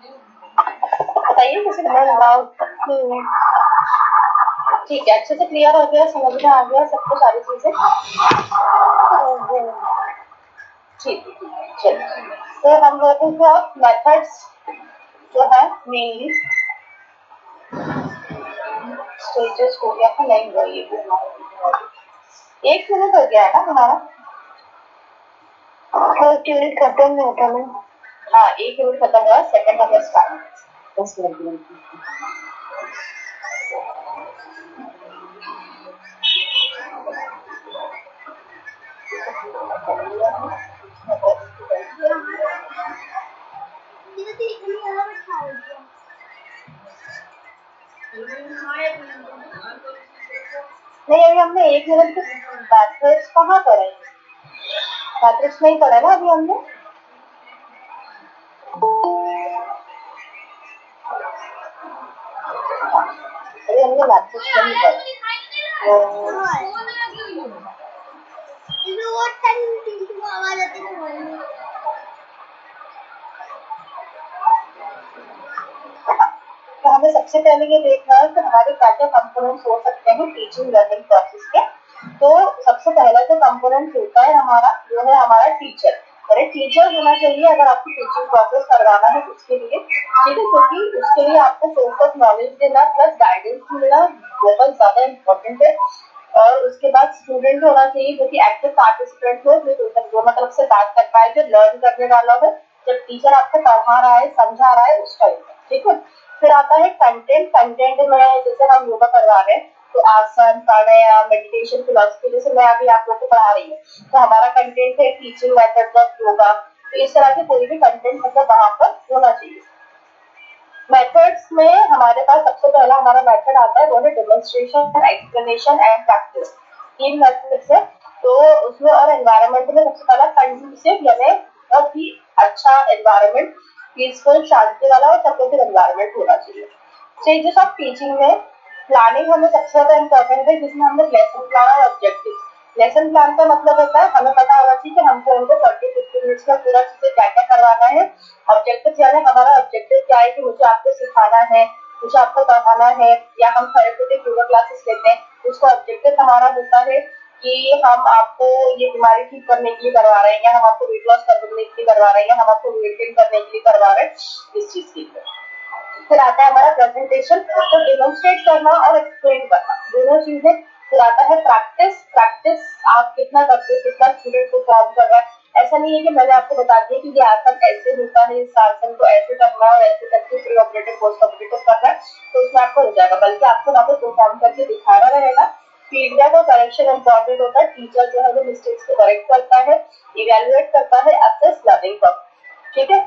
बताइए किसी डाउट? ठीक है, अच्छे से क्लियर हो गया, समझ में आ गया सबको सारी चीजें? ठीक है, चलिए तो हम लोगों को मेथड्स जो है मेनली स्टेजेस हो गया था, नहीं हुआ ये भी हमारा 1 मिनट हो गया है ना हमारा? मिनट खत्म नहीं होता ना? हाँ, 1 मिनट खत्म हुआ, सेकंड हमें स्टार्ट 10 मिनट। नहीं, अभी हमने 1 मिनट के मैट्रिक्स कहाँ करे? मैट्रिक्स नहीं पढ़ा ना अभी हमने? अरे हमने मैट्रिक्स नहीं पढ़ा। तो हमें सबसे पहले ये देखना है कि हमारे क्या क्या कंपोनेंट्स हो सकते हैं टीचिंग लर्निंग प्रोसेस के। तो सबसे पहला जो कंपोनेंट होता है हमारा, वो है हमारा टीचर। अरे टीचर होना चाहिए अगर आपको टीचिंग प्रोसेस करवाना है उसके लिए, ठीक है, क्योंकि उसके लिए आपको सोर्स ऑफ नॉलेज देना प्लस गाइडेंस मिलना बहुत ज्यादा इम्पोर्टेंट है। और उसके बाद स्टूडेंट होना चाहिए जो कि एक्टिव पार्टिसिपेंट हो, जो दोनों तरफ से बात कर पाए, जो लर्न करने वाला हो जब टीचर आपको पढ़ा रहा है समझा रहा है उस टाइम में, ठीक है। फिर आता है कंटेंट। कंटेंट में जैसे हम योगा करवा रहे हैं तो आसन, प्राणायाम, मेडिटेशन, फिलॉसफी, जैसे मैं अभी आप लोगों को पढ़ा रही हूँ तो हमारा कंटेंट है टीचिंग मेथड्स ऑफ योगा। तो इस तरह के कोई भी कंटेंट मतलब वहां पर होना चाहिए। मेथड्स में हमारे पास सबसे पहला हमारा मेथड आता है वो है demonstration, explanation and practice. 3 methods है। तो उसमें और एनवायरनमेंट में सबसे पहला कंडूसिव यानी बहुत ही अच्छा एनवायरनमेंट, पीसफुल, शांति वाला और सपोर्टिव एनवायरनमेंट होना चाहिए। स्टेजेस ऑफ टीचिंग में प्लानिंग हमें सबसे ज्यादा इम्पोर्टेंट है, जिसमें हमने लेसन प्लान और ऑब्जेक्टिव। लेसन प्लान का मतलब होता है हमें पता होना चाहिए कि हमको उनको 40-50 मिनट्स में पूरा चीजें क्या क्या करवाना है। ऑब्जेक्टिव यानी हमारा ऑब्जेक्टिव क्या है कि मुझे आपको सिखाना है, मुझे आपको पढ़ाना है, या हम थेरेपेटिक योगा क्लासेस लेते हैं उसका ऑब्जेक्टिव हमारा होता है कि हम आपको ये बीमारी ठीक करने के लिए करवा रहे हैं, या हम आपको वेट लॉस करने के लिए करवा रहे हैं, या हम आपको वेट गेन करने के लिए करवा रहे हैं इस चीज के लिए। फिर आता है हमारा प्रेजेंटेशन। तो डेमोन्स्ट्रेट करना और एक्सप्लेन करना दोनों चीजें। फिर आता है प्रैक्टिस। प्रैक्टिस आप कितना करते हो, कितना स्टूडेंट को फॉर्म कर रहा है। ऐसा नहीं है कि मैंने आपको बता दिया कि ये आसन ऐसे होता है, इस आसन को ऐसे करना है और ऐसे करके प्री ऑपरेटिव पोस्ट ऑपरेटिव करना है तो उसमें आपको हो जाएगा, बल्कि आपको वहां पर परफॉर्म करके दिखाना रहेगा। फीडबैक और करेक्शन इंपॉर्टेंट होता है। टीचर जो है वो मिस्टेक्स को करेक्ट करता है, इवेलुएट करता है, असेस लर्निंग पर, ठीक है।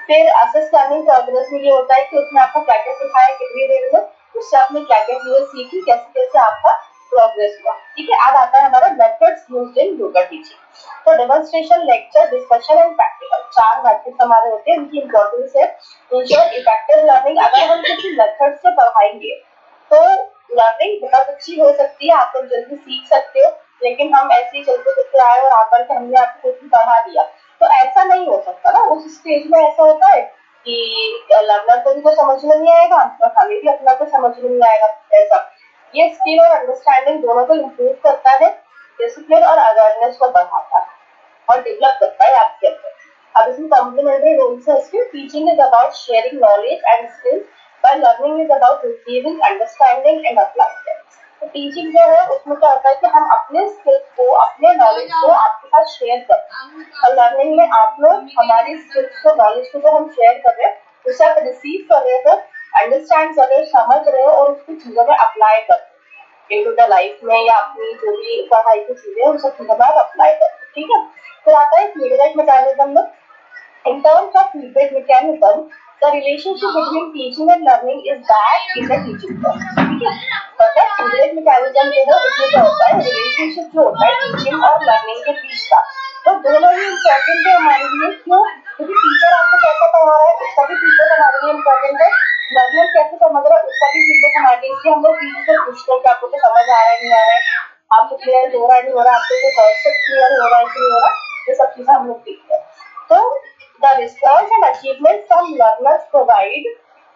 फिर असेस लर्निंग प्रोग्रेस में ये होता है कि उसने आपको क्या क्या सिखाया, कितनी देर में, उससे आपने क्या क्या चीजें सीखी, कैसे कैसे आपका प्रोग्रेस हुआ, ठीक है। अब आता है हमारा methods used in yoga teaching. तो demonstration, lecture, discussion and practical 4 methods हमारे होते हैं। उनकी इंपॉर्टेंस है इंश्योर इफेक्टिव लर्निंग। अगर हम किसी मेथड से पढ़ाएंगे तो लर्निंग बहुत अच्छी हो सकती है, आप लोग जल्दी सीख सकते हो, लेकिन हम ऐसे ही चलते फिरते आए और आकर के हमने आपको कुछ पढ़ा दिया तो ऐसा नहीं हो सकता ना। उस स्टेज में ऐसा होता है कि लर्नर को भी तो समझ में नहीं आएगा और हमें भी अपना को समझ में नहीं आएगा। ऐसा ये स्किल और अंडरस्टैंडिंग दोनों को इम्प्रूव करता है, डिसिप्लिन और अवेयरनेस को बढ़ाता है और डेवलप करता है आपके अंदर। अब इसमें कॉम्प्लीमेंट्री रोल्स है इसके। Teaching is about sharing knowledge and skills, while learning is about receiving, understanding and applying them. तो टीचिंग जो है उसमें क्या होता है कि हम अपने स्किल्स को, अपने नॉलेज को आपके साथ शेयर करते हैं, और लर्निंग में आप लोग हमारी स्किल्स को, नॉलेज को जो हम शेयर कर रहे हैं उसे आप रिसीव कर रहे हो, अंडरस्टैंड कर रहे हो, समझ रहे हो और उसकी चीजों में अप्लाई कर रहे हो इन टू द लाइफ में, या अपनी जो भी पढ़ाई की चीजें उन सब चीजों में आप अप्लाई कर रहे हो, ठीक है। फिर आता है फीडबैक मैकेनिज्म में। In terms of feedback mechanism, the relationship between teaching and learning is that in the teaching process. ठीक है, मतलब feedback mechanism जो है उसमें क्या होता है, relationship जो होता है teaching और learning के बीच का, तो दोनों ही important है हमारे लिए। क्यों? क्योंकि टीचर आपको कैसा पढ़ा रहा है उसका भी फीडबैक हमारे लिए इम्पोर्टेंट है, लर्नर कैसे समझ रहा है उसका भी फीडबैक हमारे लिए। इसलिए हम लोग टीचर से पूछते हैं कि आपको तो समझ आ रहा है नहीं आ रहा है, आपको क्लियर हो रहा है नहीं हो रहा, आपको कॉन्सेप्ट क्लियर हो रहा है कि नहीं हो रहा, ये सब चीजें हम लोग देखते हैं। तो The response and achievement from learners provide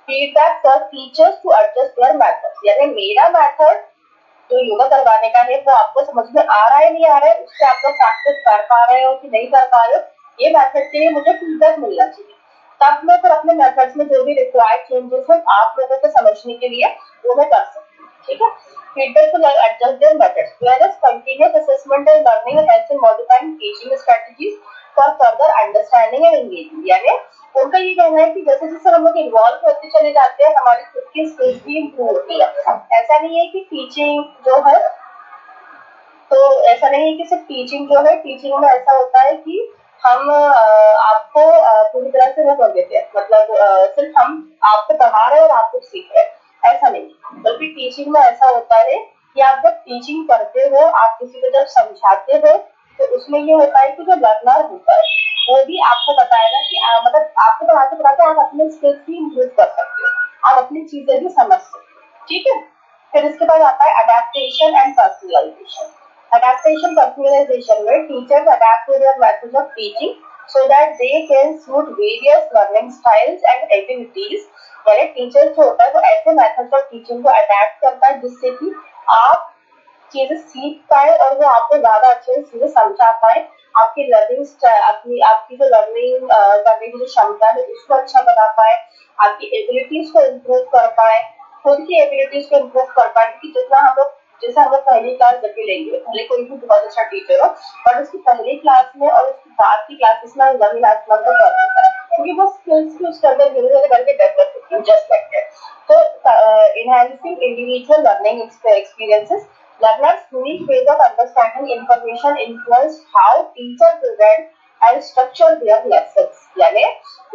feedback for teachers to adjust their methods. यानी मेरा मेथड जो योगा करवाने का है वो आपको समझ में आ रहा है नहीं आ रहा है, उससे आप लोग प्रैक्टिस कर पा रहे हो कि नहीं कर पा रहे हो, ये मेथड के लिए मुझे फीडबैक मिलना चाहिए। तब मैं फिर अपने मेथड्स में जो भी रिक्वायर्ड चेंजेस है आप लोगों को समझने के लिए वो मैं कर सकती हूँ। ठीक है, feedback to adjust their methods, whereas continuous assessment and learning helps in modifying teaching strategies for further understanding and engagement। यानी उनका ये कहना है कि जैसे जैसे हम लोग इन्वॉल्व होते चले जाते हैं हमारी खुद की स्किल्स भी इम्प्रूव होती है। ऐसा नहीं है कि टीचिंग जो है तो ऐसा नहीं है कि सिर्फ टीचिंग जो है, टीचिंग में ऐसा होता है कि हम आपको पूरी तरह से वो कर देते हैं, मतलब सिर्फ हम आपको पढ़ा रहे हैं और आप कुछ सीख रहे हैं, ऐसा नहीं, बल्कि टीचिंग में ऐसा होता है कि आप जब टीचिंग करते हो, आप किसी को जब समझाते हो तो उसमें ये होता है कि जो लर्नर होता है वो भी आपको बताएगा कि मतलब आपको पढ़ाते पढ़ाते आप अपने स्किल्स भी इम्प्रूव कर सकते हो, आप अपनी चीजें भी समझ सकते हो। ठीक है, फिर इसके बाद आता है adaptation and personalisation. Adaptation personalization where teachers adapt to their methods of teaching so that they can suit various learning styles and abilities। यानी टीचर जो होता है वो ऐसे मेथड्स ऑफ टीचिंग को अडेप्ट करता है जिससे कि आप चीजें सीख पाए और वो आपको ज्यादा अच्छे से चीजें समझा पाए, आपकी लर्निंग आपकी जो लर्निंग करने की जो क्षमता है उसको अच्छा बना पाए, आपकी एबिलिटीज को इम्प्रूव कर पाए, खुद की एबिलिटीज को इम्प्रूव कर पाए। क्योंकि जितना हम लोग जैसे हम लोग पहली क्लास जब भी लेंगे, भले कोई भी बहुत अच्छा टीचर हो, और उसकी पहली क्लास में और उसकी बाद की क्लासेस में लर्निंग आसमान का फर्क होता है, क्योंकि वो स्किल्स भी उसके अंदर धीरे धीरे करके डेवलप होती है, जस्ट लाइक दैट। तो enhancing individual learning experiences, learners' unique ways of understanding information influence how teachers present and structure their lessons। यानी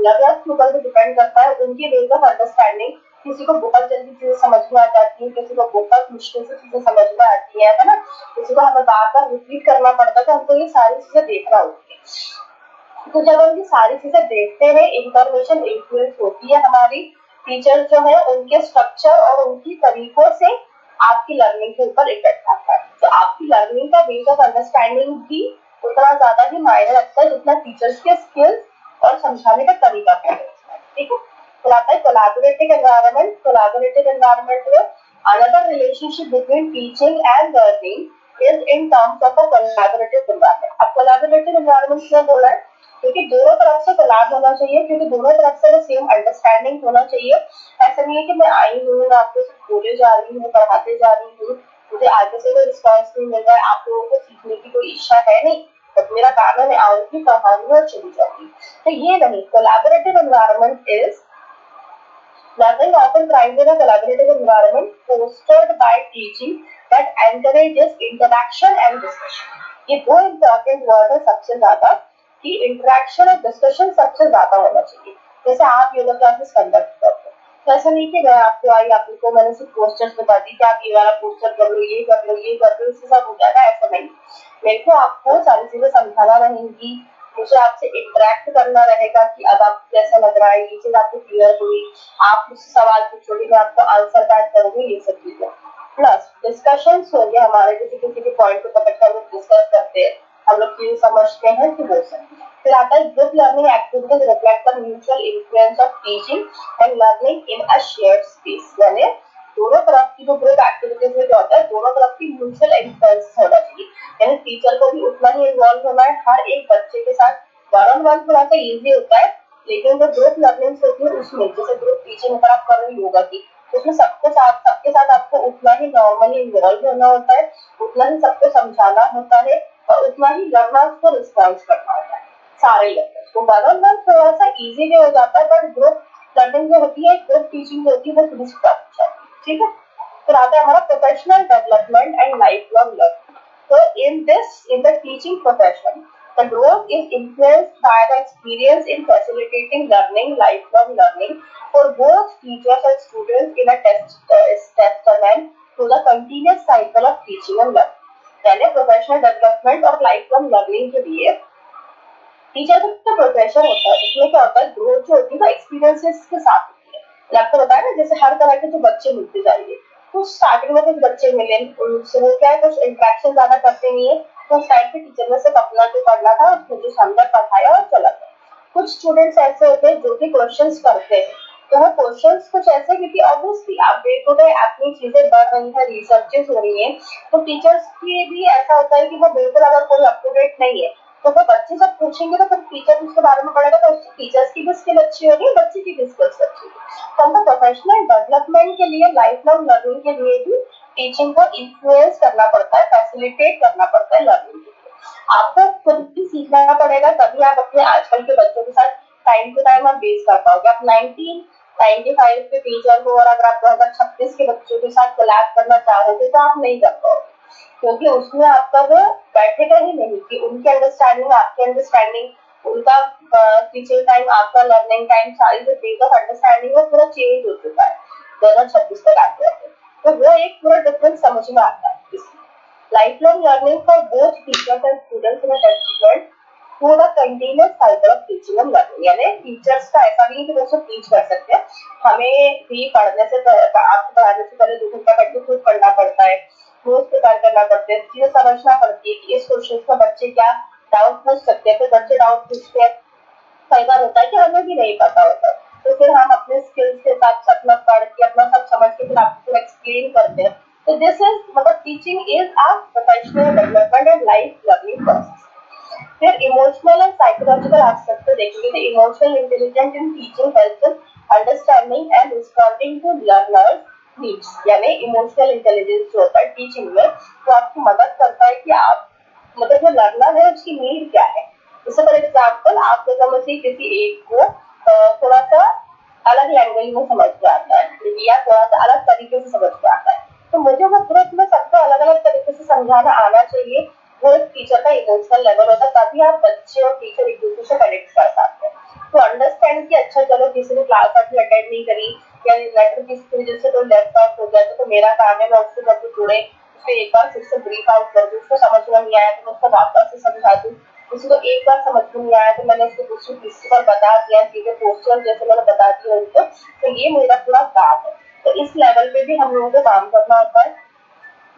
learners के ऊपर भी डिपेंड करता है, उनकी ways of understanding, किसी को बहुत जल्दी चीजें समझ में आ जाती है, किसी को बहुत मुश्किल से चीजें समझ में आती है ना, किसी को हमें बार बार रिपीट करना पड़ता है, तो हमको ये सारी चीजें देखना होती है। तो जब हम ये सारी चीजें देखते हैं, इंफॉर्मेशन इन्फ्लुएंस होती है हमारी, टीचर जो है उनके स्ट्रक्चर और उनकी तरीकों से आपकी लर्निंग के ऊपर इफेक्ट आता है। तो आपकी लर्निंग का वेज ऑफ अंडरस्टैंडिंग भी उतना ज्यादा ही मायने रखता है जितना टीचर्स के स्किल्स और समझाने का तरीका है। ठीक है, फिर आता है कोलैबोरेटिव एनवायरनमेंट। कोलैबोरेटिव एनवायरनमेंट में another relationship between teaching and learning is in terms of a collaborative environment. अब कोलैबोरेटिव एनवायरनमेंट क्या बोला है, क्योंकि दोनों तरफ से कोलैब होना चाहिए, क्योंकि दोनों तरफ से सेम अंडरस्टैंडिंग होना चाहिए। ऐसा नहीं है कि मैं आई हूँ, आपको सिर्फ बोले जा रही हूँ, पढ़ाते जा रही हूँ, मुझे आगे से कोई रिस्पॉन्स नहीं मिल रहा है, आप लोगों को सीखने की कोई इच्छा है नहीं, बट मेरा काम है मैं आऊंगी, पढ़ाऊंगी और चली जाऊंगी, तो ये नहीं। Collaborative environment is learning often thrives in a collaborative environment fostered by teaching that encourages interaction and discussion। ये दो इम्पोर्टेंट वर्ड है सबसे ज्यादा, कि इंटरेक्शन और डिस्कशन सबसे ज्यादा होना चाहिए। जैसे आप योगा क्लासेस कंडक्ट करते हो, तो ऐसा नहीं कि मैं आपको आई आपको मैंने सिर्फ पोस्टर्स बता दी कि आप ये वाला पोस्टर कर लो, ये कर लो, ये कर लो, इससे सब हो जाएगा, ऐसा नहीं। मेरे को आपको सारी चीजें समझाना रहेंगी, मुझे आपसे इंटरेक्ट करना रहेगा कि अब आपको कैसा लग रहा है, ये चीज आपको क्लियर हुई, आप मुझसे सवाल पूछोगे, मैं आपको आंसर बैक करूंगी, ये सब चीजें। प्लस डिस्कशन होंगे हमारे, जैसे किसी के पॉइंट को पकड़ कर हम लोग डिस्कस करते हैं, हम लोग चीजें समझते हैं कि वो सब। फिर आता है group learning activities reflect the mutual influence of teaching and learning in a shared space. यानी दोनों तरफ की जो ग्रुप एक्टिविटीज में क्या होता है, दोनों तरफ की म्यूचुअल इन्फ्लुएंस होना चाहिए, यानी टीचर को भी उतना ही इन्वॉल्व होना है हर एक बच्चे के साथ। वन ऑन वन थोड़ा सा इजी होता है, लेकिन जो ग्रुप लर्निंग होती है उसमें, जैसे ग्रुप टीचिंग अगर आप कर रहे हो योगा की, उसमें सबके साथ आपको उतना ही नॉर्मली इन्वॉल्व होना होता है, उतना ही सबको समझाना होता है, और उतना ही लर्नर्स को रिस्पॉन्स करना होता है, सारे लर्नर्स को। वन ऑन वन थोड़ा सा इजी भी हो जाता है, बट ग्रुप लर्निंग जो होती है, ग्रुप टीचिंग जो होती है, वो थोड़ी सी टफ हो जाती है। ठीक है, फिर आता है हमारा professional development and life long learning. So in the teaching profession, the growth is influenced by the experience in facilitating learning, lifelong learning for both teachers and students in a testament to the continuous cycle of teaching and learning। यानी professional development और life long learning के लिए teacher का जो profession होता है उसमें क्या होता है, ग्रोथ जो होती है वो एक्सपीरियंसेस के साथ होती है। आपको बताया ना, जैसे हर तरह के जो बच्चे मिलते जाएंगे, कुछ स्टार्टिंग में कुछ बच्चे मिले, उनसे वो क्या है, कुछ इंटरेक्शन ज्यादा करते नहीं है, तो उस टाइम पे टीचर ने सिर्फ अपना जो पढ़ना था उसमें जो समझा पढ़ाया और चला गया। कुछ स्टूडेंट्स ऐसे होते हैं जो कि क्वेश्चंस करते हैं, तो वो क्वेश्चंस कुछ ऐसे, क्योंकि ऑब्वियसली आप डे टू डे अपनी चीजें बढ़ रही है, रिसर्चेस हो रही है, तो टीचर्स की भी ऐसा होता है कि वो बिल्कुल अगर कोई अप टू डेट नहीं है तो वो बच्चे जब पूछेंगे तो फिर टीचर उसके बारे में पढ़ेगा, तो उससे टीचर्स की भी स्किल अच्छी होगी, बच्चे की भी स्किल्स अच्छी होगी। तो हमको प्रोफेशनल डेवलपमेंट के लिए, लाइफ लॉन्ग लर्निंग के लिए भी टीचिंग को इन्फ्लुएंस करना पड़ता है, फैसिलिटेट करना पड़ता है लर्निंग के लिए। आपको खुद भी सीखना पड़ेगा, तभी आप अपने आजकल के बच्चों के साथ टाइम टू टाइम आप बेस कर पाओगे। आप 1995 के टीचर हो और अगर आप 2026 के बच्चों के साथ कोलैब करना चाहोगे तो आप नहीं कर पाओगे, क्योंकि उसमें आपका वो बैठेगा ही नहीं कि उनकी अंडरस्टैंडिंग, आपकी अंडरस्टैंडिंग, उनका टीचिंग टाइम, आपका लर्निंग टाइम, सारी जो बेस ऑफ अंडरस्टैंडिंग है पूरा चेंज हो चुका है 2026 तक आते हैं, तो वो एक पूरा डिफरेंस समझ में आता है। Life long learning for both teachers and students in a test पूरा continuous cycle of teaching and learning, यानी टीचर्स का ऐसा नहीं कि वो सिर्फ टीच कर सकते हैं, हमें भी पढ़ने से, आपको पढ़ाने से पहले 2 घंटा बैठ के खुद पढ़ना पड़ता है, नोट्स प्रिपेयर करना पड़ते हैं, चीजें समझना पड़ती है कि इस क्वेश्चन में बच्चे क्या डाउट पूछ सकते हैं, फिर बच्चे डाउट पूछते हैं, कई बार होता है कि हमें भी नहीं पता होता, तो फिर हम अपने स्किल्स के हिसाब से अपना पढ़ के, अपना सब समझ के फिर आपको एक्सप्लेन करते हैं। तो दिस इज मतलब teaching is a professional development and life learning process. फिर इमोशनल एंड साइकोलॉजिकल एस्पेक्ट को देखेंगे, तो emotional intelligence in teaching helps in understanding and responding to learners needs, यानी इमोशनल इंटेलिजेंस जो होता है टीचिंग में, तो आपकी मदद करता है कि आप मतलब जो लर्नर है उसकी नीड क्या है। जैसे फॉर एग्जाम्पल आप समझिए किसी एक को थोड़ा सा अलग लैंग्वेज में समझ में आता है या थोड़ा सा अलग तरीके से समझ में आता है, तो मुझे वो ग्रुप में सबको अलग अलग तरीके से समझाना आना चाहिए। वो एक टीचर का इमोशनल लेवल होता है, तभी आप बच्चे और टीचर एक दूसरे से कनेक्ट कर पाते हैं। तो अंडरस्टैंड कि अच्छा चलो किसी ने क्लास आपने अटेंड नहीं करी या लेटर किसी वजह से कोई लेफ्ट आउट हो गया, तो मेरा काम है मैं उससे जब जुड़े उसको एक बार फिर से ब्रीफ आउट कर दूं, उसको समझ में नहीं आया तो मैं उसको वापस से समझा दूं, किसी को एक बार समझ में नहीं आया तो मैंने उसको दूसरी तीसरी बार बता दिया, चीजें पोस्टर जैसे मैंने बता दिया उनको, तो ये मेरा पूरा काम है। तो इस लेवल पे भी हम लोगों को काम करना होता है,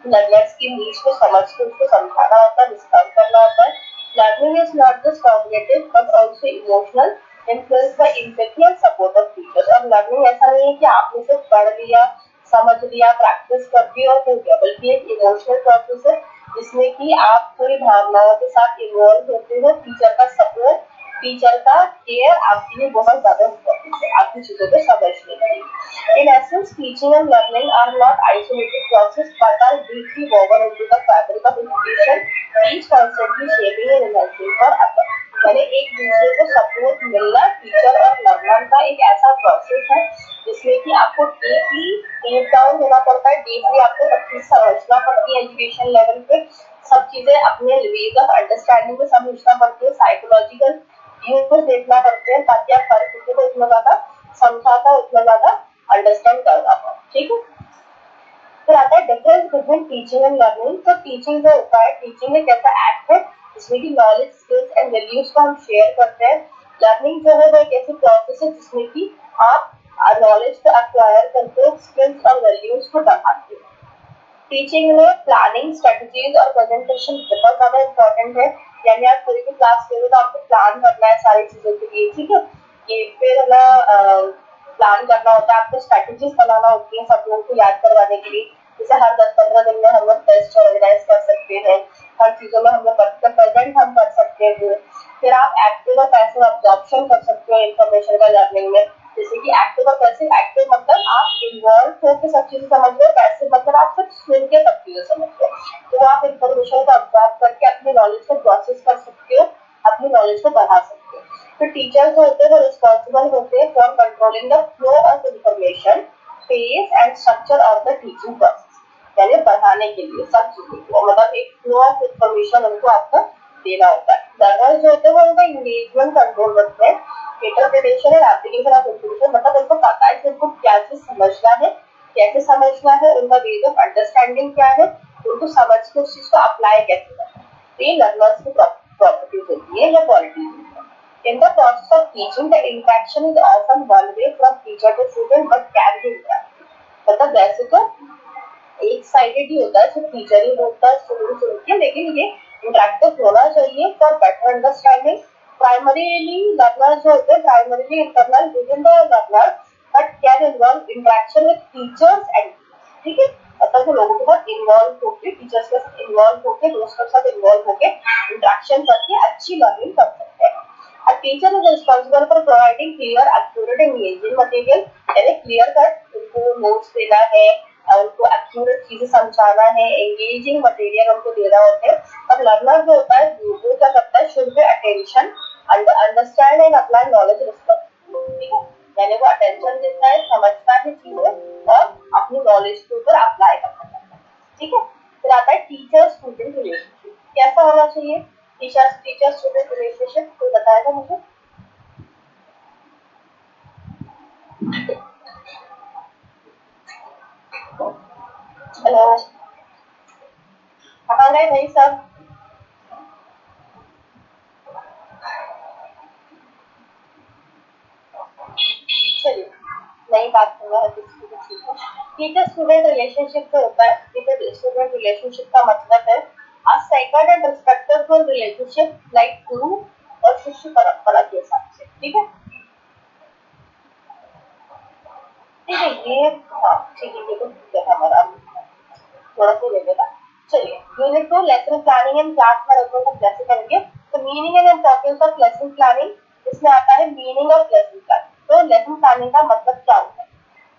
लर्नर्स की नीड्स को समझ के उसको समझाना होता है, रिस्पॉन्ड करना होता है। Learning is not just cognitive but also emotional, influence by empathy and support of teachers. और लर्निंग ऐसा नहीं है कि आपने सिर्फ पढ़ लिया, समझ लिया, प्रैक्टिस कर दी और हो गया, बल्कि एक इमोशनल प्रोसेस है जिसमें कि आप पूरी भावनाओं के साथ इन्वॉल्व होते हो। टीचर का सपोर्ट, टीचर का केयर आपके लिए बहुत ज्यादा इम्पोर्टेंट है आपकी चीजों को समझने के लिए। In essence, teaching and learning are not isolated processes but are deeply woven into the fabric of education, each constantly shaping and enhancing for others. यानी एक दूसरे को सपोर्ट मिलना टीचर और लर्नर का एक ऐसा प्रोसेस है जिसमें कि आपको डीप डाउन होना पड़ता है, डीपली आपको सब चीज समझना पड़ती है एजुकेशन लेवल पे, सब चीजें अपने वेज ऑफ अंडरस्टैंडिंग में समझना पड़ती है, साइकोलॉजिकल व्यू को देखना पड़ते हैं ताकि आप हर चीजों को इतना ज्यादा समझा पाओ, इतना ज्यादा अंडरस्टैंड कर पाओ। ठीक है, फिर आता है difference between teaching and learning. तो टीचिंग जो होता है, टीचिंग एक ऐसा एक्ट है जिसमें कि नॉलेज, स्किल्स एंड वैल्यूज को हम शेयर करते हैं। लर्निंग जो है वो एक ऐसी प्रोसेस है जिसमें कि आप नॉलेज को एक्वायर करते हो, स्किल्स और वैल्यूज को बढ़ाते हो। टीचिंग में प्लानिंग, स्ट्रेटजीज और प्रेजेंटेशन बहुत ज्यादा इंपॉर्टेंट है, यानी आप कोई भी क्लास ले रहे हो तो आपको प्लान करना है सारी चीजों के लिए। ठीक है, ये फिर ना प्लान करना होता है, आपको स्ट्रेटजीज बनाना होती है सब लोगों को याद करवाने के लिए। जैसे हर 10-15 दिन में हम लोग टेस्ट ऑर्गेनाइज कर सकते हैं, हर चीजों में हम लोग प्रेजेंट हम कर सकते हैं। फिर आप एक्टिव और पैसिव अब्जॉर्प्शन कर सकते हो इन्फॉर्मेशन का लर्निंग में। जैसे कि एक्टिव और पैसिव, एक्टिव मतलब आप इन्वॉल्व होकर सब चीजें समझ रहे हो, पैसिव मतलब आप सिर्फ सुन के सब चीजें समझ रहे हो, तो आप इन्फॉर्मेशन को अब्जॉर्ब करके अपनी नॉलेज को प्रोसेस कर सकते हो, अपनी नॉलेज को बढ़ा सकते हो। तो टीचर जो होते हैं वो रिस्पॉन्सिबल होते हैं for controlling the flow of information, pace and structure of the teaching process, यानी बढ़ाने के लिए सब चीजों को, मतलब एक फ्लो ऑफ इन्फॉर्मेशन उनको आपको देना होता है। लर्नर जो होते हैं वो उनका इंगेजमेंट कंट्रोल करते हैं, interpretation and application of information, मतलब उनको पता है कि उनको क्या चीज समझना है, कैसे समझना है, उनका वे ऑफ अंडरस्टैंडिंग क्या है, उनको समझ के उस चीज को अप्लाई कैसे करना है। तो ये लर्नर्स की प्रॉपर्टीज होती है या क्वालिटीज होती है। In the process of teaching, the interaction is often one way from teacher to student, but can be interactive. मतलब वैसे तो एक साइडेड ही होता है, सिर्फ टीचर ही बोलता है, स्टूडेंट सुनती है, लेकिन ये इंटरेक्टिव होना चाहिए for better understanding, primarily learners जो होते हैं primarily internal with in the learner but can involve interaction with teachers and, ठीक है, मतलब वो लोगों के साथ इन्वॉल्व होकर, टीचर्स के साथ इन्वॉल्व होकर, दोस्तों के साथ इन्वॉल्व होकर इंटरेक्शन करके अच्छी लर्निंग कर सकते हैं। A teacher is responsible for providing clear, accurate, and engaging material. यानी क्लियर कट उनको नोट्स देना है, उनको एक्यूरेट चीजें समझाना है, एंगेजिंग मटेरियल उनको देना होता है। और लर्नर जो होता है वो क्या करता है, should be attention, understand and apply knowledge respect, ठीक है, यानी वो अटेंशन देता है, समझता है चीजें और अपनी नॉलेज के ऊपर अप्लाई करता है, ठीक है। फिर आता है टीचर स्टूडेंट रिलेशनशिप, कैसा होना चाहिए टीचर स्टूडेंट रिलेशनशिप, कोई बताएगा मुझे? हेलो, कहाँ गए भाई सब? चलिए नई बात करना है टीचर स्टूडेंट रिलेशनशिप जो होता है, टीचर स्टूडेंट रिलेशनशिप का मतलब है a sacred and respectful relationship like गुरु और शिष्य परंपरा के हिसाब से, ठीक है, ठीक है, ये हाँ ठीक है, ये तो ठीक है हमारा थोड़ा सा लगेगा। चलिए unit 2 lesson planning and class management हम कैसे करेंगे, तो meaning and importance of lesson planning इसमें आता है मीनिंग ऑफ लेसन प्लानिंग। तो लेसन प्लानिंग का मतलब क्या होता है?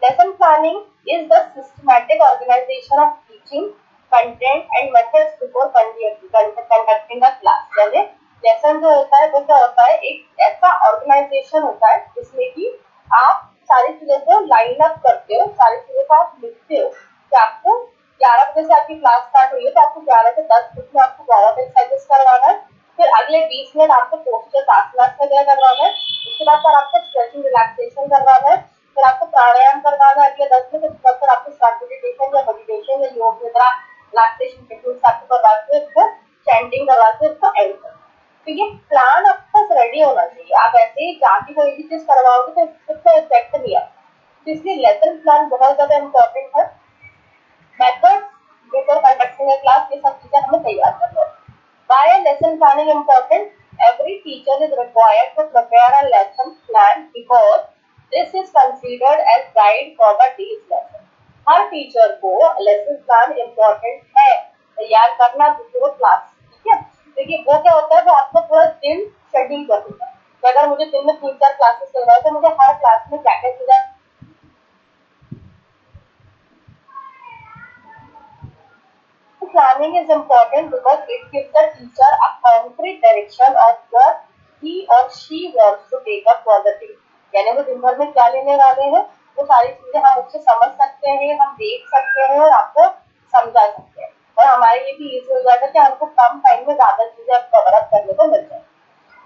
Lesson planning is the systematic organisation of teaching content and methods before conducting a class. यानी लेसन जो होता है वो क्या होता है, एक ऐसा ऑर्गेनाइजेशन होता है जिसमें कि आप सारी चीजों को लाइन अप करते हो, सारी चीजों को आप लिखते हो कि आपको 11 बजे से आपकी क्लास स्टार्ट हुई है तो आपको 11 से 10 बजे में आपको 12 एक्सरसाइजेस करवाना है, फिर अगले 20 मिनट आपको पोस्टर आसनास वगैरह करवाना है, उसके बाद सर आपको स्ट्रेचिंग रिलैक्सेशन करवाना है, फिर आपको प्राणायाम करवाना है अगले 10 मिनट, उसके बाद फिर आपको स्टार्ट मेडिटेशन या योग निद्रा रिलैक्सेशन टेक्निक्स आपको करवाते हैं, उसको चैंटिंग करवाते हैं, उसको एंड करते हैं। तो ये प्लान आपके पास रेडी होना चाहिए, आप ऐसे ही जाके कोई भी चीज करवाओगे तो इसका इफेक्ट नहीं आता, तो इसलिए लेसन प्लान बहुत ज्यादा इम्पोर्टेंट है। Method before conducting a class, ये सब चीजें हमें तैयार करना है। Why is lesson planning important? Every teacher is required to prepare a lesson plan because this is considered as guide for the day's lesson. Her teacher को lesson plan important है तैयार करना बिफोर क्लास, ठीक है। देखिए वो क्या होता है, वो आपको पूरा दिन शेड्यूल कर देता है कि अगर मुझे दिन में 3-4 क्लासेस चल रहा है तो मुझे हर क्लास में क्या क्या चीजें। Planning is important because it gives the teacher a concrete direction of what he or she wants to take up for the day. यानी वो दिन भर में क्या लेने वाले हैं वो सारी चीजें हम उससे समझ सकते हैं, हम देख सकते हैं और आपको समझा सकते हैं, और हमारे लिए भी इजी हो जाएगा कि हमको कम टाइम में ज्यादा चीजें कवर अप करने को मिल जाए।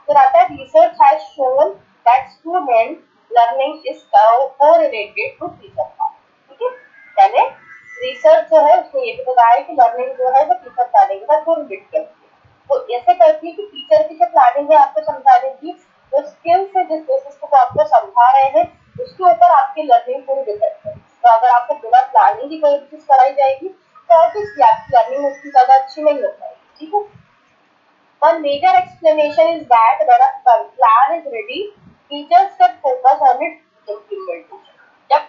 फिर आता है research has shown that student learning is correlated to teacher, ठीक है, यानी रिसर्च जो है उसने ये भी बताया कि लर्निंग जो है वो टीचर प्लानिंग के साथ कोरिलेट करती है। तो ऐसे करती है कि टीचर की जो प्लानिंग है आपको समझाने की, जो स्किल्स है जिस बेसिस को आपको समझा रहे हैं उसके ऊपर आपकी लर्निंग पूरी डिपेंड है। तो अगर आपको बिना प्लानिंग की कोई चीज कराई जाएगी तो ऑब्वियसली आपकी लर्निंग उसकी ज्यादा अच्छी नहीं हो पाएगी, ठीक है। One major explanation is that when a plan is ready, teachers can focus on its implementation. जब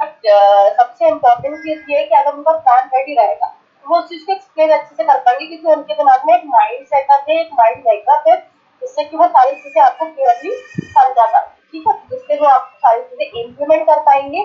सबसे इम्पोर्टेंट चीज ये है कि अगर उनका प्लान रेडी रहेगा तो वो उस चीज को एक्सप्लेन अच्छे से कर पाएंगे, क्योंकि उनके दिमाग में एक माइंड सेटअप है, एक माइंड मेकअप है, जिससे कि वो सारी चीजें आपको क्लियरली समझा पाएंगे, ठीक है, जिससे वो आप सारी चीजें इम्प्लीमेंट कर पाएंगे,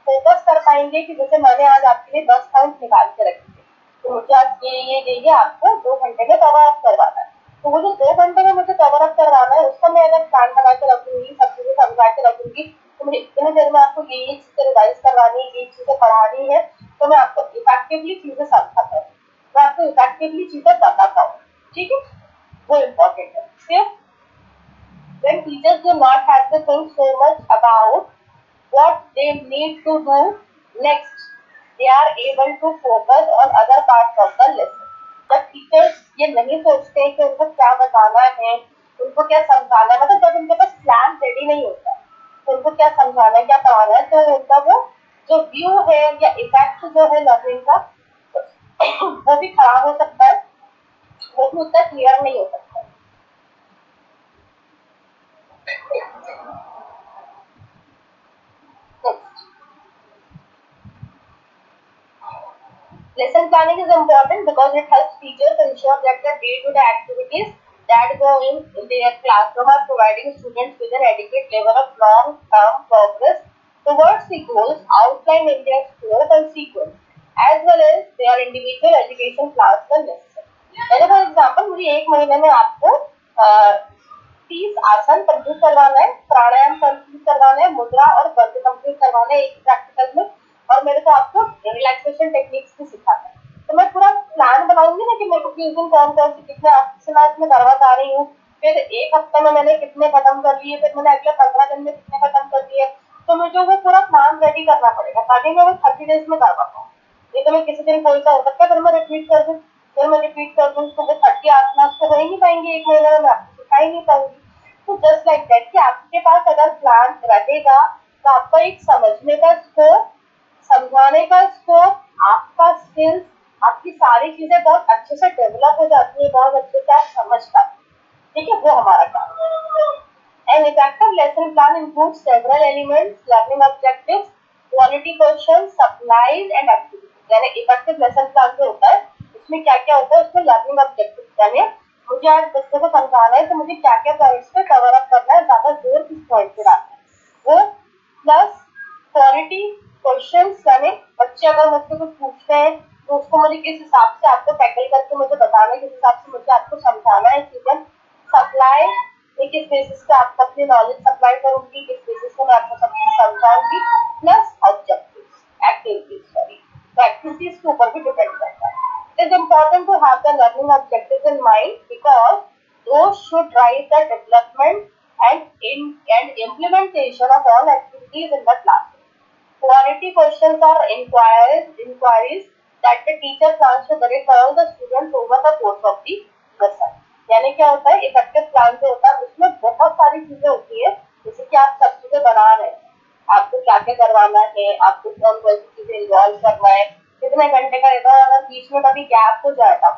फोकस कर पाएंगे कि जैसे मैंने आज आपके लिए 10 पॉइंट निकाल के रखे थे तो मुझे आज ये आपको 2 घंटे में कवर अप करवाना है, तो वो जो 2 घंटे में मुझे कवर अप करवाना है उसका मैं अगर प्लान बना के रखूंगी, सब चीजें समझा के रखूंगी, तो मुझे इतने देर में आपको ये चीजें रिवाइज करवानी है, ये चीजें पढ़ानी है, तो मैं आपको इफेक्टिवली चीजें समझा पाऊँ, मैं आपको इफेक्टिवली चीजें बता पाऊँ, ठीक है, वो इम्पोर्टेंट है। फिर when teachers do not have to think so much about what they need to do next, they are able to focus on other parts of the lesson. जब टीचर्स ये नहीं सोचते कि उनको क्या बताना है, उनको क्या समझाना है, मतलब जब उनके पास प्लान रेडी नहीं होता तो उनको क्या समझाना है, क्या पढ़ाना है, तो उनका वो जो व्यू है या इफेक्ट जो है लर्निंग का वो भी खराब हो सकता है, वो भी उतना क्लियर नहीं हो सकता। Lesson planning is important because it helps teachers ensure that the day-to-day activities that go in their classroom are providing students with an adequate level of long-term progress towards the goals outlined in their scope and sequence, as well as their individual education plans when necessary. यानी for example मुझे एक महीने में आपको 30 आसन complete करवाना है, प्राणायाम complete करवाना है, मुद्रा और वर्ग कंप्लीट करवाना है एक प्रैक्टिकल में, और मेरे को आपको रिलैक्सेशन टेक्निक्स भी सिखाना है। तो मैं पूरा प्लान बनाऊंगी ना कि मेरे को किस दिन कौन कौन सी कितने आसन में करवा पा रही हूँ, फिर एक हफ्ते में मैंने कितने खत्म कर लिए, फिर मैंने अगले 15 दिन में कितने खत्म कर लिए। तो मुझे वो पूरा प्लान रेडी करना पड़ेगा ताकि मैं वो 30 डेज में करवा पाऊँ। ये तो मैं किसी दिन कोई सा हो सकता है, फिर मैं रिपीट कर दूँ, फिर मैं रिपीट कर दूँ, तो वो 30 आसन तो हो ही नहीं पाएंगे एक महीने में, मैं आपको सिखा ही नहीं पाऊंगी। तो जस्ट लाइक दैट कि आपके पास अगर प्लान रहेगा तो आपका एक समझने का स्कोप, समझाने का स्कोप, आपका स्किल्स, आपकी सारी चीजें बहुत अच्छे से डेवलप हो जाती है, बहुत अच्छे से आप समझ पाते। ठीक है, वो हमारा काम है। An effective lesson plan includes several elements, learning objectives, quality questions, supplies and activities. यानी इफेक्टिव लेसन प्लान जो होता है उसमें क्या क्या होता है, उसमें लर्निंग ऑब्जेक्टिव यानी मुझे आज बच्चे को समझाना है तो मुझे क्या क्या पॉइंट्स पे कवर अप करना है, ज्यादा जोर किस पॉइंट पे डालना है वो, प्लस क्वालिटी क्वेश्चंस यानी बच्चे अगर मुझसे कुछ पूछते हैं तो उसको मुझे किस हिसाब से आपको टैकल करके मुझे बताना है, किस हिसाब से मुझे आपको समझाना है चीजें। सप्लाई मैं किस बेसिस पे आपको अपनी नॉलेज सप्लाई करूंगी, किस बेसिस पे मैं आपको सब चीज समझाऊंगी, प्लस ऑब्जेक्टिव एक्टिविटीज, सॉरी तो एक्टिविटीज के ऊपर भी डिपेंड करता है। It is important to have the learning objectives in mind because those should drive the development and implementation of all activities in the classroom. Quality questions are inquiries that the teacher plans to direct all the students over the course of the lesson. यानी क्या होता है, effective plan जो होता है उसमें बहुत सारी चीजें होती है, जैसे कि आप सब चीजें बना रहे हैं, आपको क्या क्या करवाना है, आपको कौन कौन सी चीजें इन्वॉल्व करना है, कितने घंटे का रहेगा, अगर बीच में कभी गैप हो जाएगा,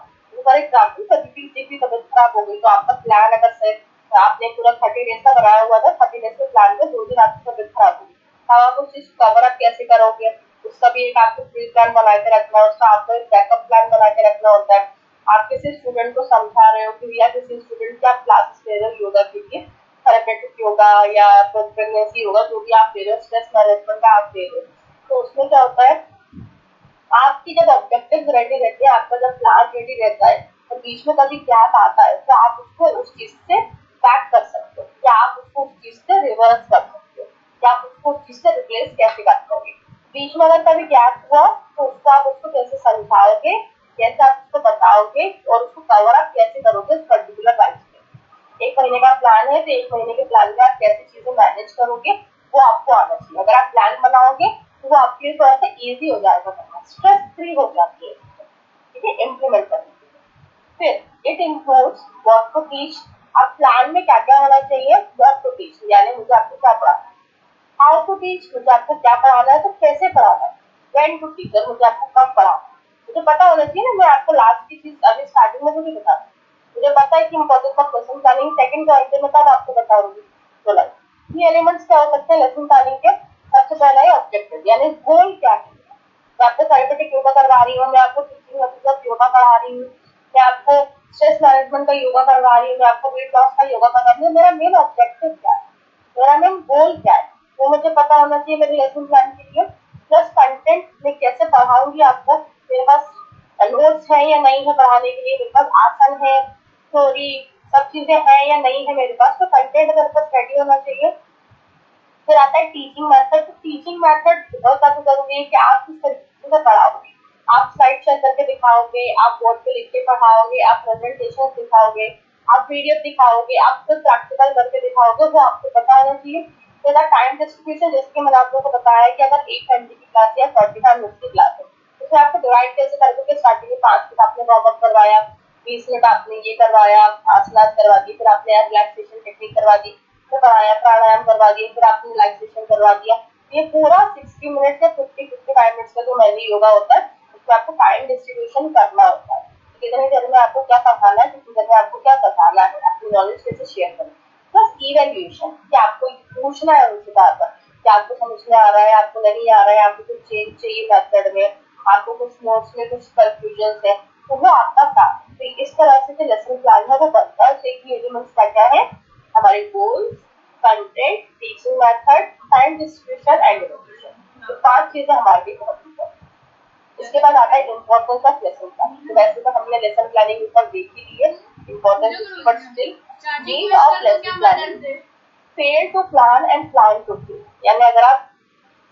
फॉर एग्जाम्पल कभी टीचर की तबीयत खराब हो गई तो आपका प्लान अगर से आपने पूरा 30 डेज का बनाया हुआ था, 30 डेज के प्लान में 2 दिन आपकी तबीयत खराब होगी, आप उस चीज कवर अप कैसे करोगे, उसका भी एक आपको प्री प्लान बना के रखना है, उसका आपको एक बैकअप प्लान बना के रखना होता है। आप किसी स्टूडेंट को समझा रहे हो कि या किसी स्टूडेंट की आप क्लासेस ले रहे हो योगा के लिए, थेरेपेटिक योगा या प्रेगनेंसी योगा, जो भी आप ले रहे हो, स्ट्रेस मैनेजमेंट का आप ले रहे हो, तो उसमें क्या होता है, आपकी जब ऑब्जेक्टिव रेडी रहते हैं, आपका जब प्लान रेडी रहता है तो बीच में कभी गैप आता है तो आप उसको उस चीज से बैक कर सकते हो, या आप उसको उस चीज से रिवर्स कर सकते हो, या आप उसको उस चीज से रिप्लेस कैसे कर पाओगे। बीच में अगर कभी गैप हुआ तो उसको आप उसको कैसे समझाओगे, कैसे आप उसको बताओगे और उसको कवर अप कैसे करोगे उस पर्टिकुलर लाइफ में। एक महीने का प्लान है तो एक महीने के प्लान में आप कैसे चीजें मैनेज करोगे वो आपको आना चाहिए। अगर आप प्लान बनाओगे तो वो आपके लिए थोड़ा सा इजी हो जाएगा करना, स्ट्रेस फ्री हो जाती है, ठीक है, इम्प्लीमेंट करने के लिए। फिर it includes what to teach, अब प्लान में क्या क्या होना चाहिए, व्हाट टू टीच यानी मुझे आपको क्या पढ़ाना है, हाउ टू टीच मुझे आपको क्या पढ़ाना है तो कैसे पढ़ाना है, व्हेन टू टीच मुझे आपको कब पढ़ाना है, मुझे पता होना चाहिए ना। मैं आपको लास्ट की चीज अभी स्टार्टिंग में नहीं बता, मुझे पता है कि importance of question planning second point में तब आपको बताऊंगी। तो लाइक ये एलिमेंट्स क्या हो सकते हैं लेसन प्लानिंग के, सबसे पहला है ऑब्जेक्टिव यानी गोल क्या है, मैं आपको थेरेपेटिक योगा करवा रही हूँ, मैं आपको टीचिंग मतलब योगा पढ़ा रही हूँ, मैं आपको स्ट्रेस मैनेजमेंट का योगा करवा रही हूँ, मैं आपको वेट लॉस का योगा करवा रही हूँ, मेरा मेन ऑब्जेक्टिव क्या है, मेरा मेन गोल क्या है, वो मुझे पता होना चाहिए मेरे लेसन प्लान के लिए। प्लस कंटेंट में कैसे पढ़ाऊंगी आपको, मेरे पास नोट्स है या नहीं है पढ़ाने के लिए, मेरे पास आसन है, थ्योरी सब चीजें हैं या नहीं है मेरे पास, तो कंटेंट मेरे पास रेडी होना चाहिए। फिर आता है टीचिंग मेथड, तो टीचिंग मेथड बहुत ज्यादा जरूरी है कि आप किस तरीके से पढ़ाओगे, आप स्लाइड शेयर करके दिखाओगे, आप बोर्ड पे लिख के पढ़ाओगे, आप प्रेजेंटेशन दिखाओगे, आप वीडियो दिखाओगे, आप खुद प्रैक्टिकल करके दिखाओगे, वो आपको पता होना चाहिए। फिर टाइम डिस्ट्रीब्यूशन, जैसे मैंने आप लोगों को बताया कि अगर 1 घंटे की क्लास या 45 मिनट की क्लास है तो फिर आपको डिवाइड कैसे कर दोगे, स्टार्टिंग में 5 मिनट आपने वार्म अप करवाया, 20 मिनट आपने ये करवाया, आसनास करवा दी, फिर आपने रिलैक्सेशन टेक्निक करवा दी, फिर कराया प्राणायाम करवा दिए, फिर आपने रिलैक्सेशन करवा दिया। ये पूरा 60 मिनट या 50-55 मिनट का जो मेनली योगा होता है उसमें आपको टाइम डिस्ट्रीब्यूशन करना होता है, कितने देर में आपको क्या पढ़ाना है, कितनी देर में आपको क्या बताना है, अपनी नॉलेज कैसे शेयर करें। बस इवैल्यूएशन, कि आपको पूछना है उनसे बार बार कि आपको समझ में आ रहा है, आपको नहीं आ रहा है, आपको कुछ चेंज चाहिए मेथड में, आपको कुछ नोट्स में कुछ कंफ्यूजन है, तो वो आपका काम है। तो इस तरह से जो लेसन प्लान है वो बनता है। तो एलिमेंट्स क्या है, हमारे goals, content, teaching method, time distribution and allocation. तो 5 चीजें हमारे लिए बहुत इंपॉर्टेंट। इसके बाद आता है इम्पोर्टेंस ऑफ लेसन प्लानिंग। तो वैसे तो हमने लेसन प्लानिंग ऊपर देख ही ली है, importance but still need of lesson planning, fail to plan and plan to fail. यानी अगर आप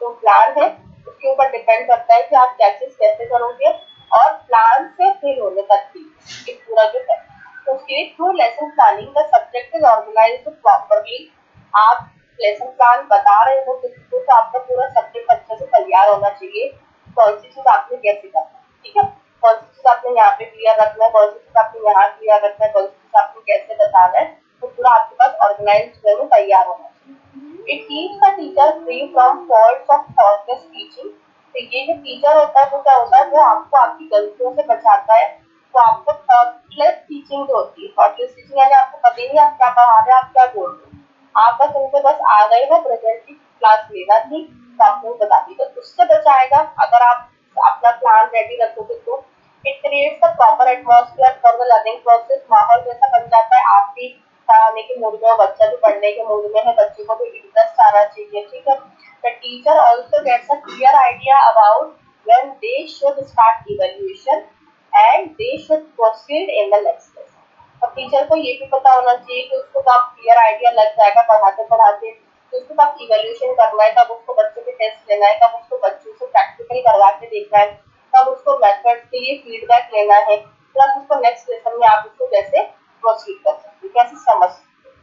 जो प्लान है उसके ऊपर डिपेंड करता है कि आप क्या चीज कैसे करोगे, और प्लान से फेल होने तक भी ये पूरा जो है। तो उसके लिए through lesson planning the subject is organised properly. आप लेसन प्लान बता रहे हो किसी को, तो आपका पूरा सब्जेक्ट अच्छे से तैयार होना चाहिए। कौन सी चीज आपने कैसे करना है, ठीक है, कौन सी चीज आपने यहाँ पे क्लियर रखना है, कौन सी चीज आपने यहाँ क्लियर रखना है, कौन सी चीज आपको कैसे बताना है, तो पूरा आपके पास ऑर्गेनाइज्ड वे में तैयार होना चाहिए। It teach the teacher free from faults of thoughtless teaching. तो ये जो टीचर होता है वो क्या होता है, वो आपको आपकी गलतियों से बचाता है। तो आपको थॉटलेस टीचिंग जो होती है, थॉटलेस टीचिंग यानी आपको पता ही नहीं आप क्या पढ़ा रहे, आप क्या बोल रहे हो, आप बस उनको बस आ गए हो प्रेजेंट की क्लास लेना थी तो आपको बता दी, तो उससे बचाएगा अगर आप अपना प्लान रेडी रखोगे तो। It creates the proper atmosphere for the learning process. माहौल जैसा बन जाता है, आप भी पढ़ाने के मूड में, बच्चा भी पढ़ने के मूड में है, बच्चे को भी इंटरेस्ट आना चाहिए, ठीक है। The teacher also gets a clear idea about when they should start evaluation and they should proceed in the next lesson. अब टीचर को ये भी पता होना चाहिए कि उसको कब क्लियर आइडिया लग जाएगा पढ़ाते पढ़ाते, तो उसको कब इवैल्यूएशन करना है, कब उसको बच्चे के टेस्ट लेना है, कब उसको बच्चों से प्रैक्टिकल करवा के देखना है, कब उसको मेथड के लिए फीडबैक लेना है, प्लस उसको नेक्स्ट लेसन में आप उसको कैसे प्रोसीड कर सकते हैं, कैसे समझ सकते हैं।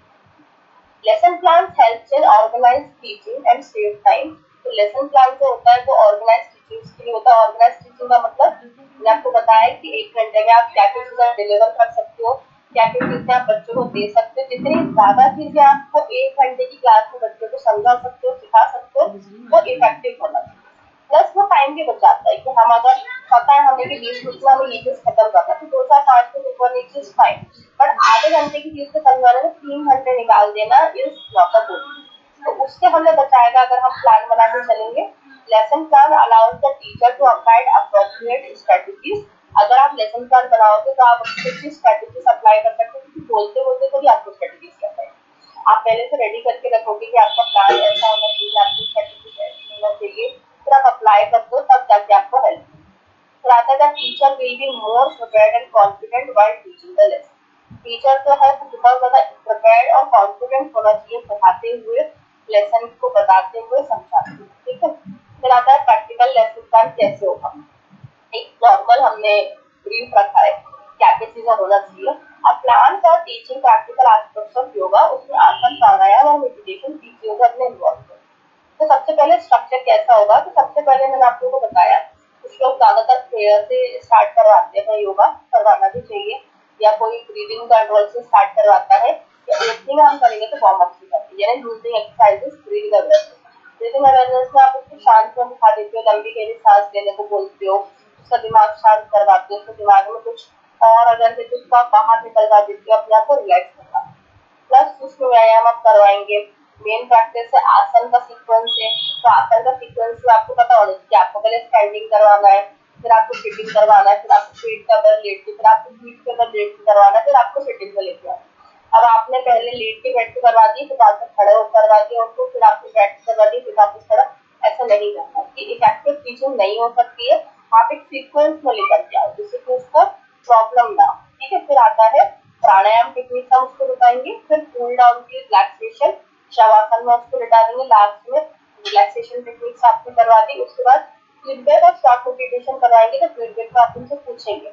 Lesson plan helps in organise teaching and save time. तो लेसन प्लान जो होता है वो ऑर्गेनाइज टीचिंग के लिए होता है। ऑर्गेनाइज टीचिंग का मतलब मैंने आपको बताया कि 1 घंटे में आप क्या क्या चीजें डिलीवर कर सकते हो, क्या क्या चीजें आप बच्चों को दे सकते हो। जितनी ज्यादा चीजें आपको 1 घंटे की क्लास में बच्चों को समझा सकते हो, सिखा सकते हो, वो इफेक्टिव होना चाहिए। प्लस वो टाइम भी बचाता है कि हम अगर पता है हमें कि 20 मिनट में हमें ये चीज खत्म करना है, तो 2 4 5 मिनट ऊपर नीचे फाइन, बट आधे घंटे की चीज को समझाने में 3 घंटे निकाल देना इज नॉट अ गुड। तो उससे हमें बचाएगा अगर हम प्लान बना के चलेंगे। Lesson plan allows the teacher to apply appropriate strategies. अगर आप लेसन प्लान बनाओगे तो आप अच्छी स्ट्रेटजीज अप्लाई कर सकते हो, क्योंकि बोलते बोलते तो भी आपको स्ट्रेटजीज करना है। आप पहले से रेडी करके रखोगे कि आपका प्लान ऐसा होना चाहिए, आपकी स्ट्रेटजी ऐसी होना चाहिए, फिर आप अप्लाई कर दो, तब जाके आपको हेल्प। फिर आता है teacher will be more prepared and confident while teaching the lesson. Teacher जो है बहुत ज्यादा प्रिपेयर्ड और कॉन्फिडेंट होना चाहिए पढ़ाते हुए, लेसन को बताते हुए, समझाते हुए, ठीक है। फिर आता है प्रैक्टिकल लेसन प्लान कैसे होगा। एक नॉर्मल हमने ब्रीफ रखा है क्या क्या चीजें होना चाहिए। अब plan for teaching practical aspects of yoga, उसमें आसन, प्राणायाम और मेडिटेशन टीचिंग को अपने इन्वॉल्व करें। तो सबसे पहले स्ट्रक्चर कैसा होगा, तो सबसे पहले मैंने आप लोगों को बताया कुछ लोग ज्यादातर प्रेयर से स्टार्ट करवाते हैं, योगा करवाना भी चाहिए, या कोई ब्रीदिंग कंट्रोल से स्टार्ट करवाता है, या ओपनिंग हम करेंगे तो वार्म अप से करेंगे, यानी using exercises breathing awareness. Breathing awareness में आप उसको शांत में दिखा देते हो, लंबी गहरी सांस लेने को बोलते हो, उसका दिमाग शांत करवाते हो, उसके दिमाग में कुछ और अगर से कुछ बाहर निकलवा देते हो, अपने आप को रिलैक्स करवा। प्लस उसमें व्यायाम आप करवाएंगे। मेन प्रैक्टिस है आसन का सीक्वेंस है, तो आसन का सीक्वेंस में आपको पता होना चाहिए आपको पहले स्टैंडिंग करवाना है, फिर आपको सिटिंग करवाना है, फिर आपको पेट का बल लेट के, फिर आपको पीठ के बल लेट के करवाना है, फिर आपको सिटिंग में लेके आना है। अब आपने पहले लेट के बैठ के करवा दी, फिर बाद में खड़े होकर करवा दिया उनको, फिर आपने बैठ के करवा दी, फिर आपको खड़ा, ऐसा नहीं करना। कि इफेक्टिव टीचिंग नहीं हो सकती है, आप एक सीक्वेंस में लेकर के आओ जिससे कि उसको प्रॉब्लम ना हो, ठीक है। फिर आता है प्राणायाम टेक्निक, हम उसको बताएंगे। फिर कूल डाउन की रिलैक्सेशन, शवासन में उसको लिटा देंगे। लास्ट में रिलैक्सेशन टेक्निक्स आपने करवा दी, उसके बाद फीडबैक और शॉर्ट मेडिटेशन करवाएंगे। तो फीडबैक में आप उनसे पूछेंगे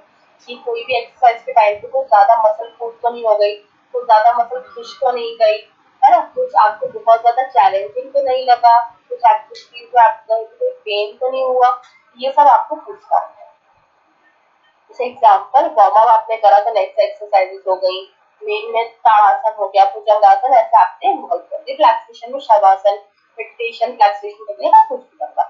कि कोई भी एक्सरसाइज के टाइम पे कुछ ज्यादा मसल फूड तो नहीं हो गई, कुछ ज्यादा मसल खिंच तो नहीं गई, है ना, कुछ आपको बहुत ज्यादा चैलेंजिंग तो नहीं लगा, कुछ एक्टिविटीज में आपको कोई पेन तो नहीं हुआ, ये सब आपको पूछना है। जैसे एग्जाम्पल वार्म अप आपने करा तो नेक्स्ट एक्सरसाइजेस हो गई, मेन में ताड़ासन हो गया, भुजंगासन, ऐसे आपने इन्वॉल्व कर दिया। रिलैक्सेशन में शवासन, मेडिटेशन, रिलैक्सेशन करने का कुछ भी करवा।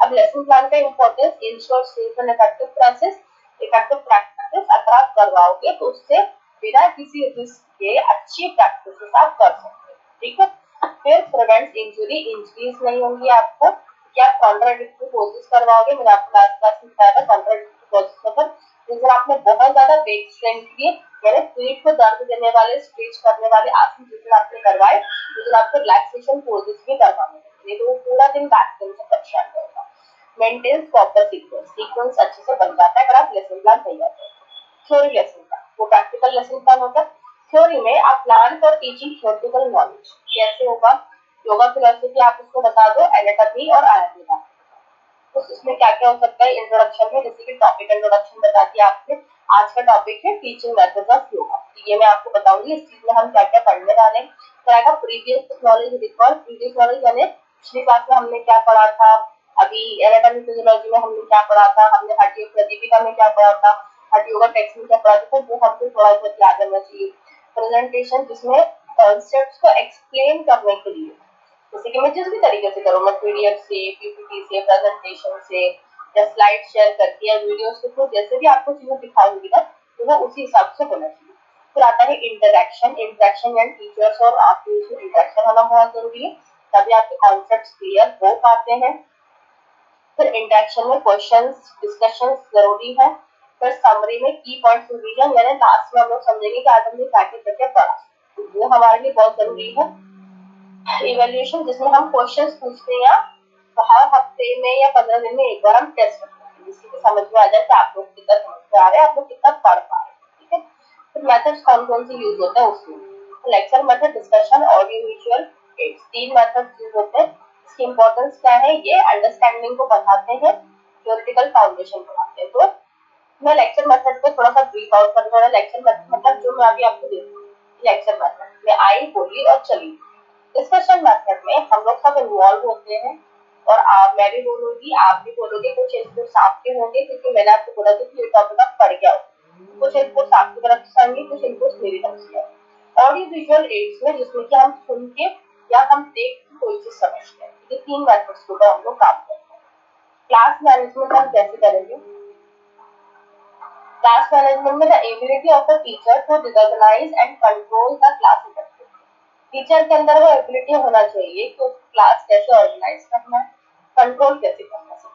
अब लेसन प्लान का importance, ensure safe and effective process. Effective practice अगर आप करवाओगे तो उससे बिना किसी रिस्क के अच्छी प्रैक्टिस आप कर सकते हैं। ठीक है। फिर प्रिवेंट्स इंजुरी, इंजरीज नहीं होंगी आपको। क्या कॉन्ट्राडिक्टरी पोजेस करवाओगे, मैंने आपको लास्ट क्लास में बताया था कॉन्ट्राडिक्टरी पोजेस मतलब जिस दिन आपने बहुत ज्यादा वेट स्ट्रेंथ किए, यानी पीठ को दर्द देने वाले, स्ट्रेच करने वाले आसन जिस दिन आपने करवाए, उस दिन आपको रिलैक्सेशन पोजेस भी करवाने चाहिए, तो वो पूरा दिन बैक पेन से परेशान रहेगा। मेंटेन प्रॉपर सीक्वेंस, सीक्वेंस अच्छे से बन जाता है अगर आप लेसन प्लान तैयार करें। थ्योरी लेसन प्लान, वो प्रैक्टिकल लेसन प्लान होता है। थ्योरी में आप plan for teaching theoretical knowledge कैसे होगा, योगा फिलोसफी आप उसको बता दो, एनाटॉमी और आयुर्वेद बता दो। तो इसमें क्या क्या हो सकता है इंट्रोडक्शन में, जैसे कि टॉपिक इंट्रोडक्शन बता दिया आपने। आज का टॉपिक है टीचिंग मेथड्स ऑफ योगा, तो ये मैं आपको बताऊंगी इस चीज में हम क्या क्या पढ़ने वाले हैं। तो previous knowledge recall, previous knowledge यानी पिछली क्लास में हमने क्या पढ़ा था, अभी एनाटॉमी फिजियोलॉजी में हमने क्या पढ़ा था, हमने हड्डी प्रदीपिका में क्या पढ़ा था, हड्डी योगा टेक्स्ट में क्या पढ़ा था, तो वो हमको थोड़ा बहुत याद रहना चाहिए। प्रेजेंटेशन जिसमें कॉन्सेप्ट्स को एक्सप्लेन करने के लिए, जैसे कि मैं जिस भी तरीके से करूँ, मैं पीडीएफ से, पीपीटी से, प्रेजेंटेशन से, या स्लाइड शेयर करके, या वीडियोस के थ्रू जैसे भी आपको चीजें दिखाऊंगी ना, तो वो उसी हिसाब से होना चाहिए। फिर आता है इंटरेक्शन, इंटरेक्शन एंड टीचर्स और आपके बीच में इंटरेक्शन होना बहुत जरूरी है, तभी आपके कॉन्सेप्ट क्लियर हो पाते हैं। फिर इंटरेक्शन में क्वेश्चंस डिस्कशन जरूरी है। फिर समरी में की पॉइंट रिवीजन, यानी लास्ट में हम लोग समझेंगे कि आज हमने क्या क्या पढ़ा, तो वो हमारे लिए बहुत जरूरी है। इवेल्युएशन जिसमें हम क्वेश्चंस पूछते हैं, या हर हफ्ते में या 15 दिन में एक बार हम टेस्ट करते हैं, जिससे कि समझ में आ जाए कि आप लोग कितना समझ में आ रहे हैं, आप लोग कितना पढ़ पा रहे हैं। ठीक है। फिर मेथड्स कौन कौन से यूज होते हैं उसमें, lecture method, discussion, audio visual, तीन मेथड्स यूज होते हैं। इसकी इंपॉर्टेंस क्या है, ये अंडरस्टैंडिंग को बढ़ाते हैं, थ्योरेटिकल फाउंडेशन बढ़ाते हैं। तो मैं लेक्चर मेथड को थोड़ा सा ब्रीफ आउट कर दूंगा। लेक्चर मेथड मतलब जो मैं अभी आपको दे दूंगी, लेक्चर मेथड में आई, बोली और चली। डिस्कशन मेथड में हम लोग सब इन्वॉल्व होते हैं, और मैं भी बोलूंगी, आप भी बोलोगे, कुछ इनपुट्स आपके होंगे, क्योंकि मैंने आपको बोला था कि ये टॉपिक आप पढ़ के आओ, कुछ इनपुट्स आपकी तरफ से आएंगे, कुछ इनपुट्स मेरी तरफ से आएंगे। ऑडियो विजुअल एड्स में जिसमें कि हम सुन के या हम देख के कोई चीज समझते हैं, ये तीन मेथड्स के ऊपर हम लोग काम करते हैं। क्लास मैनेजमेंट हम कैसे करेंगे, क्लास मैनेजमेंट में the ability of a teacher to recognise and control the class effectively, teacher के अंदर वो एबिलिटी होना चाहिए कि उसको क्लास कैसे ऑर्गेनाइज करना है, कंट्रोल कैसे करना है।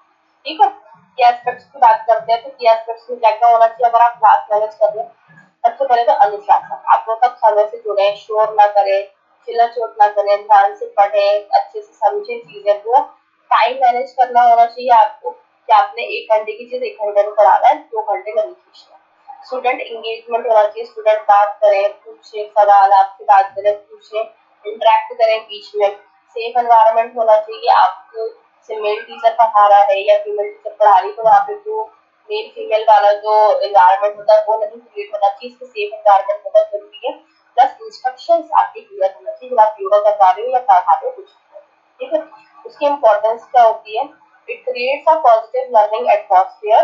ठीक है। की एस्पेक्ट्स की बात करते हैं, तो की एस्पेक्ट्स में क्या क्या होना चाहिए अगर आप क्लास मैनेज कर रहे हैं। सबसे पहले तो अनुशासन, आप लोग सब समय से जुड़े, शोर ना करें, चिल्ला चोट ना करें, ध्यान से पढ़े, अच्छे से समझे चीजें को। टाइम मैनेज करना होना चाहिए आपको, कि आपने 1 घंटे की चीज 1 घंटे में पढ़ाना है, 2 घंटे में नहीं खींचना। स्टूडेंट एंगेजमेंट होना चाहिए, स्टूडेंट बात करें, पूछे सवाल, आपसे बात करें, पूछे, इंटरेक्ट करें बीच में। सेफ एनवायरनमेंट होना चाहिए, आपको से मेल टीचर पढ़ा रहा है या फीमेल टीचर पढ़ा रही है, तो वहाँ पे जो मेल फीमेल वाला जो एनवायरनमेंट होता है वो नहीं क्रिएट होना चाहिए, इसको सेफ एनवायरनमेंट बहुत जरूरी है। प्लस इंस्ट्रक्शंस आपके क्लियर होना चाहिए, जब आप योगा करवा रहे हो या पढ़ा रहे हो कुछ। ठीक है। उसकी इम्पोर्टेंस क्या होती है, it creates a positive learning atmosphere,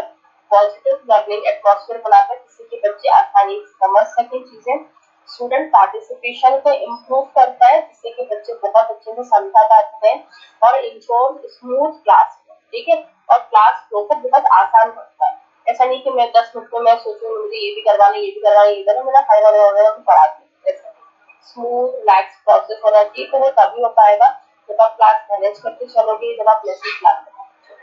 positive learning atmosphere बनाकर जिससे कि बच्चे आसानी से समझ सकें चीजें। स्टूडेंट पार्टिसिपेशन को इम्प्रूव करता है, जिससे कि बच्चे बहुत अच्छे से समझा पाते हैं, और इंश्योर स्मूथ क्लास। ठीक है। और क्लास फ्लो को बहुत आसान बनता है। ऐसा नहीं कि मैं 10 मिनट में मैं सोचूं मुझे ये भी करवाना, ये भी करवाना, ये करना, मेरा फाइनल वगैरह पढ़ा दूं, ऐसा स्मूथ रिलैक्स प्रोसेस होना चाहिए, तो वो तभी हो पाएगा जब आप क्लास मैनेज करके चलोगे, जब आप लेसन प्लान बनाओगे।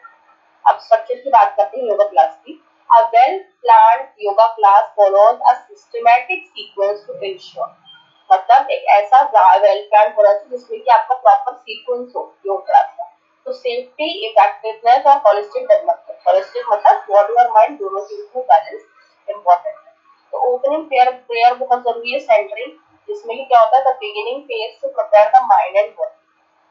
अब स्ट्रक्चर की बात करते हैं योगा क्लास की। A well planned yoga class follows a systematic sequence to ensure, मतलब एक ऐसा वेल प्लान होना चाहिए जिसमें कि आपका प्रॉपर सीक्वेंस हो योग क्लास का। तो सेफ्टी, इफेक्टिवनेस और होलिस्टिक डेवलपमेंट, होलिस्टिक मतलब बॉडी और माइंड दोनों चीज में बैलेंस इंपॉर्टेंट है। तो ओपनिंग प्रेयर प्रेयर बहुत जरूरी है, सेंटरिंग, जिसमें कि क्या होता है the beginning phase two prepare the mind and body.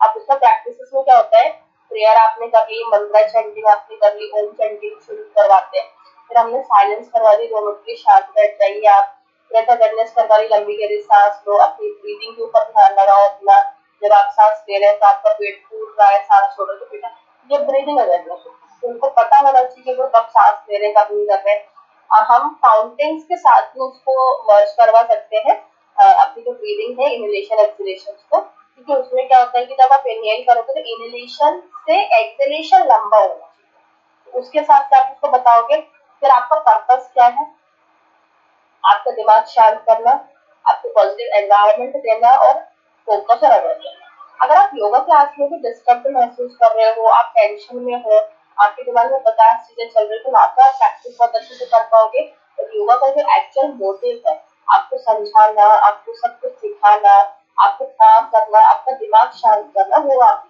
अब उसका प्रैक्टिस में क्या होता है, प्रेयर आपने कर ली, मंत्र चैंटिंग आपने कर ली, ओम चैंटिंग शुरू करवाते हैं। फिर हमने साइलेंस करवा दी, 2 मिनट के लिए शांत बैठ जाइए आप। ब्रेथ अवेयरनेस करवा ली, लंबी गहरी सांस लो, अपनी ब्रीदिंग के ऊपर ध्यान लगाओ अपना। जब आप सांस ले रहे हैं तो आपका पेट फूल रहा है, सांस छोड़ रहे तो बेटा ये ब्रीदिंग अवेयरनेस है, तो उनको पता होना चाहिए कि वो कब सांस ले रहे हैं कब नहीं कर रहे हैं। हम काउंटिंग्स के साथ भी उसको मर्ज करवा सकते हैं, अपनी जो ब्रीदिंग है इनहेलेशन एक्सहेलेशन को, क्योंकि उसमें क्या होता है कि जब आप इनहेल करोगे तो इनहेलेशन से एक्सहेलेशन लंबा होना चाहिए, उसके साथ से आप उसको बताओगे। फिर आपका पर्पस क्या है, आपका दिमाग शांत करना, आपको पॉजिटिव एनवायरनमेंट देना, और फोकस और अवेयरनेस। अगर आप योगा क्लास में भी डिस्टर्ब महसूस कर रहे हो, आप टेंशन में हो, आपके दिमाग में 50 चीजें चल रही, तो ना तो आप प्रैक्टिस बहुत अच्छे से कर पाओगे। और योगा का जो एक्चुअल मोटिव है आपको समझाना, आपको सब कुछ सिखाना, आपको काम करना, आपका दिमाग शांत करना, वो आप,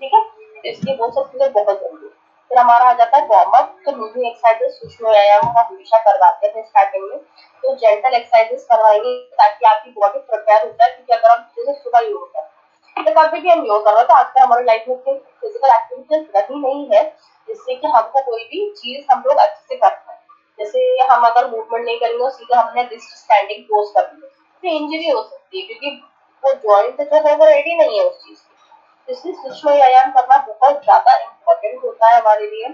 ठीक है। इसलिए वो सब चीजें बहुत जरूरी है। फिर हमारा आ जाता है वार्म अप। तो मूविंग एक्सरसाइजेस, सूक्ष्म व्यायाम हम हमेशा करवाते थे स्टार्टिंग में। तो जेंटल एक्सरसाइजेस करवाएंगे ताकि आपकी बॉडी प्रिपेयर हो जाए, क्योंकि अगर हम जैसे सुबह योग करते हैं, तो कभी भी हम योग कर रहे हैं, तो आजकल हमारी लाइफ में फिजिकल एक्टिविटीज रही नहीं है जिससे कि हमको कोई भी चीज हम लोग अच्छे से कर पाए। जैसे हम अगर मूवमेंट नहीं करेंगे, सीधे हमने रिस्ट स्टैंडिंग पोज कर दी, तो इंजरी हो सकती है, क्योंकि वो जॉइंट जो है वो रेडी नहीं है उस चीज की। इसलिए सूक्ष्म व्यायाम करना बहुत ज्यादा इम्पोर्टेंट होता है हमारे लिए।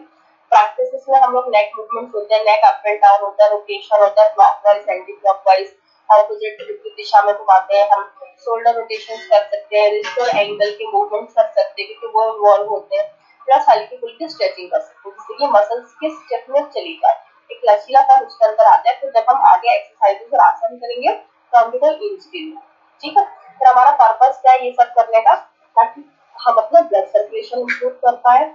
प्रैक्टिस में हम लोग नेक मूवमेंट होते हैं, नेक अप एंड डाउन होता है, रोटेशन होता है, क्लॉकवाइज एंटी क्लॉकवाइज, ऑपोजिट विपरीत दिशा में घुमाते हैं हम। शोल्डर रोटेशन कर सकते हैं, रिस्ट और एंगल के मूवमेंट कर सकते हैं क्योंकि वो इन्वॉल्व होते हैं। प्लस हल्की फुल्की स्ट्रेचिंग कर सकते हैं जिससे कि मसल्स की स्टिफनेस चली जाए, एक लचीलापन उसके अंदर आता है। तो जब हम आगे एक्सरसाइजेस और आसन करेंगे तो हमको कोई इंजरी नहीं, ठीक है। फिर हमारा पर्पस क्या है ये सब करने का, ताकि हम अपना ब्लड सर्कुलेशन इंप्रूव कर पाए,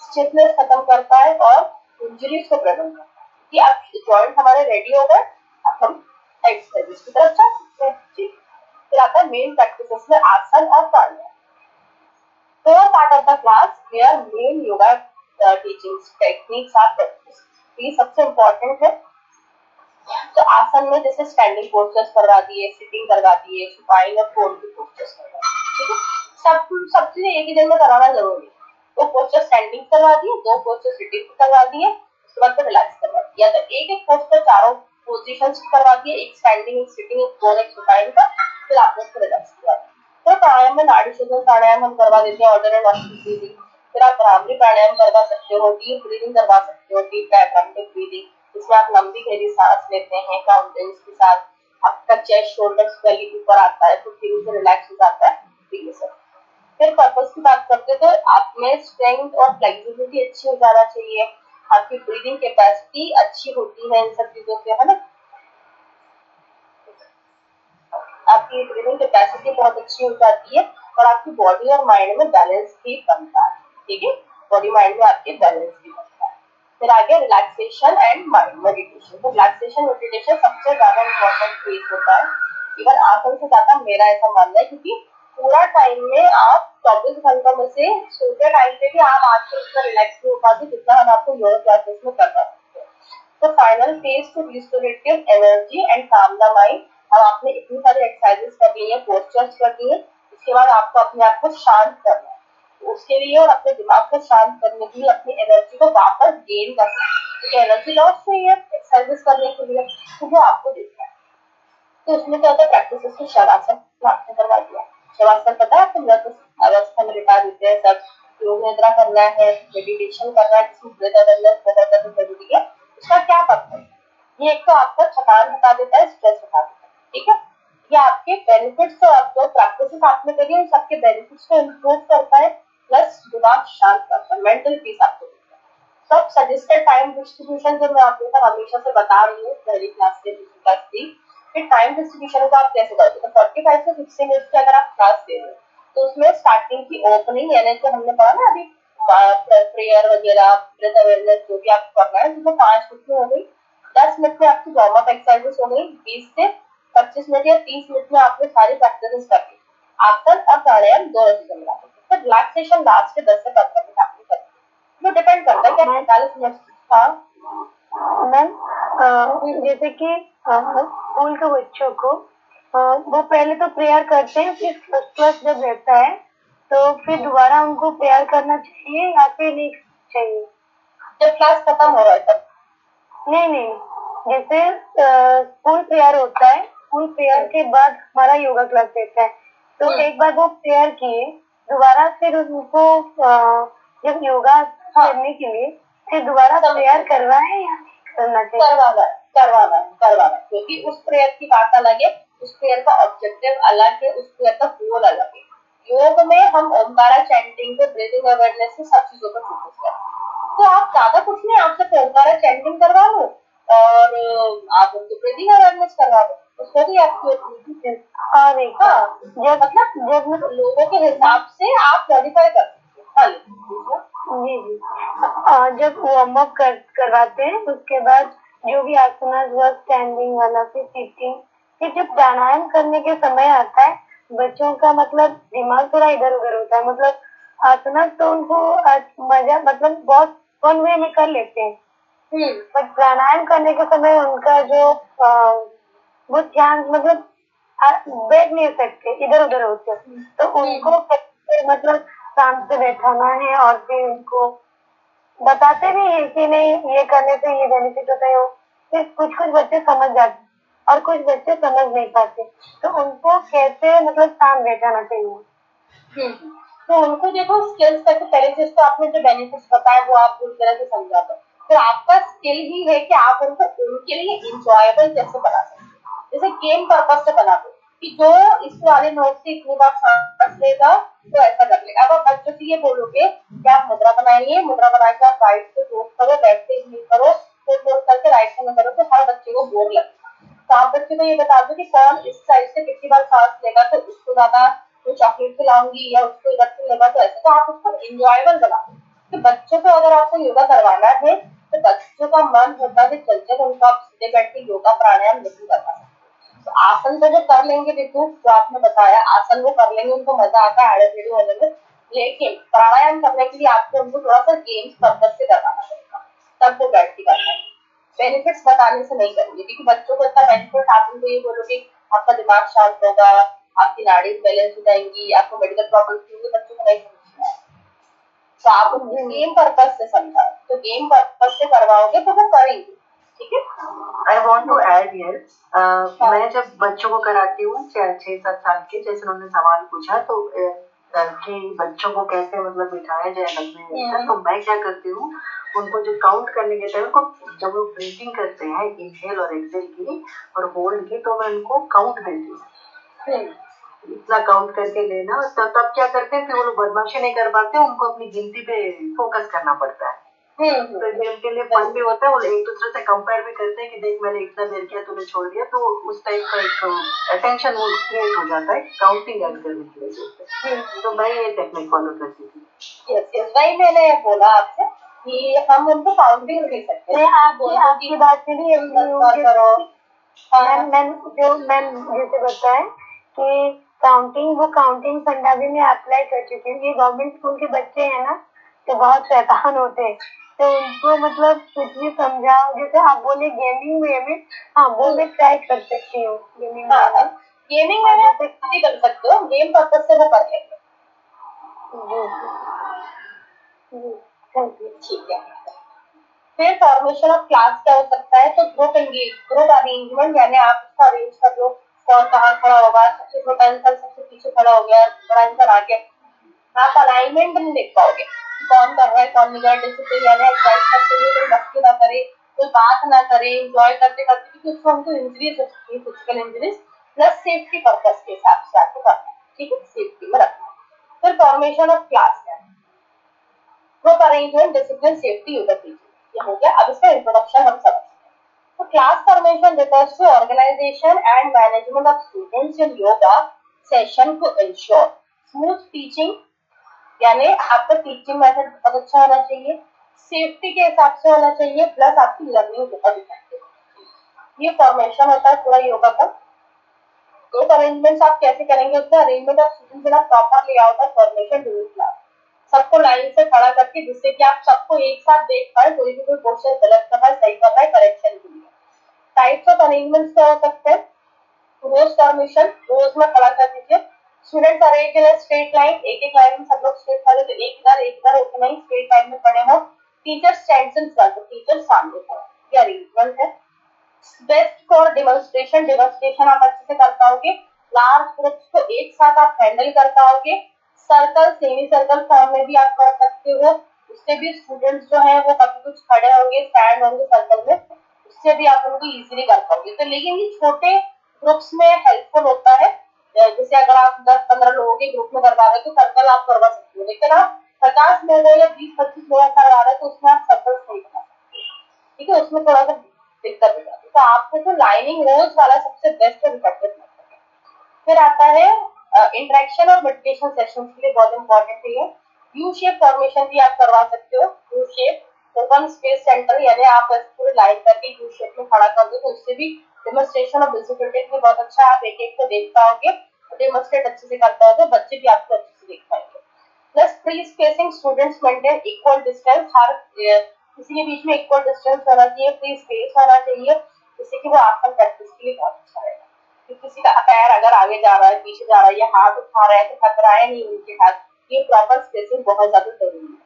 स्टिफनेस खत्म कर पाए और इंजरीज को प्रिवेंट कर पाए। कि अब जॉइंट हमारे रेडी हो गए, अब हम एक्सरसाइज की तरफ जा सकते हैं, ठीक। फिर आता है मेन प्रैक्टिसेस में आसन और प्राणायाम। Fourth part of the class where main yoga teachings techniques are practiced. ये सबसे इम्पोर्टेंट है। तो आसन में जैसे स्टैंडिंग पोस्चर्स करवा दिए, सिटिंग करवा दिए, सुपाइन और फोल्ड की पोस्चर्स करवा दिए, ठीक है। सब चीजें एक ही दिन में कराना जरूरी है। दो पोस्टर स्टैंडिंग करवा दिए, दो पोस्टर सिटिंग करवा दिए, उसके बाद रिलैक्स करवा दिया। या तो एक एक पोस्टर चारों पोजिशन करवा दिए, एक स्टैंडिंग, एक सिटिंग, एक फोल्ड, एक सुपाइन का, फिर आपने उसको रिलैक्स करवा दिया। तो प्राणायाम में नाड़ी शोधन प्राणायाम हम करवा देते हैं, ऑर्डर एंड ऑस्टिक ब्रीदिंग। फिर आप भ्रामरी प्राणायाम करवा सकते हो, डीप ब्रीदिंग करवा सकते हो, डीप डायफ्रामेटिक ब्रीदिंग, इसमें आप लंबी गहरी सांस लेते हैं काउंटेंस के साथ, आपका चेस्ट शोल्डर्स बेली ऊपर आता है तो फिर से रिलैक्स हो जाता है। फिर पर्पस की बात करते हैं तो आप में स्ट्रेंथ और फ्लेक्सिबिलिटी अच्छी हो जाना चाहिए, आपकी ब्रीदिंग कैपेसिटी अच्छी होती है इन सब चीजों से, है ना। आपकी ब्रीदिंग कैपेसिटी बहुत अच्छी हो जाती है और आपकी बॉडी और माइंड में बैलेंस भी बनता है, ठीक है। बॉडी माइंड में आपके बैलेंस भी बनता है। फिर आगे रिलैक्सेशन एंड माइंड मेडिटेशन। तो रिलैक्सेशन मेडिटेशन सबसे ज्यादा इम्पोर्टेंट फेज होता है, इवन आसन से ज्यादा मेरा ऐसा मानना है, क्योंकि पूरा टाइम में आप 24 घंटों में से सोते टाइम पे भी आप आजकल इतना रिलैक्स नहीं हो पाते जितना हम आपको योगा क्लासेस में कर सकते हैं। तो final phase two restorative energy and काम द माइंड। अब आपने इतनी सारी एक्सरसाइजेस कर ली है, पोस्चर्स कर ली है, इसके बाद आपको अपने आप को शांत करना है। तो उसके लिए और अपने दिमाग को शांत करने के लिए अपनी एनर्जी को वापस गेन करना है, क्योंकि एनर्जी लॉस चाहिए एक्सरसाइजेस करने के लिए, तो वो आपको देखना है। तो उसमें क्या होता है, प्रैक्टिस को शवासन आपने करवा दिया। शवासन पता है आपको, मृत अवस्था में लिटा देते हैं सब। योग निद्रा करना है, मेडिटेशन करना है, जिसमें ब्रेथ अवेयरनेस बहुत ज्यादा जरूरी है। उसका क्या पर्पस है, ये एक तो आपका थकान हटा देता है, स्ट्रेस हटा देता है, ठीक है। ये आपके बेनिफिट्स, तो आप जो प्रैक्टिस आपने करी है सबके बेनिफिट्स को इम्प्रूव करता है, प्लस दिमाग शांत करता है, मेंटल पीस आपको देता है। सब सजेस्टेड टाइम डिस्ट्रीब्यूशन जो मैं आपको हमेशा से बता रही हूँ पहली क्लास से दूसरी क्लास की, फिर टाइम डिस्ट्रीब्यूशन को आप कैसे करते हो। तो 45 से 60 मिनट की अगर आप क्लास दे रहे हो तो उसमें स्टार्टिंग की ओपनिंग यानी जो हमने पढ़ा ना अभी, प्रेयर वगैरह, ब्रेथ अवेयरनेस जो भी आपको करना है, जिसमें 5 मिनट में हो गई, 10 मिनट में आपकी वार्म अप एक्सरसाइजेस हो गई, 20 से 25 मिनट या 30 मिनट में आपने सारी प्रैक्टिस कर ली। आसन और प्राणायाम दोनों चीजें मिला के फिर रिलैक्सेशन लास्ट के 10 से 15 मिनट आपने कर ली। वो डिपेंड करता है कि 45 मिनट। हाँ मैम, जैसे कि स्कूल के बच्चों को वो पहले तो प्रेयर करते हैं, फिर फर्स्ट क्लास जब रहता है तो फिर दोबारा उनको प्रेयर करना चाहिए या फिर नहीं चाहिए? जब क्लास खत्म हो रहा है तब। नहीं, जैसे स्कूल प्रेयर होता है, स्कूल प्रेयर के बाद हमारा योगा क्लास रहता है, तो एक बार वो प्रेयर किए, दोबारा फिर उनको जब योगा करने के लिए फिर दोबारा प्रेयर करवाएं या करना चाहिए? करवाना, क्योंकि उस प्रेयर की बात अलग है, उस प्रेयर का ऑब्जेक्टिव अलग है, उस प्रेयर का गोल अलग है। योग में हम ओमकारा चैंटिंग पे, ब्रीदिंग अवेयरनेस से सब चीजों पर फोकस करते हैं। तो आप ज्यादा कुछ नहीं, आपसे ओमकारा चैंटिंग करवा लो और आप उनको ब्रीदिंग अवेयरनेस करवा दो, उसको भी एक्टिवेट। और एक हाँ, जब मतलब लोगों के हिसाब से आप मॉडिफाई कर सकते हो। हाँ, जी जी जब वार्म अप करवाते हैं उसके बाद जो भी आसनास हुआ स्टैंडिंग वाला फिर सिटिंग, फिर जब प्राणायाम करने के समय आता है बच्चों का मतलब दिमाग थोड़ा इधर उधर होता है, मतलब आसनास तो उनको मजा मतलब बहुत फन वे में कर लेते हैं, बट प्राणायाम करने के समय उनका जो वो ध्यान मतलब बैठ नहीं सकते, इधर उधर होते, तो उनको कैसे मतलब शांत से बैठाना है और फिर उनको बताते भी हैं कि नहीं ये करने से ये बेनिफिट होता है। फिर कुछ कुछ बच्चे समझ जाते और कुछ बच्चे समझ नहीं पाते, तो उनको कैसे मतलब शांत बैठाना चाहिए। तो उनको देखो स्किल्स का, तो पहले चीज तो आपने जो बेनिफिट्स बताया वो आप पूरी तरह से समझा दो, फिर आपका स्किल ही है कि आप उनको उनके लिए इंजॉयबल कैसे बना सकते हो। जैसे गेम पर्पज से बना दो कि जो इस वाले नोट से इतनी बार सांस लेगा तो ऐसा कर लेगा। अब आप बच्चों से ये बोलोगे कि आप मुद्रा बनाइए, मुद्रा बना के आप राइट से क्लोज करो, लेफ्ट से क्लोज करो, फिर क्लोज करके राइट से करो, तो हर बच्चे को बोर लगेगा। तो आप बच्चे को ये बता दो कि कौन इस साइड से कितनी बार सांस लेगा तो उसको ज्यादा तो चॉकलेट खिलाऊंगी या उसको इधर से लेगा, तो ऐसे तो आप उसको इंजॉयबल बना दो। तो बच्चों को अगर आपको योगा करवाना है तो बच्चों का मन होता है चलचल, उनको आप सीधे बैठ के योगा प्राणायाम नहीं करवा सकते। तो आसन तो जो कर लेंगे देखो, जो आपने बताया आसन वो कर लेंगे, उनको मजा आता है एडिटेड होने में, लेकिन प्राणायाम करने के लिए आपको उनको थोड़ा सा गेम्स पर्पज से करवाना पड़ेगा, तब वो बैठ के कर पाएंगे। बेनिफिट्स बताने से नहीं करेंगे, क्योंकि बच्चों को इतना बेनिफिट आप उनको ये बोलोगे आपका दिमाग शांत होगा, आपकी नाड़ी बैलेंस हो जाएंगी, आपको मेडिकल प्रॉब्लम होंगे, बच्चों को नहीं समझना है। तो आप उनको गेम पर्पज से समझा, तो गेम पर्पज से करवाओगे तो वो करेंगे। ठीक है। I want to add here, मैं जब बच्चों को कराती हूँ 6-7 साल के, जैसे उन्होंने सवाल पूछा तो कि बच्चों को कैसे मतलब बिठाया जाए लगने, तो मैं क्या करती हूँ उनको जो काउंट करने के टाइम को जब वो ब्रीथिंग करते हैं इनहेल और एक्सेल की और होल्ड की, तो मैं उनको काउंट देती हूँ इतना काउंट करके लेना, तो तब क्या करते हैं फिर वो लोग बदमाशी नहीं कर पाते, उनको अपनी गिनती पे फोकस करना पड़ता है। तो ये उनके लिए फन भी होता है, वो एक दूसरे से कंपेयर भी करते हैं कि देख मैंने इतना देर किया तूने छोड़ दिया, तो उस टाइप का एक अटेंशन वो क्रिएट हो जाता है काउंटिंग ऐड करने की वजह से। तो मैं ये टेक्निक फॉलो करती थी। यस, वही मैंने बोला आपसे कि हम उनको काउंटिंग दे सकते हैं। आपकी बात से भी मैम जैसे बताए कि काउंटिंग, वो काउंटिंग फंडा भी मैं अप्लाई कर चुकी हूँ। ये गवर्नमेंट स्कूल के बच्चे हैं ना, तो बहुत शैतान होते हैं, तो उनको मतलब कुछ भी समझाओ, जैसे आप बोले गेमिंग वे में, हाँ वो मैं ट्राई कर सकती हूँ गेमिंग वे में। गेमिंग में आप भी कर सकते हो, गेम पर्पज से वो कर लेंगे। ठीक है। फिर फॉर्मेशन ऑफ क्लास क्या हो सकता है, तो ग्रुप अरेंजमेंट, यानी आप उसको अरेंज कर लो, कौन कहाँ खड़ा होगा, सबसे छोटा इंसान सबसे पीछे खड़ा हो गया, बड़ा इंसान आगे, आप अलाइनमेंट नहीं देख पाओगे कौन कर रहा है कौन नहीं कर रहा। डिसिप्लिन यानी एक्सरसाइज करते हुए कोई मस्ती ना करे, कोई बात ना करे, एंजॉय करते करते, क्योंकि उसको हमको इंजरीज हो सकती है, physical injuries, plus safety purpose के हिसाब से आपको करना है। ठीक है, सेफ्टी में रखना है। फिर फॉर्मेशन ऑफ क्लास है, group arrangement, discipline, safety, yoga teaching, ये हो गया। अब इसका इंट्रोडक्शन हम समझते हैं। तो class formation refers to organization and management of students in yoga session to ensure smooth teaching, यानी आपका टीचिंग मेथड बहुत अच्छा होना चाहिए, सेफ्टी के हिसाब से होना चाहिए, प्लस आपकी लर्निंग बहुत इफेक्टिव। ये फॉर्मेशन होता है पूरा योगा का। ग्रुप अरेंजमेंट्स आप कैसे करेंगे, उसमें अरेंजमेंट ऑफ स्टूडेंट्स बिना proper layout of formation during class, सबको लाइन से खड़ा करके जिससे कि आप सबको एक साथ देख पाए, कोई भी कोई क्वेश्चन गलत कर रहा है सही कर रहा है, करेक्शन के लिए। टाइप्स ऑफ अरेंजमेंट्स क्या हो सकते हैं, रोज फॉर्मेशन, रोज में खड़ा कर दीजिए, students arrange in straight line, एक एक लाइन में सब लोग स्ट्रेट खड़े, तो एक इधर होके नहीं स्ट्रेट लाइन में खड़े हो। टीचर स्टैंड्स इन फ्रंट, तो टीचर सामने खड़ा, ये अरेंजमेंट है। बेस्ट फॉर डेमोन्स्ट्रेशन, डेमोन्स्ट्रेशन आप अच्छे से कर पाओगे, लार्ज ग्रुप्स को एक साथ आप हैंडल कर पाओगे। सर्कल, सेमी सर्कल फॉर्म में भी आप कर सकते हो, उससे भी स्टूडेंट्स जो है वो कभी कुछ खड़े होंगे, स्टैंड होंगे सर्कल में, उससे भी आप उनको इजीली कर पाओगे। तो लेकिन ये छोटे ग्रुप्स में हेल्पफुल होता है, जैसे अगर आप 10-15 लोगों के ग्रुप में करवा रहे हो तो सर्कल आप करवा सकते हो, लेकिन आप 50 लोगों या 20-25 लोगों करवा रहे हो तो उसमें आप सर्कल नहीं बना सकते। ठीक है, उसमें थोड़ा सा दिक्कत हो जाती है। तो आपको तो लाइनिंग रोज वाला सबसे बेस्ट और इफेक्टिव मेथड है। फिर आता है इंटरेक्शन और मेडिटेशन सेशन के लिए बहुत इंपॉर्टेंट है। यू शेप फॉर्मेशन भी आप करवा सकते हो। U shape open space centre, यानी आप पूरे लाइन करके यू शेप में खड़ा कर दो, तो उससे भी डेमोन्स्ट्रेशन और विजिबिलिटी भी बहुत अच्छा, आप एक एक को देख पाओगे, डेमोन्स्ट्रेट अच्छे से कर पाओगे, बच्चे भी आपको अच्छे से देख पाएंगे। Plus free spacing, students maintain equal distance, हर किसी के बीच में इक्वल डिस्टेंस होना चाहिए, फ्री स्पेस होना चाहिए, जिससे कि वो आसन प्रैक्टिस के लिए बहुत अच्छा रहेगा। कि किसी का पैर अगर आगे जा रहा है, पीछे जा रहा है, या हाथ उठा रहा है तो टकराए नहीं उनके हाथ, ये प्रॉपर स्पेसिंग बहुत ज्यादा जरूरी है।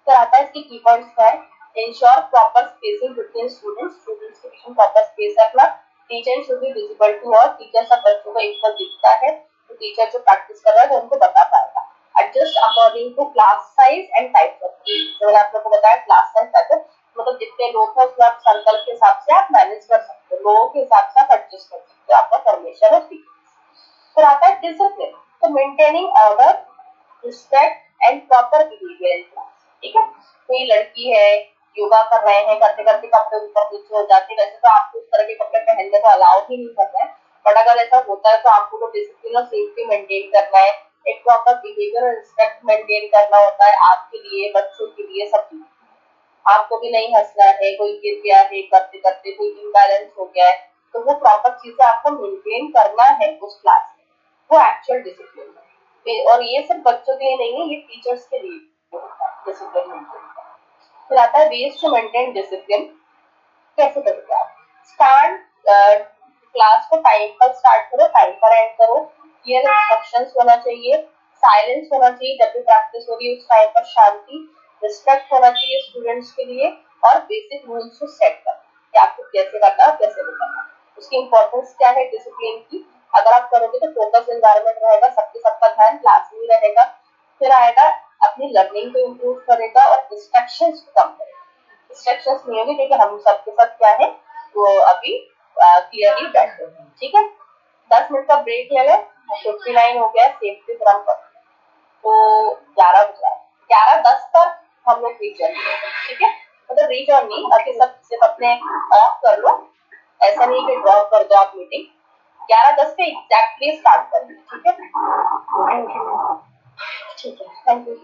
फिर आता है इसकी की पॉइंट्स क्या है, ensure proper spacing between students, students के बीच में प्रॉपर स्पेस रखना, teacher should be visible to all, teacher सब बच्चों को इक्वल दिखता है, तो टीचर जो प्रैक्टिस कर रहा है वो उनको बता पाएगा। Adjust according to class size and types of, जो मैंने आप लोगों को बताया क्लास साइज टाइप, मतलब जितने लोग हैं उसमें आप सर्कल के हिसाब से आप मैनेज कर सकते हो, लोगों के हिसाब से आप एडजस्ट कर सकते हो, आपका फॉर्मेशन है। फिर आता है डिसिप्लिन, तो maintaining order, respect and proper behaviour in class. ठीक है, कोई लड़की है, योगा कर रहे हैं, करते करते कपड़े ऊपर नीचे हो जाते हैं, वैसे तो आपको उस तरह के कपड़े पहनने को अलाउ ही नहीं करना है, बट अगर ऐसा होता है तो आपको तो डिसिप्लिन और सेफ्टी मेंटेन करना है, एक प्रॉपर बिहेवियर और रिस्पेक्ट मेंटेन करना होता है आपके लिए, बच्चों के लिए, सब। आपको भी नहीं हंसना है, कोई गिर गया है करते करते, कोई इम्बैलेंस हो गया है, तो वो प्रॉपर चीजें आपको मेंटेन करना है उस क्लास में, वो एक्चुअल डिसिप्लिन है। और ये सिर्फ बच्चों के लिए नहीं है, ये टीचर्स के लिए डिसिप्लिन मेंटेन। फिर आता है वेज टू मेंटेन डिसिप्लिन, कैसे करोगे आप, स्टार्ट क्लास को टाइम पर स्टार्ट करो, टाइम पर एंड करो, क्लियर इंस्ट्रक्शंस होना चाहिए, साइलेंस होना चाहिए जब भी प्रैक्टिस हो रही है उस टाइम पर, शांति, रिस्पेक्ट होना चाहिए स्टूडेंट्स के लिए, और बेसिक रूल्स को सेट करना कि आपको कैसे करना है, कैसे नहीं करना। उसकी इंपॉर्टेंस क्या है डिसिप्लिन की, अगर आप करोगे तो फोकस एनवायरनमेंट रहेगा, सबका ध्यान क्लास में रहेगा। फिर आएगा अपनी लर्निंग को इम्प्रूव करेगा और डिस्ट्रैक्शंस को कम करेगा। डिस्ट्रैक्शंस नहीं होगी क्योंकि हम सबके साथ क्या है, वो अभी क्लियरली बैठे हैं। ठीक है, 10 मिनट का ब्रेक ले लें, 59 हो गया, सेफ्टी क्रम पर, तो 11 बजा, 11:10 पर हम लोग रीच ऑन। ठीक है, मतलब रीच ऑन नहीं, अभी सब सिर्फ अपने ऑफ कर लो, ऐसा नहीं कि ड्रॉप कर दो आप मीटिंग, 11:10 पे एग्जैक्टली स्टार्ट कर लो। ठीक है, थैंक यू। ठीक है, थैंक यू।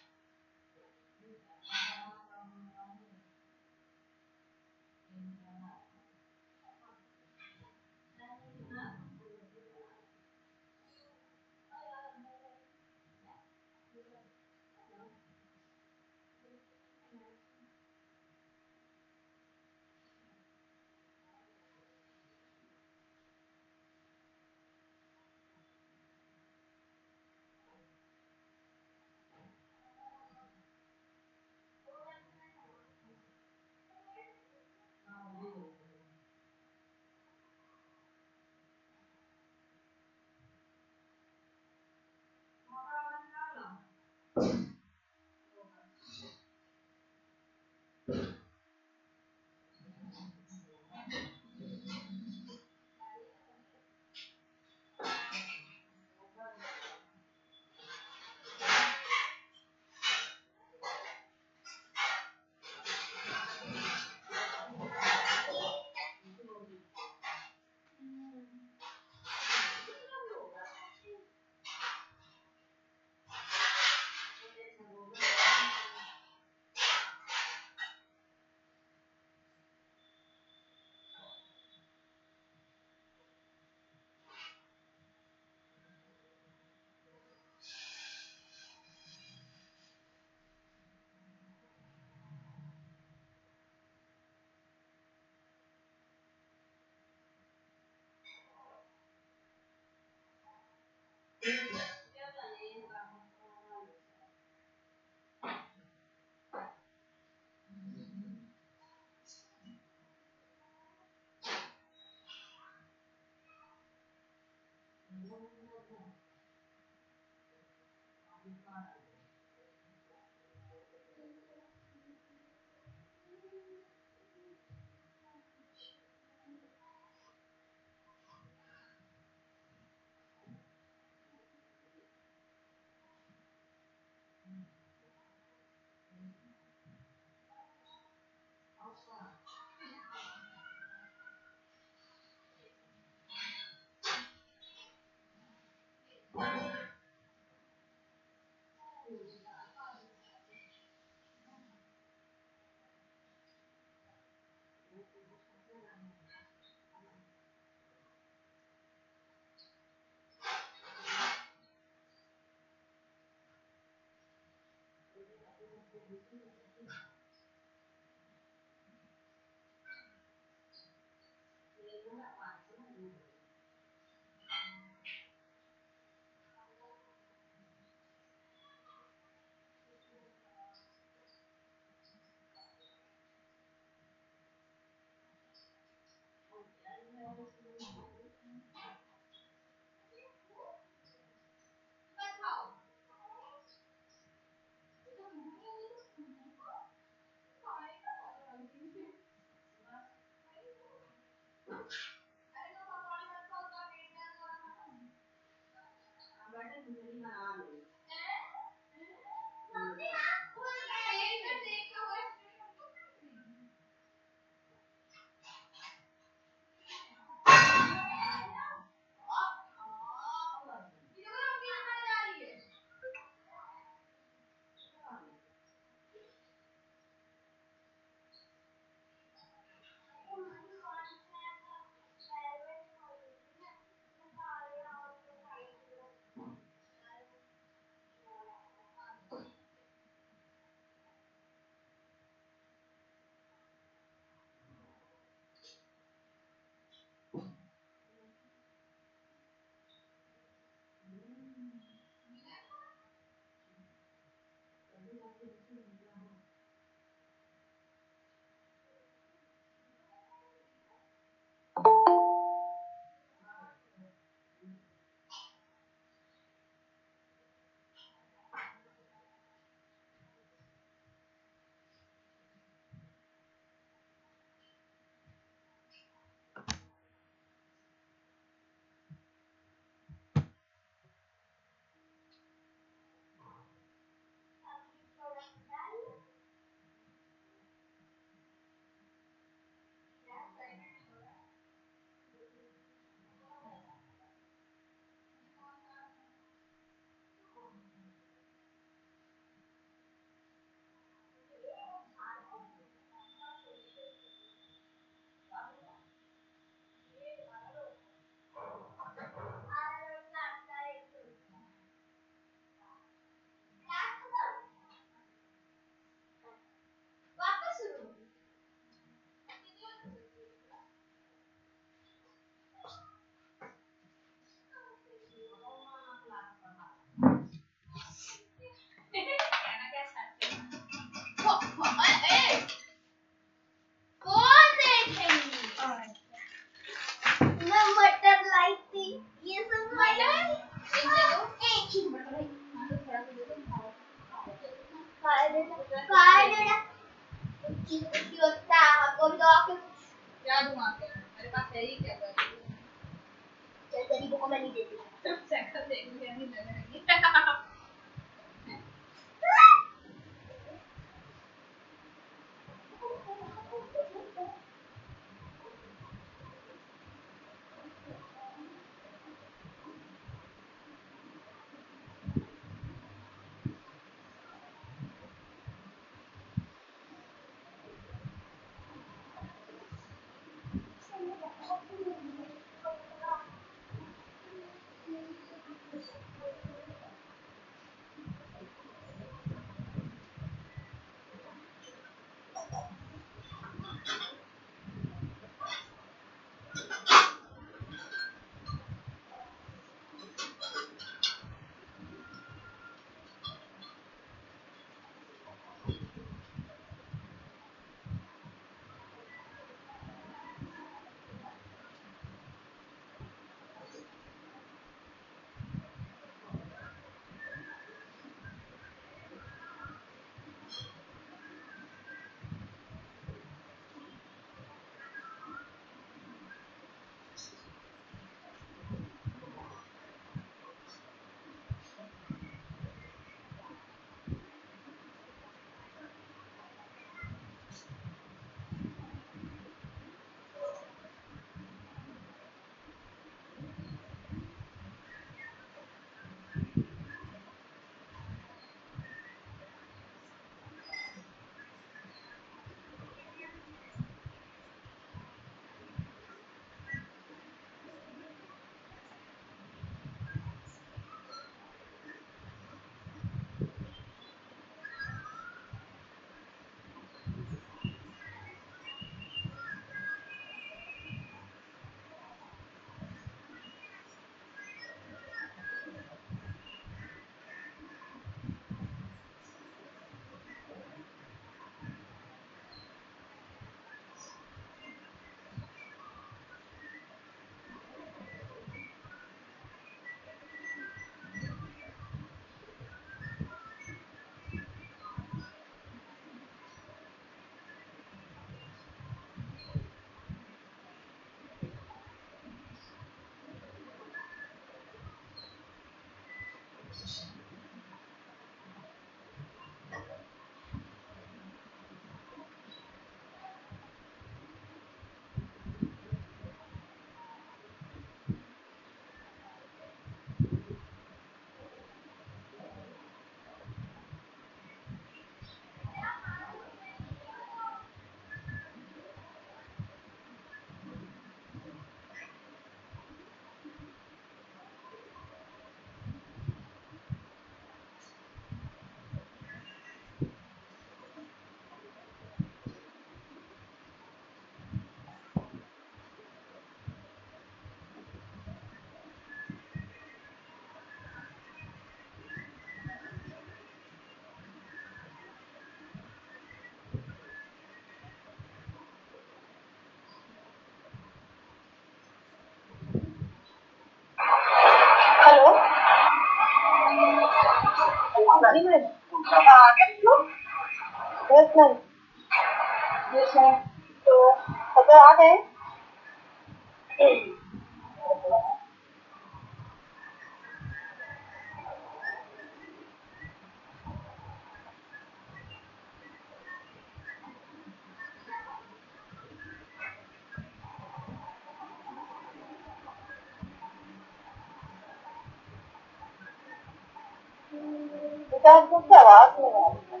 क्या आपको आवाज नहीं आ रही?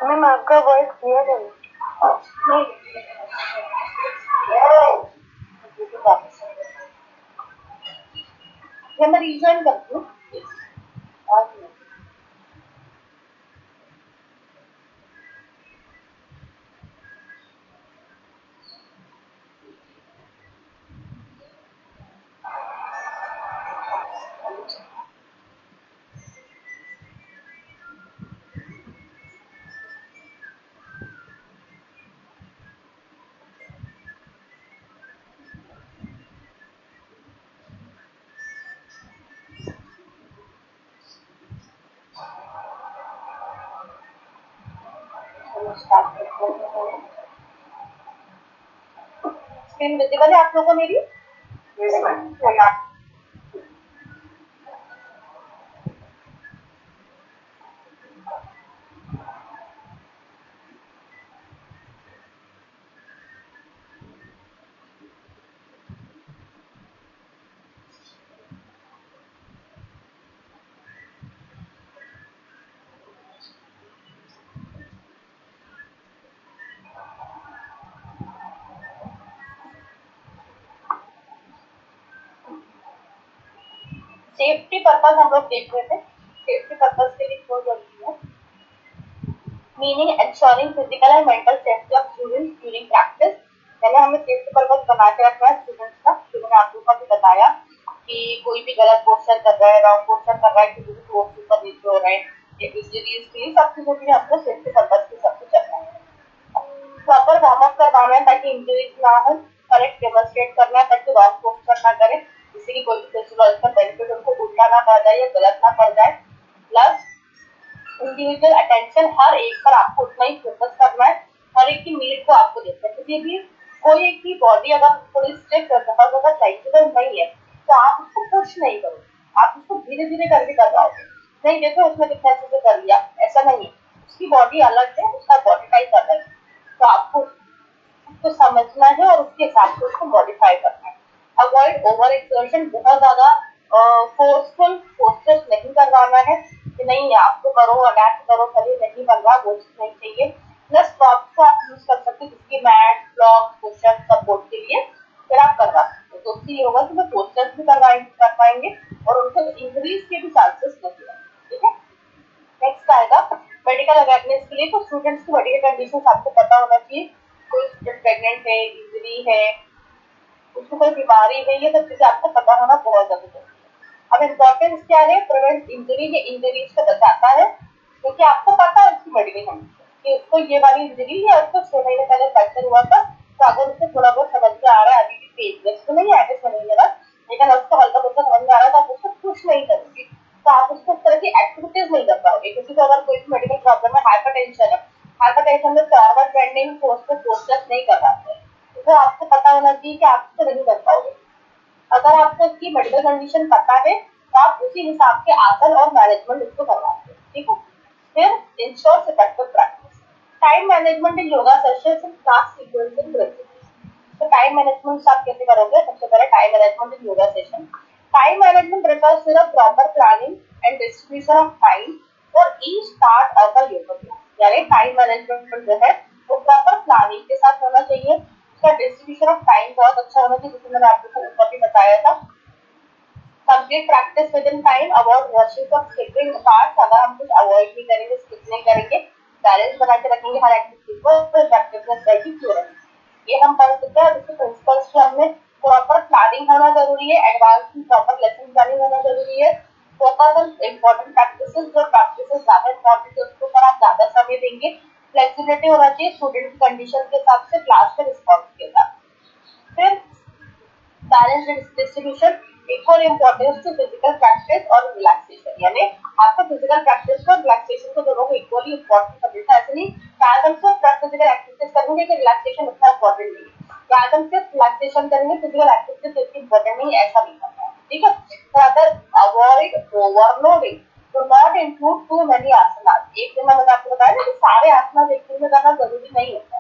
मैम आपका वॉइस क्लियर है? नहीं, ये मैं रीजन करती हूँ। स्क्रीन विजिबल है आप लोगों को मेरी? Yes ma'am. सेफ्टी पर्पस हम लोग देख रहे थे। सेफ्टी पर्पस के लिए बहुत जरूरी है। Meaning ensuring physical and mental safety of students during practice। पहले हमें सेफ्टी पर्पस बना के रखना है स्टूडेंट्स का। जो मैंने आप लोगों को भी बताया कि कोई भी गलत पोस्चर कर रहा है, रॉन्ग पोस्चर कर रहा है, किसी भी फ्लोर के ऊपर नीचे हो रहे हैं, ये इंजरीज सब चीजों के लिए हमको सेफ्टी पर्पस की सब कुछ करना है। प्रॉपर वार्म अप करवाना है ताकि इंजरीज ना हो, करेक्ट डेमोन्स्ट्रेट करना है ताकि रॉन्ग पोस्चर ना करें, जिससे कि कोई भी फिजियोलॉजिकल बेनिफिट उनको उल्टा ना पड़ जाए या गलत ना पड़ जाए। प्लस इंडिविजुअल अटेंशन हर एक पर आपको उतना ही फोकस करना है, हर एक की नीड को आपको देखना है। किसी भी कोई एक की बॉडी अगर थोड़ी स्ट्रिक्ट है, बहुत ज्यादा फ्लेक्सिबल नहीं है, तो आप उसको पुश नहीं करो, आप उसको धीरे धीरे करके करवाओगे। नहीं देखो उसने कितना अच्छे से कर लिया, ऐसा नहीं है। उसकी बॉडी अलग है, उसका बॉडी टाइप अलग है, तो आपको उसको समझना है और उसके हिसाब से उसको मॉडिफाई करना है। अवॉइड ओवर एक्सर्शन, बहुत ज्यादा फोर्सफुल पोस्चर्स नहीं करवाना है कि नहीं आपको करो अडैप्ट करो, कभी नहीं बन रहा, वो चीज नहीं चाहिए। प्लस प्रॉप्स को आप यूज कर सकते हैं जिसकी मैट ब्लॉक पोस्चर सपोर्ट के लिए, फिर आप करवा सकते हो। तो उससे ये होगा कि वो पोस्चर्स भी कर पाएंगे और उनको इंक्रीज के भी चांसेस नहीं है। ठीक है, नेक्स्ट आएगा मेडिकल अवेयरनेस के लिए। तो स्टूडेंट्स की मेडिकल कंडीशन आपको पता होना चाहिए। कोई स्टूडेंट प्रेग्नेंट है, इंजरी है, उसको कोई बीमारी है, ये सब चीजें आपको पता होना बहुत जरूरी है। अब इम्पोर्टेंस क्या है, प्रिवेंट इंजरी, ये इंजरीज को बचाता है क्योंकि आपको पता है उसकी मेडिकल कंडीशन कि उसको ये वाली इंजरी है, उसको 6 महीने पहले फ्रैक्चर हुआ था, तो अगर उसको थोड़ा बहुत समझ में आ रहा है, अभी भी पेनलेस तो नहीं आया 6 महीने बाद, लेकिन उसको हल्का फुल्का समझ में आ रहा है, तो आप उसको पुश नहीं करोगे, तो आप उसको इस तरह की एक्टिविटीज नहीं कर पाओगे। किसी को अगर कोई मेडिकल प्रॉब्लम है, हाइपरटेंशन है, हाइपरटेंशन में फॉरवर्ड बेंडिंग फोर्स को पोस्चर्स नहीं कर पाते, तो आपको पता होना चाहिए कि आप उसको नहीं कर पाओगे। अगर आपको इसकी मेडिकल कंडीशन पता है तो आप उसी हिसाब के आसन और मैनेजमेंट इसको करवाते हैं। ठीक है, फिर ensure effective practice, time management in yoga sessions and class sequencing principles. तो टाइम मैनेजमेंट आप कैसे करोगे? सबसे पहले time management in yoga session. Time management refers to the proper planning and distribution of time for each part of the yoga class। यानी time management जो है वो प्रॉपर प्लानिंग के साथ होना चाहिए। उसका डिस्ट्रीब्यूशन ऑफ टाइम बहुत अच्छा होना चाहिए, जैसे मैंने आपको ऊपर भी बताया था। Complete practice with in time, avoid rushing of skipping parts. अगर हम कुछ अवॉइड नहीं करेंगे, स्किप नहीं करेंगे, बैलेंस बना के रखेंगे हर एक्टिविटी को, तो प्रैक्टिस रहेगी फ्लोरेंस। ये हम पढ़ चुके हैं। इसके प्रिंसिपल्स के हमने प्रॉपर प्लानिंग होना जरूरी है, एडवांस की प्रॉपर लेसन प्लानिंग होना जरूरी है, फोकस ऑन इम्पोर्टेंट प्रैक्टिसेस, जो प्रैक्टिसेस ज्यादा इंपॉर्टेंट है उसके ऊपर आप ज्यादा समय देंगे। फ्लेक्सिबिलिटी होना चाहिए स्टूडेंट की कंडीशन के हिसाब से, क्लास के रिस्पॉन्स के हिसाब से। फिर balance distribution, equal importance to physical practice और रिलैक्सेशन, यानी आपको फिजिकल प्रैक्टिस को रिलैक्सेशन को दोनों को इक्वली इंपॉर्टेंट करना है। ऐसे नहीं कि हम सिर्फ फिजिकल एक्टिविटीज करेंगे कि रिलैक्सेशन उतना इंपॉर्टेंट नहीं है, या हम सिर्फ रिलैक्सेशन करेंगे फिजिकल एक्टिविटीज इतनी इंपॉर्टेंट नहीं है, ऐसा नहीं करना है। ठीक है, तो अगर अवॉइड ओवरलोडिंग, तो नॉट इंक्लूड टू मेनी आसनास। एक दिन मैंने आपको बताया ना कि सारे आसनास एक दिन में करना जरूरी नहीं होता,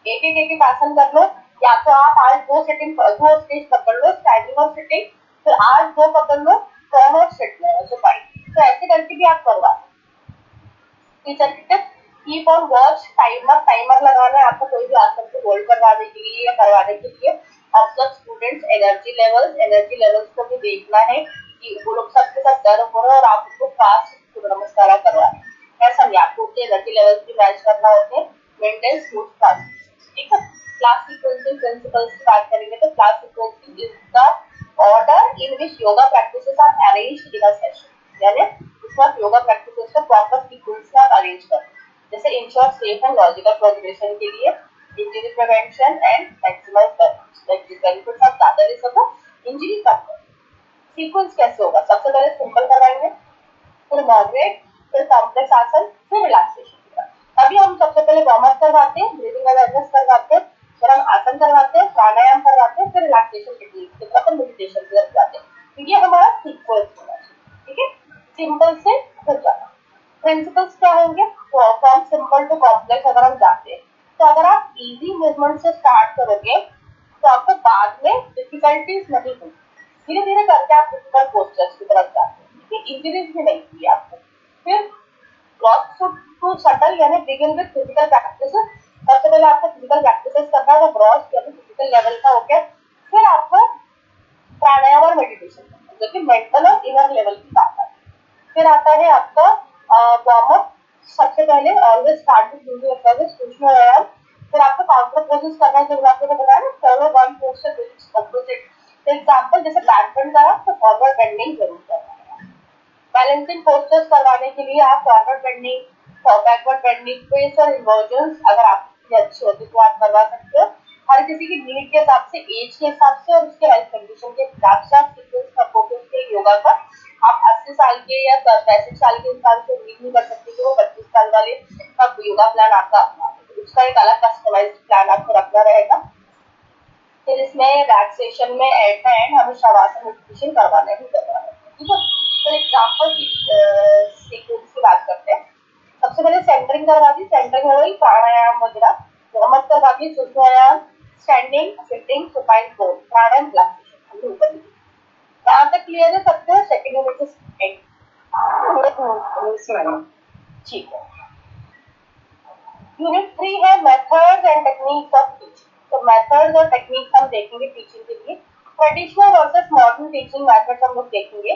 एक आसन कर लो, या तो आप आज दो स्टेज पकड़ लो, स्टैंडिंग और सिटिंग, फिर आज दो पकड़ लो, टर्न और सिट लो, ऐसे फाइट। तो ऐसे करके भी आप करवा सकते। टीचर की tip, keep on watch, timer लगाना है आपको कोई भी आसन को होल्ड करवाने के लिए या करवाने के लिए। ऑब्जर्व स्टूडेंट्स एनर्जी लेवल्स को भी देखना है कि वो लोग सबके साथ गर्व हो रहे हैं और आप उनको फास्ट सूर्य नमस्कार करवा रहे हैं, ऐसा नहीं, आपको उनके एनर्जी लेवल्स भी मैच करना होते हैं। मेंटेन स्मूथ क्लास, ठीक है। क्लास सीक्वेंसिंग प्रिंसिपल्स की बात करेंगे तो class sequencing is the order in which yoga practices are arranged in a session, यानी उसमें आप योगा प्रैक्टिसेस का प्रॉपर सीक्वेंस में आप अरेंज करते हैं। जैसे ensure safe and logical progression के लिए injury prevention and maximise benefits आप ज्यादा ले सको, इंजरी कम करो। सीक्वेंस कैसे होगा, सबसे पहले सिंपल करवाएंगे, फिर मॉडरेट, फिर कॉम्प्लेक्स आसन, फिर रिलैक्सेशन। तभी हम सबसे पहले वार्म अप करवाते हैं, ब्रीदिंग अवेयरनेस करवाते हैं, फिर हम आसन करवाते हैं, प्राणायाम करवाते हैं, फिर रिलैक्सेशन टेक्निक के मतलब मेडिटेशन करवाते हैं। तो ये हमारा सीक्वेंस होना चाहिए, ठीक है। सिंपल से फिर जाना। प्रिंसिपल्स क्या होंगे, फ्रॉम सिंपल टू कॉम्प्लेक्स अगर हम जाते हैं तो अगर आप इजी मूवमेंट से स्टार्ट करोगे तो आपको बाद में डिफिकल्टीज नहीं होगी, धीरे धीरे करके आप डिफिकल्ट पोस्चर्स की तरफ जाते हैं, ठीक है। इंजरीज भी नहीं होगी आपको। फिर टू सटल यानी बिगिन विद फिजिकल प्रैक्टिसेस, सबसे पहले आपको फिजिकल प्रैक्टिसेस करना है, ग्रॉस यानी फिजिकल लेवल का हो गया। फिर आपको प्राणायाम और मेडिटेशन करना, जो कि मेंटल और इनर लेवल की बात आती है। फिर आता है आपका वार्म अप, सबसे पहले always start with using exercise सूक्ष्म व्यायाम। फिर आपको काउंटर पोजेस करना है, जैसे आपको बताया ना, follow one posture which opposite. For example जैसे बैकबेंड करा तो फॉरवर्ड बेंडिंग जरूर करना है। बैलेंसिंग पोस्चर्स करवाने के लिए आप फॉरवर्ड बेंडिंग और बैकवर्ड बेंडिंग, ट्विस्ट और इन्वर्जन्स अगर आपकी अच्छी होती तो आप करवा सकते हो। हर किसी की नीड के हिसाब से, एज के हिसाब से और उसके हेल्थ कंडीशन के हिसाब से आप सीक्वेंस रखोगे उसके योगा का। आप 80 साल के या 65 साल के इंसान से उम्मीद नहीं कर सकते कि वो 25 साल वाले का योगा प्लान आपका अपना दे, उसका एक अलग कस्टमाइज्ड प्लान आपको रखना रहेगा। फिर इसमें रिलैक्सेशन में एट द एंड हमें शवासन मेडिटेशन करवाना ही करवाना है, ठीक है। तो एग्जांपल सीक्वेंस की बात करते हैं। सबसे पहले सेंटरिंग करवा दी, सेंटरिंग हो गई, प्राणायाम वगैरह, वार्म-अप करवा दी, सूक्ष्म व्यायाम, स्टैंडिंग, सिटिंग, सुपाइन पोज, प्राणायाम, रिलैक्सेशन, हमने ऊपर दी। यहाँ तक क्लियर है सबको, सेकंड यूनिट इज एंड, ठीक है। यूनिट 3 है methods and techniques of teaching. तो मेथड्स और टेक्निक्स हम देखेंगे टीचिंग के लिए। Traditional versus modern teaching methods हम लोग देखेंगे।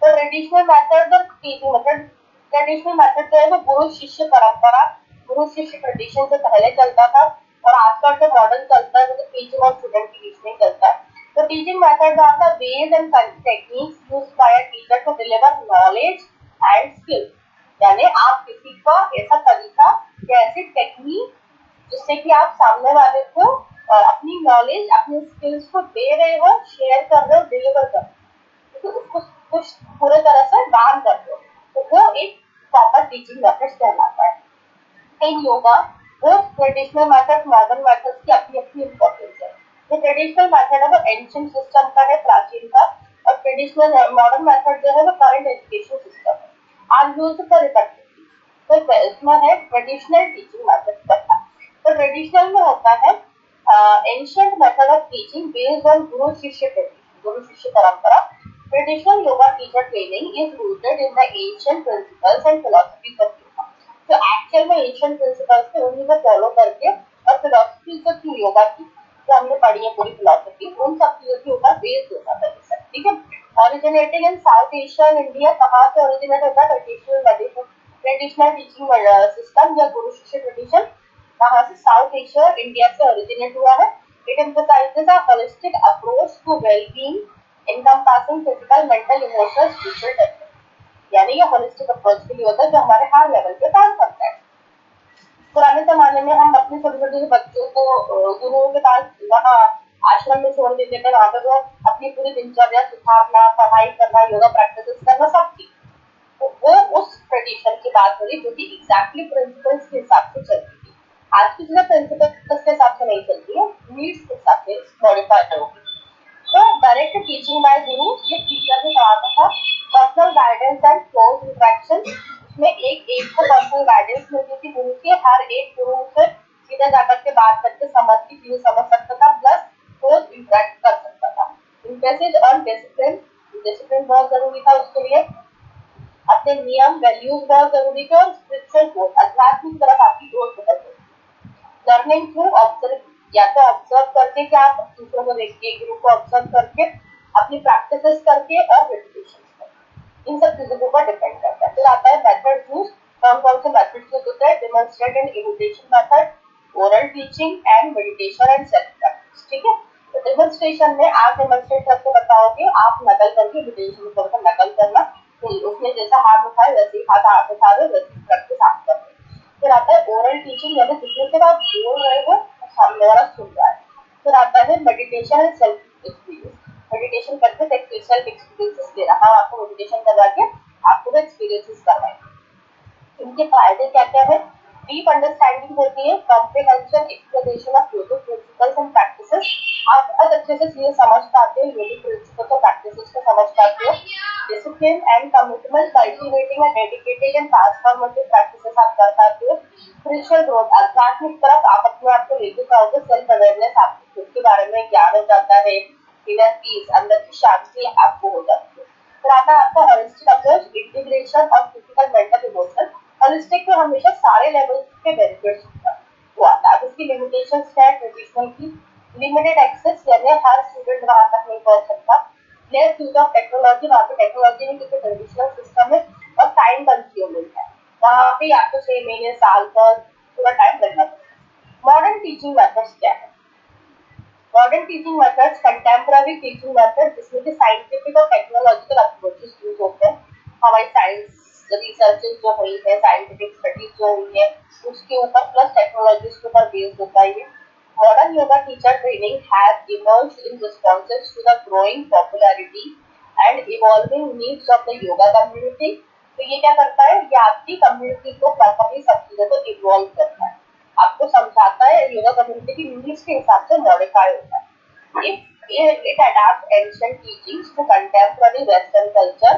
तो ट्रेडिशनल मेथड्स और टीचिंग मेथड, ट्रेडिशनल मेथड जो है वो गुरु शिष्य परंपरा, गुरु शिष्य ट्रेडिशन से पहले चलता था, और आजकल जो मॉडर्न चलता है वो तो टीचिंग और स्टूडेंट के बीच में चलता है। तो teaching methods are the ways and techniques used by a teacher to deliver knowledge and skills, यानी आप किसी का ऐसा तरीका या ऐसी टेक्निक जिससे कि आप सामने वाले को अपनी नॉलेज, अपनी स्किल्स को दे रहे हो, शेयर कर रहे हो, डिलीवर कर रहे हो, तो उसको कुछ पूरे तरह से दान कर दो, तो वो एक प्रॉपर टीचिंग मेथड कहलाता है। In yoga both traditional method modern methods की अपनी अपनी इंपॉर्टेंस है। जो ट्रेडिशनल मेथड है वो एंशिएंट सिस्टम का है, प्राचीन का, और ट्रेडिशनल मॉडर्न मेथड जो है वो करंट एजुकेशन सिस्टम है, आर यूज्ड फॉर इफेक्टिवली। तो इसमें है ट्रेडिशनल टीचिंग मेथड करना। तो ट्रेडिशनल में होता है ancient method of teaching based on गुरु शिष्य ट्रेडिशन, गुरु शिष्य परंपरा। Traditional yoga teacher training is rooted in the ancient principles and philosophies of yoga. तो एक्चुअल में एंशिएंट प्रिंसिपल्स थे उन्हीं को फॉलो करके, और फिलॉसफीज जो थी योगा की जो हमने पढ़ी है पूरी फिलॉसफी, उन सब चीजों के ऊपर बेस्ड होता था ये सब, ठीक है। Originating in south Asia and India, कहाँ से ओरिजिनेट होता है ट्रेडिशनल टीचिंग सिस्टम या गुरु शिष्य ट्रेडिशन, कहाँ से, साउथ एशिया और इंडिया से ओरिजिनेट हुआ है। It emphasises a holistic approach to wellbeing encompassing physical, mental, emotional, spiritual development, यानी ये होलिस्टिक अप्रोच के लिए होता है जो हमारे हर लेवल पे काम करता है। पुराने जमाने में हम अपने छोटे छोटे बच्चों को गुरुओं के पास वहाँ आश्रम में छोड़ देते थे, वहां पे वो अपनी पूरी दिनचर्या सुधारना, पढ़ाई करना, योगा प्रैक्टिस करना सब थी। तो वो उस ट्रेडिशन की बात हो रही जो कि एग्जैक्टली प्रिंसिपल्स के हिसाब से चलती थी। आज की चीजें प्रिंसिपल्स के हिसाब से नहीं चलती है, नीड्स के हिसाब से मॉडिफाई होगी। तो डायरेक्ट टीचिंग बाय गुरु, ये टीचर ने कहा था, personal guidance and close interaction, इसमें एक को पर्सनल गाइडेंस मिलती थी गुरु की, हर एक गुरु से सीधे जाकर के बात करके समझ की चीज समझ सकता था, प्लस क्लोज इंटरेक्ट कर सकता था। एम्फेसिस ऑन डिसिप्लिन, डिसिप्लिन बहुत जरूरी था उसके लिए। अपने नियम वैल्यूज बहुत जरूरी थे और स्पिरिचुअल ग्रोथ, आध्यात्मिक तरफ आपकी ग्रोथ बहुत जरूरी। लर्निंग थ्रू ऑब्जर्व, या तो ऑब्जर्व करके क्या आप दूसरों को देख के, ग्रुप को ऑब्जर्व करके, अपनी प्रैक्टिसेस करके और मेडिटेशन करके, इन सब चीजों के ऊपर डिपेंड करता है। फिर आता है मेथड यूज, कौन कौन से मेथड्स यूज होते हैं, demonstrate and imitation method, oral teaching and meditation and self practice. ठीक है, तो डेमोन्स्ट्रेशन में आप डेमोन्स्ट्रेट करके बताओगे, आप नकल करके मेडिटेशन को नकल करना, उसने जैसा हाथ उठाया वैसे ही हाथ आप उठा रहे, वैसे प्रैक्टिस आप कर रहे। फिर आता है ओरल टीचिंग, यानी जिसमें से आप बोल रहे हो सामने वाला सुन रहा है। फिर आता है meditation and self experience, meditation करके सेल्फ एक्सपीरियंसेस दे रहा है, आपको मेडिटेशन करवा के आपको एक्सपीरियंसेस करवाए। इनके फायदे क्या क्या है, डीप अंडरस्टैंडिंग होती है, comprehension explanation of yogic principles and practices, आप बहुत अच्छे से चीजें समझ पाते हो, योगिक प्रिंसिपल्स और प्रैक्टिसेस को समझ पाते हो। Discipline and commitment, cultivating and dedicated and transformative practices आप कर पाते हो। स्पिरिचुअल ग्रोथ, आध्यात्मिक तरफ आप अपने आप को लेके जाओगे, सेल्फ अवेयरनेस, आपको खुद के बारे में ज्ञान हो जाता है, इनर पीस, अंदर की शांति आपको हो जाती है। फिर आता है आपका holistic approach, integration of physical, mental, emotional. Holistic में हमेशा सारे लेवल्स के बेनिफिट्स वो आता है। इसकी लिमिटेशंस है ट्रेडिशनल की, लिमिटेड एक्सेस, यानी हर स्टूडेंट वहां तक नहीं पहुंच सकता। लेस यूज ऑफ टेक्नोलॉजी, वहाँ पे टेक्नोलॉजी नहीं क्योंकि ट्रेडिशनल सिस्टम है, और टाइम कंज्यूमिंग है, वहाँ पे आपको 6 महीने साल पर पूरा टाइम लगना पड़ता है। मॉडर्न टीचिंग मेथड्स क्या है, modern teaching methods, contemporary teaching method, जिसमें कि साइंटिफिक और टेक्नोलॉजिकल अप्रोचेस यूज होते हैं। हमारी साइंस रिसर्चेस जो हुई है, साइंटिफिक स्टडीज जो हुई है, उसके ऊपर प्लस टेक्नोलॉजीज के ऊपर बेस्ड होता है ये। Modern yoga teacher training has emerged in responses to the growing popularity and evolving needs of the yoga community। तो ये क्या करता है, ये आपकी कम्युनिटी को प्रॉपरली सब चीजों को इवॉल्व करता है, आपको समझाता है, योगा कम्युनिटी की नीड्स के हिसाब से मॉडिफाई होता है। It adapts ancient teachings to contemporary Western culture।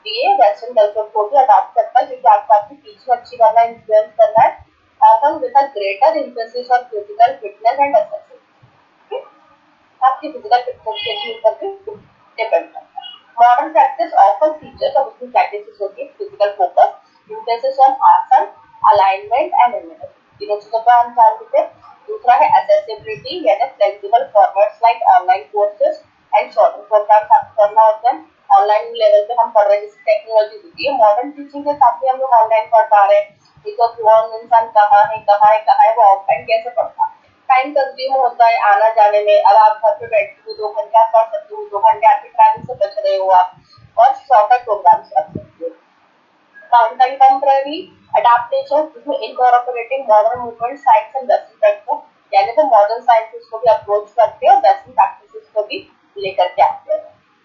ये वेस्टर्न कल्चर को भी अडॉप्ट करता है, क्योंकि आपको आपकी टीचिंग अच्छी करना है, इन्फ्लुएंस करना है, often with a greater emphasis on physical fitness and exercise। आपकी फिजिकल फिटनेस के ऊपर भी डिपेंड करता है। मॉडर्न प्रैक्टिस ऑफर फीचर्स, अब उसकी प्रैक्टिस होती है फिजिकल फोकस, emphasis on आसन, अलाइनमेंट एंड इम्यूनिटी, तीनों चीजों पर हम ध्यान देते हैं। दूसरा है एक्सेसिबिलिटी, यानी flexible formats like online courses and short programmes आपको करना होता है। ऑनलाइन लेवल पे हम पढ़ रहे हैं, जिससे टेक्नोलॉजी होती है, मॉडर्न टीचिंग के साथ भी हम लोग ऑनलाइन पढ़ पा रहे हैं। कौन इंसान कहाँ है वो ऑफलाइन कैसे पढ़ता, टाइम कंज्यूम होता है आना जाने में। अब आप घर पे बैठे हो 2 घंटे आप पढ़ सकते हो, 2 घंटे आपकी ट्रैवल से बच रहे हो आप, और शॉर्टर प्रोग्राम्स रख सकते हो। कंटेम्पररी अडेप्टेशन, जिसमें incorporating modern movement, science and western practice, यानी तो मॉडर्न साइंसेस को भी अप्रोच करते हैं और वेस्टर्न प्रैक्टिसेस को भी लेकर के आते हैं।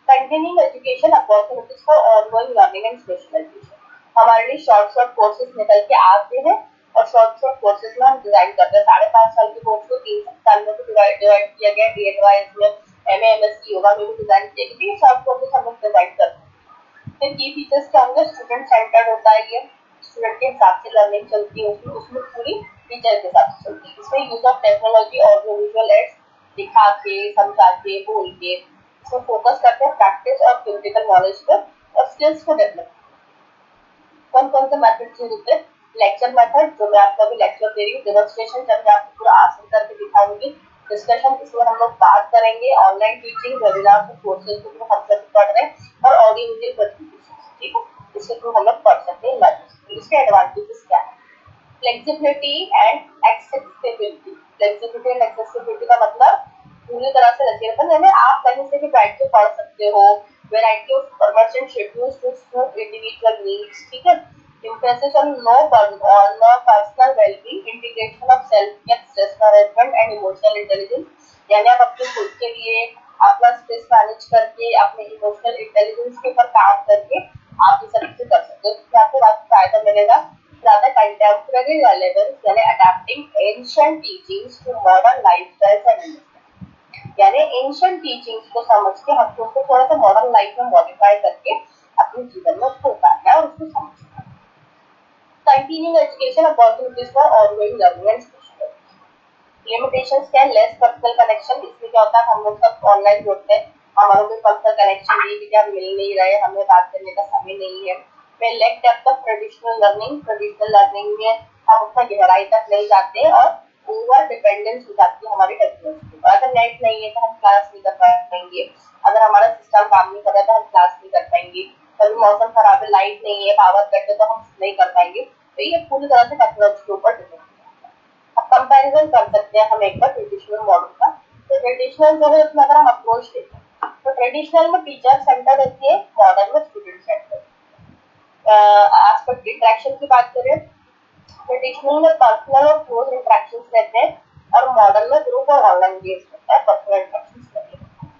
Continuing education opportunities for ongoing learning and specialization, हमारे लिए शॉर्ट कोर्सेज निकल के आते हैं, और शॉर्ट कोर्सेज में हम डिजाइन करते हैं। 5.5 साल के कोर्स को 3 साल में डिवाइड किया गया, DED में, MA MSc योगा में भी डिजाइन किया गया, ये शॉर्ट कोर्सेज हम लोग डिजाइन करते हैं। फिर की फीचर्स क्या होंगे, स्टूडेंट सेंटर्ड होता है, ये स्टूडेंट के हिसाब से लर्निंग चलती है, उसमें पूरी टीचर के हिसाब से चलती है। इसमें use of technology, audio visual aids, दिखा के, समझा के, बोल के, इसमें फोकस करते हैं प्रैक्टिस और थ्योरेटिकल नॉलेज पर और स्किल्स को डेवलप। कौन कौन से मेथड यूज होते हैं, लेक्चर मेथड, जो मैं आपको अभी लेक्चर दे रही हूँ, डेमोन्स्ट्रेशन जब मैं आपको पूरा आसन करके दिखाऊंगी, डिस्कशन इसमें हम लोग बात करेंगे, ऑनलाइन टीचिंग, वेबिनार कोर्सेज को हम सब पढ़ रहे हैं, और ऑडियो विजुअल प्रेजेंटेशन, ठीक है, इसके थ्रू हम लोग पढ़ सकते हैं मेथड्स। इसके एडवांटेजेस क्या है, flexibility and accessibility. Flexibility and accessibility का मतलब पूरी तरह से लचीलापन, यानी आप कहीं से भी बैठ के पढ़ सकते हो, variety of formats and schedules to suit individual needs, ठीक है। emphasis on no personal well-being, integration of self-care, stress management and emotional intelligence, यानी आप अपने खुद के लिए अपना स्ट्रेस मैनेज करके, अपने इमोशनल इंटेलिजेंस के ऊपर काम करके आप ये सब चीजें कर सकते हो, तो आपको फायदा मिलेगा। ज्यादा कंटेम्पररी रेलेवेंस, यानी adapting ancient teachings to modern lifestyles and, यानी एंशिएंट टीचिंग्स को समझ के हमको उसको थोड़ा सा मॉडर्न लाइफ में मॉडिफाई करके अपने जीवन में उसको उतारना है और उसको समझना है। Continuing education opportunities for ongoing learning and specialization. Limitations क्या है, लेस पर्सनल कनेक्शन, इसमें क्या होता है हम लोग सब ऑनलाइन जुड़ते हैं, हमारा कोई पर्सनल कनेक्शन नहीं है, हम मिल नहीं रहे, हमें बात करने का समय नहीं है। में lake depth of traditional learning में हम उतना गहराई तक नहीं जाते और ओवर डिपेंडेंस हो जाती है हमारी टेक्नोलॉजी पर। अगर नेट नहीं है तो हम क्लास नहीं कर पाएंगे, अगर हमारा सिस्टम काम नहीं कर रहा तो हम क्लास नहीं कर पाएंगे, कभी मौसम खराब है, लाइट नहीं है, पावर कट है तो हम नहीं कर पाएंगे। तो ये पूरी तरह से टेक्नोलॉजी के ऊपर डिपेंड है। अब कंपैरिजन कर सकते हैं हम एक बार ट्रेडिशनल मॉडल का। तो ट्रेडिशनल जो है उसमें अगर हम अप्रोच देखें तो ट्रेडिशनल में टीचर सेंटर रहती है, मॉडर्न में स्टूडेंट सेंटर। एस्पेक्ट इंटरेक्शन की बात करें, ट्रेडिशनल में पर्सनल और क्लोज इंटरेक्शंस रहते हैं और मॉडर्न में ग्रुप और ऑनलाइन बेस्ड होता है, पर्सनल इंटरेक्शंस रहते हैं।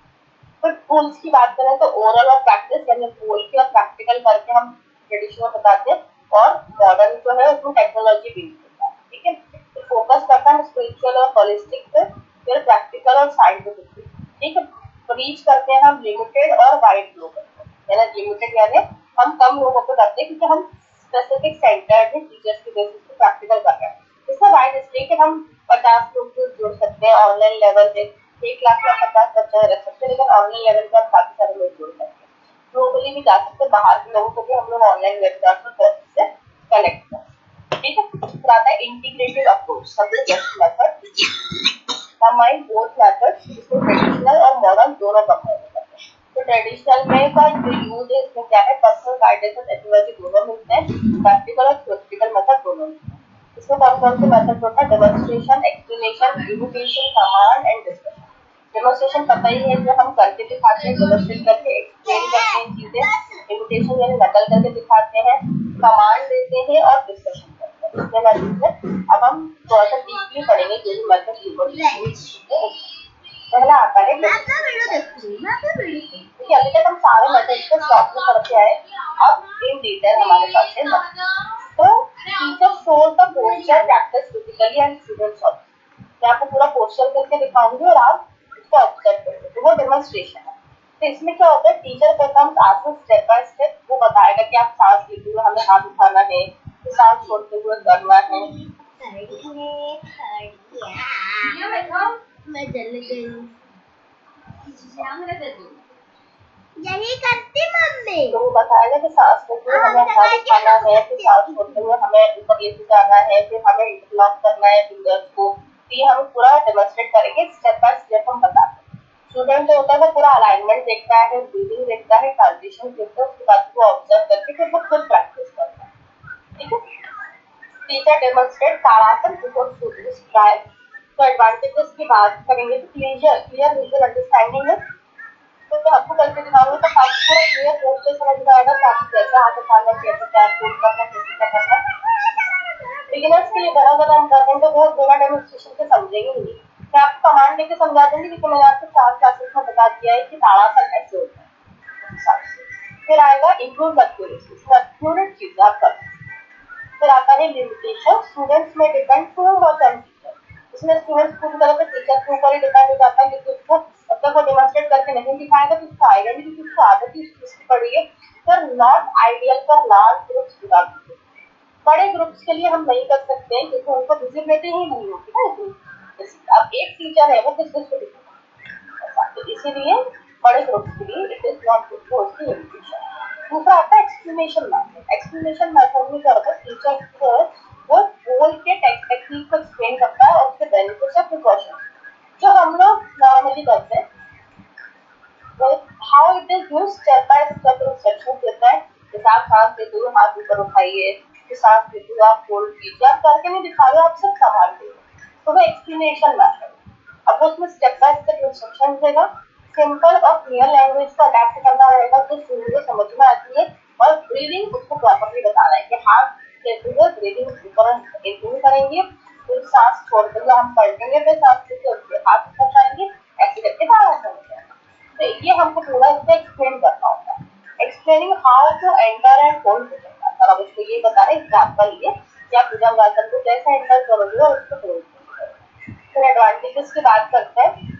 तो टूल्स की बात करें तो ओरल और प्रैक्टिस यानी बोल के और प्रैक्टिकल करके हम ट्रेडिशनल बताते हैं और मॉडर्न जो है उसमें टेक्नोलॉजी बेस्ड होता है। ठीक है, तो फोकस करता है स्पिरिचुअल और होलिस्टिक पे, फिर प्रैक्टिकल और साइंटिफिक पे। ठीक है, तो रीच करते हैं हम लिमिटेड और वाइड लोगों को, यानी लिमिटेड यानी हम कम लोगों को करते हैं क्योंकि हम स्पेसिफिक सेंटर में टीचर्स की बेसिस पे प्रैक्टिकल कर रहे हैं। इसमें वाइड इसलिए कि हम 50 लोग से जुड़ सकते हैं ऑनलाइन लेवल पे, एक क्लास में 50 बच्चे रख सकते हैं, लेकिन ऑनलाइन लेवल पर काफी सारे लोग जुड़ सकते हैं। ग्लोबली भी जा सकते हैं, बाहर के लोगों को भी हम लोग ऑनलाइन वेबसाइट पर से कनेक्ट कर सकते हैं। ठीक है, फिर आता है इंटीग्रेटेड अप्रोच, सबसे best method. Combine both methods, जिसमें ट्रेडिशनल और मॉडर्न दोनों कंबाइन करते हैं। तो ट्रेडिशनल में का जो यूज है इसमें क्या है, पर्सनल गाइडेंस और टेक्नोलॉजी दोनों मिलते हैं, प्रैक्टिकल और थ्योरेटिकल मेथड दोनों मिलते हैं। इसमें कौन से मेथड होता है, demonstration, explanation, imitation, command and discussion. Demonstration पता ही है, जो हम करके दिखाते हैं, डेमोन्स्ट्रेट करके एक्सप्लेन करते हैं चीजें, इमिटेशन यानी नकल करके दिखाते हैं, कमांड देते हैं और डिस्कशन करते हैं। इसमें मेथड अब हम थोड़ा सा डीपली पढ़ेंगे जो भी मेथड। पहला आता है देखिए, अभी तक हम सारे मेथड को शॉर्ट में पढ़ते आए, अब इन डिटेल हमारे पास है। तो teacher shows the posture practice physically and students observe. मैं आपको पूरा पोस्चर करके दिखाऊंगी और आप इसको ऑब्जर्व करेंगे, तो वो डेमोन्स्ट्रेशन है। तो इसमें क्या होता है, teacher performs answer step by step, वो बताएगा कि आप सांस लेते हुए हमें हाथ उठाना है, सांस छोड़ते हुए करना है। मैं जल गई यही करती मम्मी। तो वो बताएगा कि सांस लेते हुए हमें हाथ उठाना है, फिर सांस छोड़ते हुए हमें ऊपर लेके जाना है, फिर हमें इंटरलॉक करना है फिंगर्स को। तो ये हम पूरा डेमोन्स्ट्रेट करेंगे, स्टेप बाय स्टेप हम बताते हैं। स्टूडेंट जो होता है वो पूरा अलाइनमेंट देखता है, ब्रीदिंग देखता है, ट्रांजिशन देखता है, उसके बाद वो ऑब्जर्व करके फिर वो खुद प्रैक्टिस करता है। ठीक है, टीचर डेमोन्स्ट्रेट ताड़ासन बिफोर स्टूडेंट्स ट्राई। तो एडवांटेजेस की बात करेंगे तो क्लियर विजुअल अंडरस्टैंडिंग है। तो मैं आपको करके दिखाऊंगी तो आपको क्लियर पोस्चर समझ में आएगा कि आपको कैसे हाथ उठाना है, कैसे क्या फोल्ड करना है, कैसे क्या करना है। बिगिनर्स के लिए बहुत ज्यादा इम्पोर्टेंट है, वो बिना डेमोन्स्ट्रेशन के समझेंगे नहीं। मैं आपको कमांड देके समझा दूंगी, क्योंकि मैंने आपको 4 क्लासेस में बता दिया है कि ताड़ासन ऐसे होता है। फिर आएगा इम्प्रूव एक्यूरेसी, एक्यूरेट चीज आप कर। फिर आता है लिमिटेशन, स्टूडेंट्स में depend too much on teacher. इसमें स्टूडेंट्स पूरी तरह से टीचर के ऊपर ही डिपेंड हो जाता है, क्योंकि उसको जब तक वो डेमोन्स्ट्रेट करके नहीं दिखाएगा तो उसको आएगा नहीं, क्योंकि उसको आदत ही उस चीज की पड़ी है। फिर not ideal for large groups without teacher. बड़े ग्रुप्स के लिए हम नहीं कर सकते हैं क्योंकि उनको विजिबिलिटी ही नहीं होती ना इतनी। अब एक टीचर है वो किस किस को दिखाएगा, तो इसीलिए बड़े ग्रुप्स के लिए it is not good for उसकी लिमिटेशन। दूसरा आता है एक्सप्लेनेशन मेथड। एक्सप्लेनेशन मेथड में क्या होता है, टीचर को वो बोल के टेक्निक को एक्सप्लेन करता है और उसके बेनिफिट्स और प्रिकॉशंस जो हम लोग नॉर्मली करते हैं, वो how it is used step by step instruction देता है। जैसे आप सांस लेते हुए हाथ ऊपर उठाइए, फिर सांस लेते हुए आप होल्ड कीजिए, आप करके नहीं दिखा रहे, आप सिर्फ संभाल लीजिए, तो वो एक्सप्लेनेशन मेथड। अब वो उसमें स्टेप बाय स्टेप इंस्ट्रक्शन देगा, सिंपल और क्लियर लैंग्वेज को अडैप्ट करना रहेगा तो स्टूडेंट को समझ में आती है। और ब्रीदिंग उसको प्रॉपर्ली बताना है कि हाथ लेते हुए ब्रीदिंग ऊपर नीचे करेंगे, फिर सांस छोड़ते हुए हम पलटेंगे, फिर सांस लेते हुए हाथ ऊपर जाएंगे, ऐसे करके ताड़ासन हो जाएगा। तो ये हमको पूरा इससे एक्सप्लेन करना होता है। Explaining how to enter and hold Bhujangasana. अब उसको ये बता रहे एग्जाम्पल लिए कि आप भुजंगासन को कैसे एंटर करोगे और उसको होल्ड करोगे। फिर एडवांटेजेस की बात करते हैं।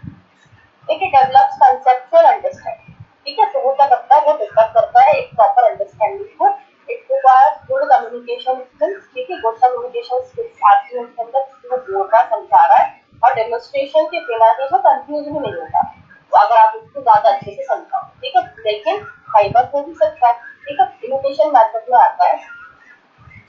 एक डेवलप्स कंसेप्चुअल अंडरस्टैंडिंग। ठीक है, तो वो क्या करता है, वो डेवलप करता है एक प्रॉपर अंडरस्टैंडिंग को। It requires good communication skills. ठीक है, गुड कम्युनिकेशन स्किल्स आती है उसके अंदर, वो बोलना समझा रहा है और डेमोन्स्ट्रेशन के बिना ही वो कंफ्यूज भी नहीं होता तो अगर आप उसको ज्यादा अच्छे से समझाओ। ठीक है, लेकिन कई बार हो भी सकता है। ठीक है, इमिटेशन मेथड में आता है।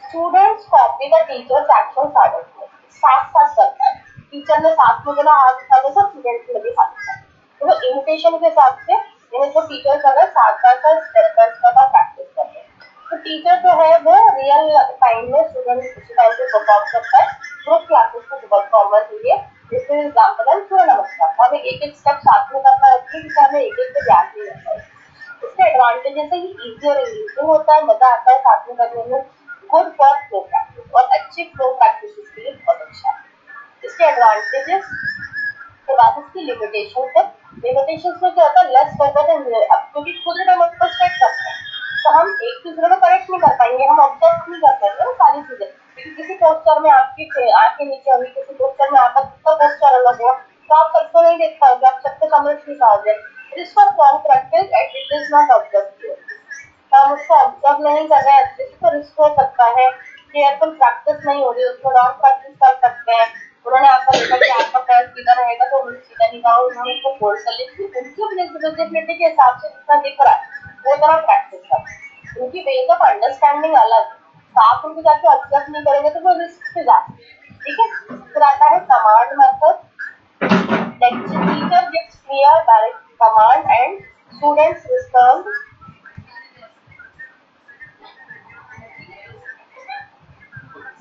Students copy the teachers action silently, साथ साथ करता है, टीचर ने साथ में बोला हाथ उठा दो, सब स्टूडेंट्स ने भी हाथ उठाया। तो इमिटेशन के हिसाब से यानी जो टीचर कर रहे हैं साथ साथ स्टेप बाय स्टेप आप प्रैक्टिस कर रहे हैं। तो टीचर जो है वो रियल टाइम में स्टूडेंट उसी टाइम पे परफॉर्म करता है, ग्रुप क्लासेस को परफॉर्मेंस के लिए। दिस इज एग्जांपल है सूर्य नमस्कार, हमें एक एक स्टेप साथ में करना है क्योंकि हमें एक एक पे ध्यान नहीं रहता है। इसके एडवांटेजेस है, ये इजी और इंगेजिंग होता है, मजा आता है साथ में करने में, गुड फॉर फ्लो प्रैक्टिस और अच्छी फ्लो प्रैक्टिस के लिए बहुत अच्छा है। इसके एडवांटेजेस के बाद इसकी लिमिटेशन है। लिमिटेशन में क्या होता है, लेस फोकस एंड अब क्योंकि खुद हम उसको सेट करते हैं तो हम एक दूसरे को करेक्ट नहीं कर पाएंगे, हम ऑब्जर्व नहीं कर पाएंगे ना सारी चीजें, क्योंकि किसी पोस्टर में आपकी आंख के नीचे होगी, किसी पोस्टर में आपका कितना पोस्टर अलग हुआ, तो आप सबको नहीं देख पाओगे, आप सबको समझ नहीं पाओगे। It is for long practice and it is not observe. हम उसको ऑब्जर्व नहीं कर रहे हैं अच्छे से तो रिस्क हो सकता है, केयरफुल प्रैक्टिस नहीं हो रही, उसको रॉन्ग प्रैक्टिस कर सकते हैं। उन्होंने आपका देखा कि आपका पैर सीधा रहेगा तो उन्होंने सीधा नहीं कहा, उन्होंने उसको बोल कर लिखी, उनकी विजिबिलिटी के हिसाब से जितना दिख रहा है वो तरह प्रैक्टिस कर, उनकी वेज ऑफ अंडरस्टैंडिंग अलग, तो आप उनको जाके ऑब्जर्व नहीं करेंगे तो वो रिस्क से जाते हैं। ठीक है, फिर आता है command method. Teacher gives clear direct command and students respond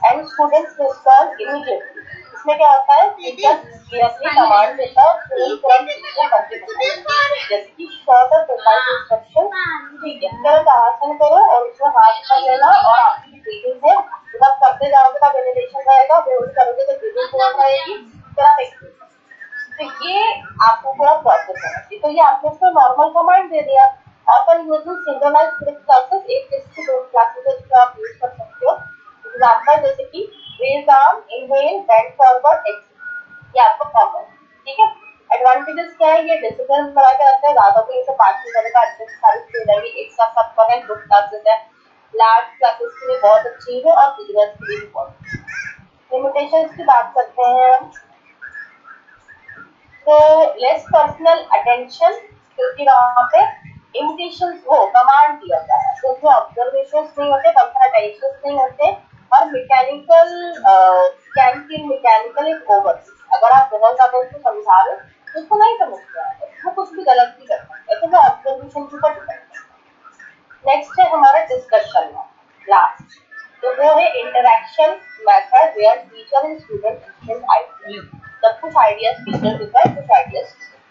and students respond immediately. इसमें क्या होता है, टीचर क्लियरली कमांड देता है और स्टूडेंट तुरंत उसको करके बताता है, जैसे कि शॉर्ट और प्रिसाइज इंस्ट्रक्शन। ठीक है, तुरंत आसन करो और उसमें हाथ कर लेना और आपकी ब्रीदिंग है, जब आप करते जाओगे तो वेरिएशन रहेगा, होल्ड करोगे तो ब्रीदिंग पूरा रहेगी, फिर आप एक्सरसाइज। तो ये आपको पूरा प्रोसेस है। तो ये आपने उसको नॉर्मल कमांड दे दिया। Often using synchronized group classes, एक से दो क्लासेस है जो आप यूज कर सकते हो। एग्जांपल जैसे कि raise arm, inhale, bend forward, exhale, ये आपको कॉमन। ठीक है, एडवांटेजेस क्या है, ये डिसिप्लिन बना के रखते हैं, ज्यादा कोई ऐसे पार्ट नहीं करेगा, अच्छे से सारी चीजें एक साथ सब कर रहे हैं। ग्रुप क्लासेस है, लार्ज क्लासेस के लिए बहुत अच्छी है और बिगिनर्स के लिए भी बहुत। लिमिटेशंस की बात करते हैं तो लेस पर्सनल अटेंशन, क्योंकि वहां पे इमिटेशंस हो कमांड दिया जाता है तो उसमें ऑब्जर्वेशंस नहीं होते, पर्सनल अटेंशन नहीं होते और mechanical can feel mechanical is over. अगर आप बहुत ज्यादा उसको समझा रहे तो उसको नहीं समझता है, वो कुछ भी गलत भी करता है, तो वो ऑब्जर्वेशन के ऊपर डिपेंड है। नेक्स्ट है हमारा डिस्कशन लास्ट, तो वो है interaction method where teacher and student exchange ideas. जब कुछ आइडियाज टीचर देता है, कुछ आइडियाज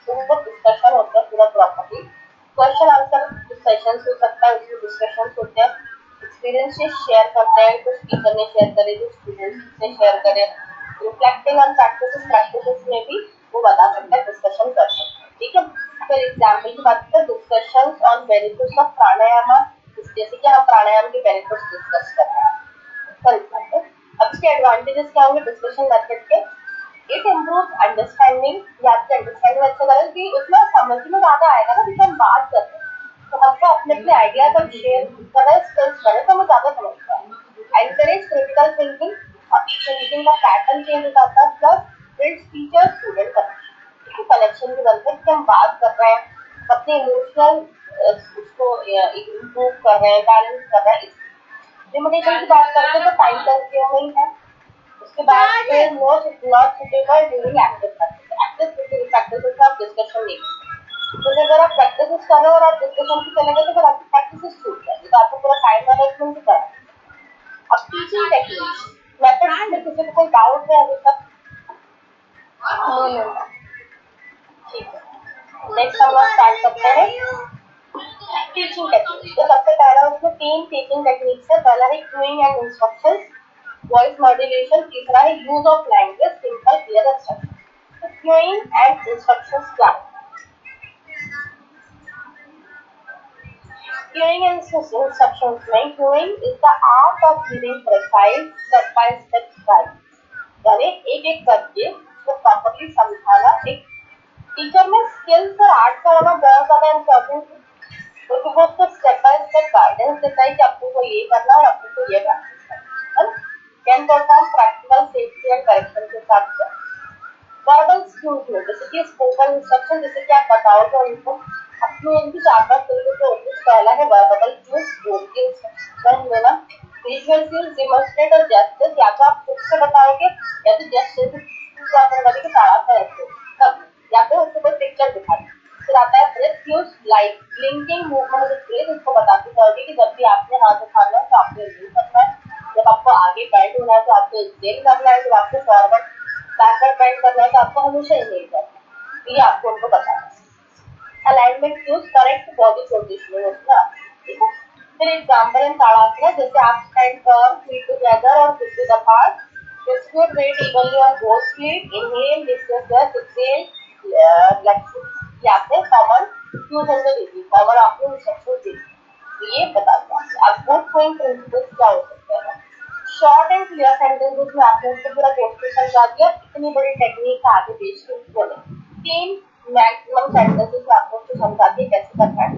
तो वो डिस्कशन होता है पूरा प्रॉपर्ली, क्वेश्चन आंसर सेशंस हो सकता है, उसमें डिस्कशंस होते हैं, एक्सपीरियंसेस शेयर करते हैं, कुछ टीचर ने शेयर करे, कुछ स्टूडेंट्स ने शेयर करे, रिफ्लेक्टिंग ऑन प्रैक्टिसेस में भी वो बता सकते हैं, डिस्कशन कर सकते हैं। ठीक है, फिर एग्जाम्पल की बात करें, डिस्कशंस ऑन बेनिफिट्स ऑफ प्राणायाम, जैसे कि हम प्राणायाम के बेनिफिट्स डिस्कस कर रहे हैं फॉर एग्जाम्पल। अब इसके एडवांटेजेस क्या होंगे डिस्कशन मेथड के, इट इम्प्रूव अंडरस्टैंडिंग, या आपकी अंडरस्टैंडिंग अच्छा करेगा कि उसमें समझ में ज्यादा आएगा ना, जैसे हम बात करते हैं तो हमको अपने अपने आइडियाज हम शेयर करें, स्किल्स करें तो हमें ज्यादा समझ पाएंगे। एनकरेज क्रिटिकल थिंकिंग, आपकी थिंकिंग का पैटर्न चेंज हो जाता है, plus builds teacher student connection की बनते हैं, हम बात कर रहे हैं अपने इमोशनल उसको इम्प्रूव कर रहे हैं, बैलेंस कर रहे हैं। लिमिटेशन की बात करते हैं तो टाइम कंज्यूमिंग है, उसके बाद फिर not suitable during active practice, active practice का आप डिस्कशन नहीं करते, तो अगर आप प्रैक्टिस कर रहे हो और आप डिस्कशन पे चलेंगे तो फिर आपकी प्रैक्टिस छूट जाएगी, तो आपको पूरा टाइम मैनेजमेंट भी करना है। अब टीचिंग टेक्निक्स मेथड्स में किसी को कोई डाउट है अभी तक? ठीक है, नेक्स्ट हम लोग स्टार्ट करते हैं टीचिंग टेक्निक। तो सबसे पहला उसमें 3 टीचिंग टेक्निक्स है, पहला है queuing and instructions, voice modulation, तीसरा है use of language, simple clear instruction. तो क्यूइंग एंड इंस्ट्रक्शंस क्या है? क्यूइंग एंड इंस्ट्रक्शंस में queuing is the art of giving precise step by step guide, यानी एक एक करके उसको प्रॉपर्ली समझाना। एक टीचर में स्किल्स और आर्ट का होना बहुत ज्यादा इम्पोर्टेंट है, क्योंकि वो उसको स्टेप बाय स्टेप गाइडेंस देता है कि आपको को ये करना है, आपको को ये प्रैक्टिस करना है। Can perform practical safety and correction के साथ से वर्बल क्यूज में, जैसे कि स्पोकन इंस्ट्रक्शन, जैसे कि आप बताओ तो उनको अपनी उनकी 4-5 तरीके से होती है। पहला है वर्बल क्यूज, बोल के इंस्ट्रक्शन, विजुअल्स यूज डेमोंस्ट्रेट और जेस्चर्स, या तो आप खुद से बताओगे या तो जेस्चर से आप बताओगे कि ताड़ा सा ऐसे तब, या फिर उसको कोई पिक्चर दिखा दी। फिर आता है breath use like blinking movement of breath, इसको बताते जाओगे कि जब भी आपने हाथ उठाना है तो आपको यूज करना है, जब आपको आगे बेंड होना है तो आपको एक्सेल करना है, जब आपको फॉरवर्ड बैकवर्ड बेंड करना है तो आपको हमेशा इनहेल करना है। ये आपको उनको बताना है। Alignment use correct body positioning होता है, ठीक है। फिर एग्जांपल इन ताड़ासना, जैसे आप स्टैंड फर्म, फीट टुगेदर और hip to the part, distribute weight evenly on both feet, inhale, lift your chest, exhale, relax। ये आपने कॉमन क्यूज अंदर दी थी, कॉमन आपने इंस्ट्रक्शन दी थी, ये बताता है। अब गुड गोइंग प्रिंसिपल्स क्या हो सकते हैं? शॉर्ट एंड क्लियर सेंटेंसेस में आपने उसको पूरा कोर्स समझा दिया, इतनी बड़ी टेक्निक आगे पेश की बोले। 3 मैक्सिमम सेंटेंसेस में आपको उसको समझा दिया कैसे करना है।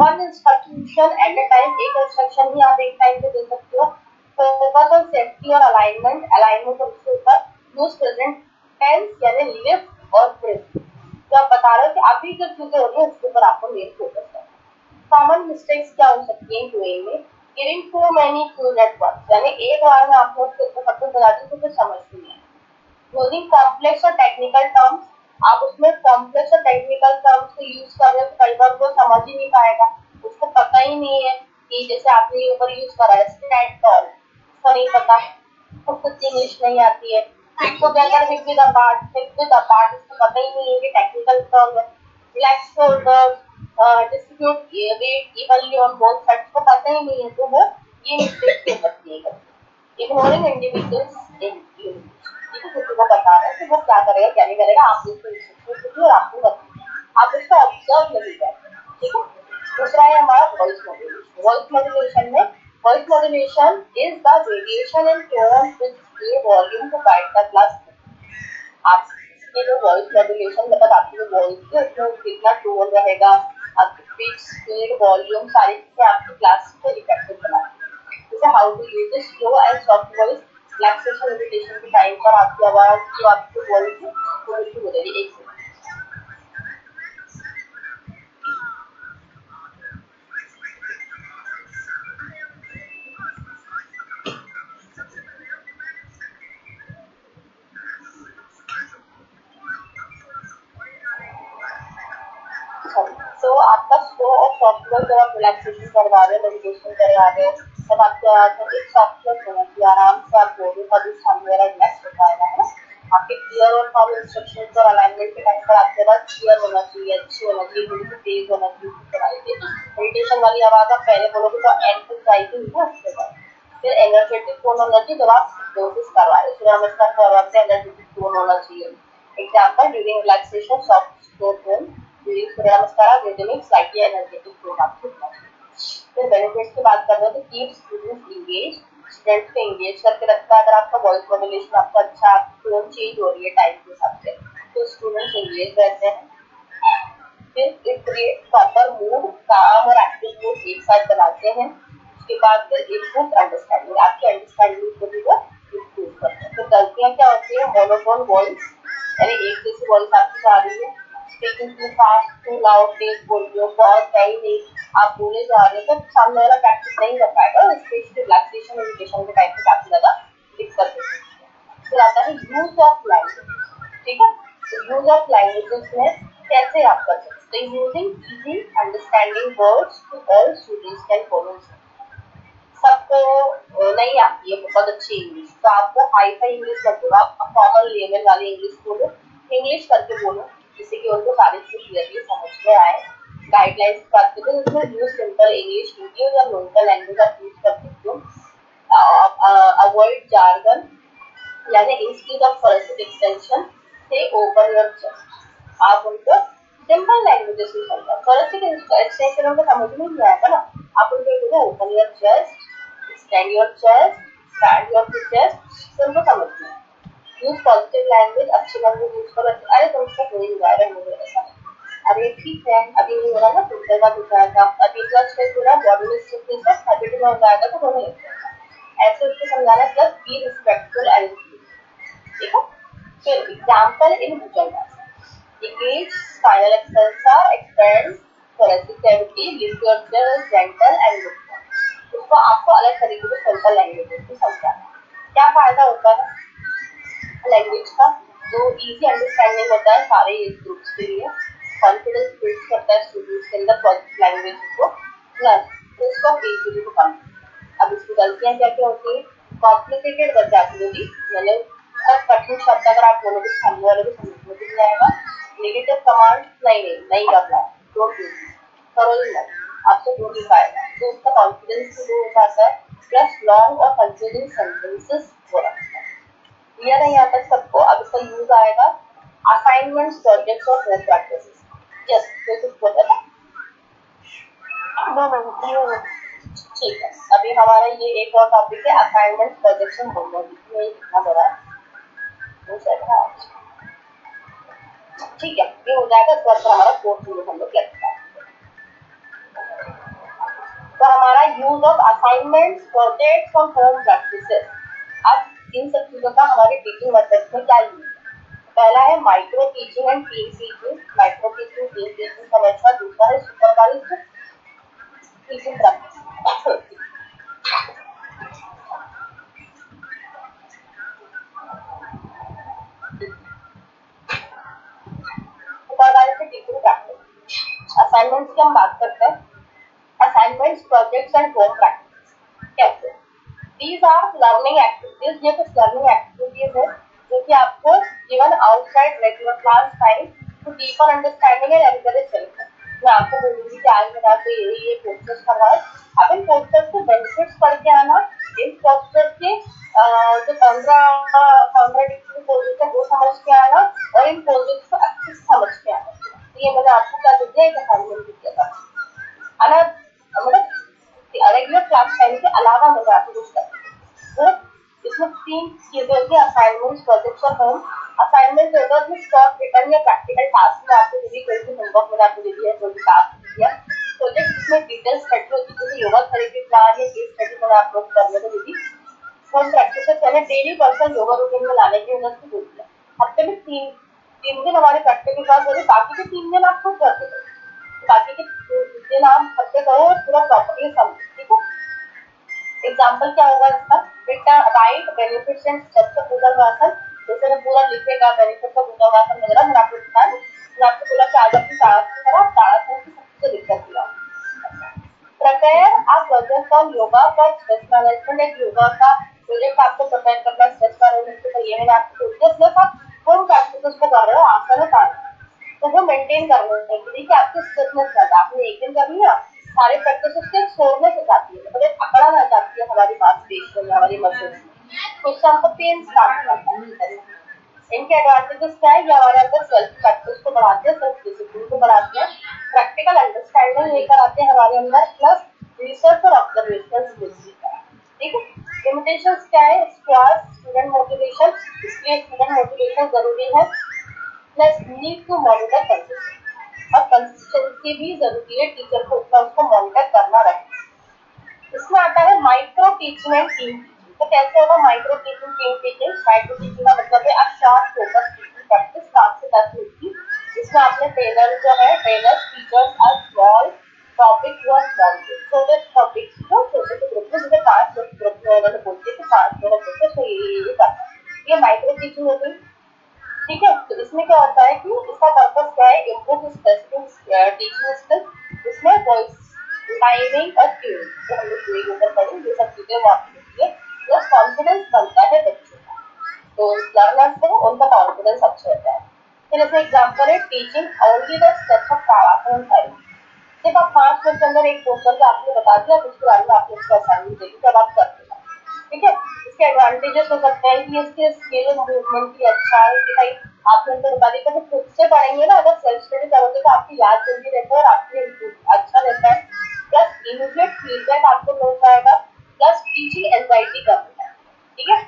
1 इंस्ट्रक्शन एट अ टाइम, एक इंस्ट्रक्शन भी आप एक टाइम पे दे सकते हो। फोकस ऑन सेफ्टी और अलाइनमेंट, अलाइनमेंट उसके ऊपर। यूज प्रेजेंट टेंस यानी लिफ्ट और ब्रेथ, जो आप बता रहे हो कि अभी जो चीजें हो रही है उसके ऊपर आपको मेन फोकस है। कॉमन मिस्टेक्स क्या हो सकती है डूइंग में? Giving too many cues at once, यानी एक बार में आपको उसको सब कुछ बता दी तो कुछ समझ नहीं है। यूजिंग कॉम्प्लेक्स और टेक्निकल टर्म्स, आप उसमें कॉम्प्लेक्स और टेक्निकल टर्म्स को यूज कर रहे हो तो कई बार वो समझ ही नहीं पाएगा, उसको पता ही नहीं है कि जैसे आपने ऊपर यूज करा है स्टैंड टॉल, उसको नहीं पता, उसको इंग्लिश नहीं आती है। इसको अगर hip width apart, hip width apart उसको पता ही नहीं है कि टेक्निकल टर्म है। Relax shoulders, distribute weight evenly on both sides को पता ही नहीं है, तो वो ये मिस्टेक हो सकती है। इग्नोरिंग इंडिविजुअल्स इन यूनिट, किसी को बता रहे हैं कि वो क्या करेगा क्या नहीं करेगा, आप उसको इंस्ट्रक्शन और आपको बताइए, आप उसको ऑब्जर्व नहीं करते, ठीक है। दूसरा है हमारा वॉइस मॉड्यूलेशन। वॉइस मॉड्यूलेशन में, voice modulation is the variation in tone with volume to guide the class. आप ये जो वॉइस मॉड्यूलेशन मतलब आपकी जो वॉइस है उसमें कितना टोन रहेगा, आपकी पिच, स्पीड, वॉल्यूम, सारी चीजें आपकी क्लास को इफेक्टिव बनाती है। जैसे how to use this slow and soft voice, relaxation meditation के टाइम पर आपकी आवाज जो आपकी वॉइस है वो बिल्कुल बदलेगी। एक तो आपका स्लो और सॉफ्टवेयर जब आप रिलैक्सेशन करवा रहे हो, मेडिटेशन करवा रहे हो, तब आपके एक सॉफ्टवेयर होना चाहिए, आराम से आप बोलो तभी सामने वाला रिलैक्स हो पाएगा, है ना। आपके क्लियर और फॉर्म इंस्ट्रक्शंस और अलाइनमेंट के टाइम पर आपके पास क्लियर होना चाहिए, अच्छी होना चाहिए, बिल्कुल तेज होना चाहिए। मेडिटेशन वाली आवाज आप पहले बोलोगे तो एंड तक जाएगी ना उसके बाद। फिर एनर्जेटिक टोन होना चाहिए, जब आप डोसेस करवा रहे हो, सूर्य नमस्कार करवा रहे हो, एनर्जेटिक टोन होना चाहिए। Example during relaxation soft tone, during Surya Namaskar rhythmic slightly energetic tone आपको होना चाहिए। फिर बेनिफिट्स की बात कर रहे हो तो कीप स्टूडेंट्स एंगेज, स्टूडेंट्स को एंगेज करके रखता है। अगर आपका वॉइस मॉड्यूलेशन आपका अच्छा, टोन चेंज हो रही है टाइम के हिसाब से, तो स्टूडेंट्स एंगेज रहते हैं। फिर इट क्रिएट प्रॉपर मूड, काम और एक्टिव मूड एक साथ बनाते हैं। उसके बाद फिर इम्प्रूव अंडरस्टैंडिंग, आपकी अंडरस्टैंडिंग को भी वो इम्प्रूव करते हैं। तो गलतियां क्या होती है? मोनोटोन वॉइस, यानी एक जैसी वॉइस आपकी जा रही है, speaking too fast, too loud, तेज बोल रहे हो, बहुत सही नहीं आप बोले जा रहे हो, तो सामने वाला प्रैक्टिस नहीं कर पाएगा, स्पेशली रिलैक्सेशन मेडिटेशन के टाइम पे काफी ज्यादा दिक्कत होती है। फिर आता है यूज ऑफ लैंग्वेज, ठीक है। यूज ऑफ लैंग्वेजेस में कैसे आप कर सकते हैं? Using easy understanding words to all students can follow. सबको नहीं आती है बहुत अच्छी इंग्लिश, तो आपको हाई फाई इंग्लिश मत बोलो, आप कॉमन लेवल वाली इंग्लिश बोलो, इंग्लिश करके बोलो, जिससे कि उनको सारी चीज क्लियरली समझ में आए। गाइडलाइंस की बात करते हैं उसमें यूज सिंपल इंग्लिश, वीडियो या लोकल लैंग्वेज आप यूज कर सकते हो। अवॉइड जार्गन, यानी इंस्टीड ऑफ फोरेंसिक एक्सटेंशन से ओपन योर चेस्ट, आप उनको सिंपल लैंग्वेजेस में समझाओ। फोरेंसिक एक्सटेंशन उनको समझ में नहीं आएगा ना, आप उनको बोलो open your chest, extend your chest, stand your chest, तो उनको समझ में आए। यूज पॉजिटिव लैंग्वेज, अच्छी लैंग्वेज यूज करो। अरे तुमसे हो ही जाएगा, मुझे ऐसा नहीं, अरे ठीक है अभी नहीं हो रहा ना, कुछ देर बाद हो जाएगा, अभी इतना स्ट्रेस हो रहा है, बॉडी में स्टिफनेस है, हैबिट में हो जाएगा तो होने लग जाएगा, ऐसे उसको समझाना। प्लस बी रिस्पेक्टफुल एंड, ठीक है। फिर example in bhujangasana, engage spinal extensor, expand thoracic cavity, lift your chest, gentle and look, उसको आपको अलग तरीके से सिंपल लैंग्वेज को समझाना। क्या फायदा होता है लैंग्वेज का? जो इजी अंडरस्टैंडिंग होता है सारे एज ग्रुप्स के लिए, कॉन्फिडेंस बिल्ड करता है स्टूडेंट्स के अंदर लैंग्वेज को, प्लस रिस्क ऑफ इंजरी को कम। अब इसकी गलतियां क्या क्या होती है? कॉम्प्लिकेटेड वर्नाक्युलरी, यानी बहुत कठिन शब्द अगर आप बोलोगे सामने वाले को समझ में नहीं आएगा। नेगेटिव कमांड नहीं करना है, डोंट यूज, करो ही मत, आपसे हो नहीं पाएगा, तो उसका कॉन्फिडेंस भी लो हो जाता है। प्लस लॉन्ग और कंफ्यूजिंग सेंटेंसेस हो रखता है। क्लियर है यहाँ तक सबको? अब इसका यूज आएगा असाइनमेंट्स, प्रोजेक्ट्स और होम प्रैक्टिसेस। यस, तो कुछ बोला था? नो मैम, क्लियर है। ठीक है, अभी हमारा ये एक और टॉपिक है असाइनमेंट, प्रोजेक्ट्स और होम वर्क। ये कितना बड़ा है? ठीक है, ये हो जाएगा। इसके बाद हमारा कोर्स हम लोग लगता है। तो हमारा यूज ऑफ असाइनमेंट्स, प्रोजेक्ट्स और होम प्रैक्टिसेस, अब इन सब चीजों का हमारे टीचिंग मेथड्स में क्या यूज है? पहला है micro teaching and team teaching. Micro teaching, team teaching समझना। दूसरा है supervised teaching practice. Supervised teaching practice. Assignments की हम बात करते हैं। Assignments, projects and home practice कैसे? These are learning activities. ये कुछ learning activities है जो कि आपको given outside regular class time to deeper understanding and encourage self. मैं आपको बोलूंगी कि आज मेरा आपको ये posters करना है। अब इन posters के benefits पढ़ के आना, इन posters के जो contradictory poses है वो समझ के आना, और इन poses को अच्छे से समझ के आना। तो ये मैंने आपको क्या दिया? एक assignment दिया था। अलग मतलब रेगुलर क्लास टाइम के अलावा मुझे आपको कुछ करना है। इसमें 3 चीजें होती है, असाइनमेंट्स, प्रोजेक्ट्स और होम। असाइनमेंट होता है शॉर्ट रिटर्न या प्रैक्टिकल टास्क में आपको दी कोई भी होमवर्क मैंने आपको दे दिया, कोई भी टास्क दिया। प्रोजेक्ट इसमें डिटेल स्टडी होती है, जैसे योगा थेरेपी प्लान या केस स्टडी मैंने आप लोग करने को दी। होम प्रैक्टिस मैंने डेली पर्सनल योगा रूटीन में लाने की वजह से बोल दिया। हफ्ते में 3 दिन हमारे प्रैक्टिकल क्लास होगी, बाकी के 3 दिन आप खुद करते हो। बाकी के दिन आप हफ्ते करो पूरा प्रॉपर्ली समझो, ठीक है? एग्जाम्पल क्या होगा इसका? बेटा right benefits and steps of Bhujangasana. जैसे मैं पूरा लिखेगा बेनिफिट्स ऑफ भुजंगासन वगैरह, मैंने आपको बताया। मैंने आपको बोला कि आज अपनी ताड़ासन करो, ताड़ासन की सबसे दिक्कत दिया। प्रिपेयर आप project on yoga for stress management. एक योगा का प्रोजेक्ट आपको प्रिपेयर करना है स्ट्रेस मैनेजमेंट के लिए। ये मैंने आपको बोल दिया। प्लस आप होम प्रैक्टिसेस को कर रहे हो, आसन और ताड़ासन, तो वो मेंटेन करना है कि आपकी स्टिफनेस ज्यादा। आपने एक दिन कर लिया, सारे प्रैक्टिस उसके सोरनेस हो जाती है, मतलब अकड़ा रह जाती है हमारी मांसपेशियों में, हमारी मसल्स में, तो उससे हमको पेन स्टार्ट करता है। इनके एडवांटेजेस क्या है? ये हमारे अंदर सेल्फ प्रैक्टिस को बढ़ाते हैं, सेल्फ डिसिप्लिन को बढ़ाते हैं, प्रैक्टिकल अंडरस्टैंडिंग लेकर आते हैं हमारे अंदर, प्लस रिसर्च और ऑब्जर्वेशन स्किल्स। ठीक है, लिमिटेशंस क्या है? स्टूडेंट मोटिवेशन, इसलिए स्टूडेंट मोटिवेशन जरूरी है, plus need to monitor consistency, और कंसिस्टेंसी भी जरूरी है, टीचर को उतना उसको मॉनिटर करना रहे। इसमें आता है micro teaching and team teaching. तो कैसे होगा micro teaching, team teaching? Micro teaching का मतलब है आप शॉर्ट फोकस टीचिंग प्रैक्टिस 5 से 10 मिनट की, जिसमें आपने ट्रेनर जो है, ट्रेनर टीचर्स और स्मॉल टॉपिक या स्मॉल छोटे टॉपिक्स को छोटे से ग्रुप में, जैसे 5 ग्रुप में उन्होंने बोलते हैं कि 5 ग्रुप में ये करना, ये माइक्रो टीचिंग हो गई। ठीक है, तो इसमें क्या होता है कि इसका पर्पस क्या है? Improve specific teaching skills. इसमें वॉइस टाइमिंग और ट्यूनिंग, जो हम लोग ऊपर पढ़ेंगे, ये सब चीजें वहाँ पे होती है। प्लस कॉन्फिडेंस बनता है बच्चों का, तो लर्नर्स को उनका कॉन्फिडेंस अच्छा होता है। फिर इसमें एग्जाम्पल है teaching only the steps of tadasana time. सिर्फ आप 5 मिनट के अंदर एक क्वेश्चन का आपने बता दिया, उसके बाद में आपने उसका असाइनमेंट दे दिया, तब आप करते हैं। ठीक है, इसके एडवांटेजेस हो सकते हैं कि इसके स्किल मूवमेंट की अच्छा है कि भाई आपने तो बता दिया, तो खुद से पढ़ेंगे ना, अगर सेल्फ स्टडी करोगे तो आपकी याद जल्दी रहता है और आपकी अच्छा रहता है। प्लस इमीडिएट फीडबैक आपको मिल जाएगा, प्लस टीचिंग एंजाइटी कम है। ठीक है,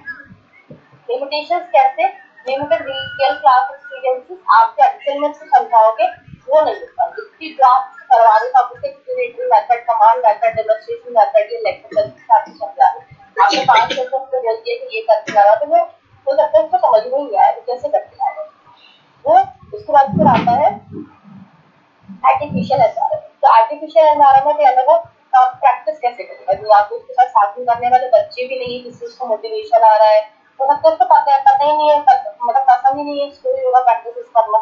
लिमिटेशंस कैसे? लिमिटेड रियल क्लास एक्सपीरियंसेस, आप जो एक्सेल में समझाओगे वो नहीं होता, जिसकी जो आप करवा रहे हो आप उसे explanatory method, command method, demonstration method, ये लेक्चर के साथ समझा रहे हो। आपने 5 सेकंड में बोल दिया कि ये करके जा रहा, तो वो हो सकता है उसको समझ में नहीं आया कैसे करके जा रहा वो। उसके बाद फिर आता है आर्टिफिशियल एनवायरनमेंट। तो आर्टिफिशियल एनवायरनमेंट यानी वो आप प्रैक्टिस कैसे करेंगे? जो आपको उसके साथ में करने वाले बच्चे भी नहीं है जिससे उसको मोटिवेशन आ रहा है, तो सबको उसको पता ही नहीं है, मतलब पसंद ही नहीं है इसको योगा प्रैक्टिस करना,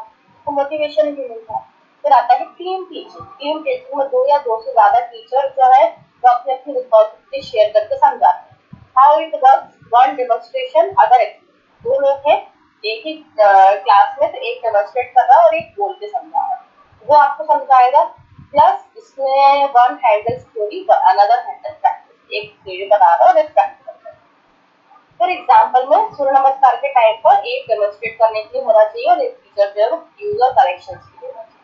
तो मोटिवेशन भी मिलता है। फिर आता है टीम टीचिंग। टीम टीचिंग में 2 या 2 से ज्यादा टीचर जो है वो अपनी अपनी रिस्पॉन्सिबिलिटी शेयर करके समझाते हैं। How it works, one demonstration, अगर 2 लोग हैं एक ही क्लास में, तो एक डेमोन्स्ट्रेट कर रहा है और एक बोल के समझा रहा है, वो आपको समझाएगा, प्लस इसमें one handle story, another handle practice, एक थ्योरी बता रहा है और एक प्रैक्टिस कर रहा है। फॉर एग्जाम्पल में सूर्य नमस्कार के टाइम पर एक डेमोन्स्ट्रेट करने के लिए होना चाहिए और एक टीचर जो है वो यूजर करेक्शन के लिए होना चाहिए।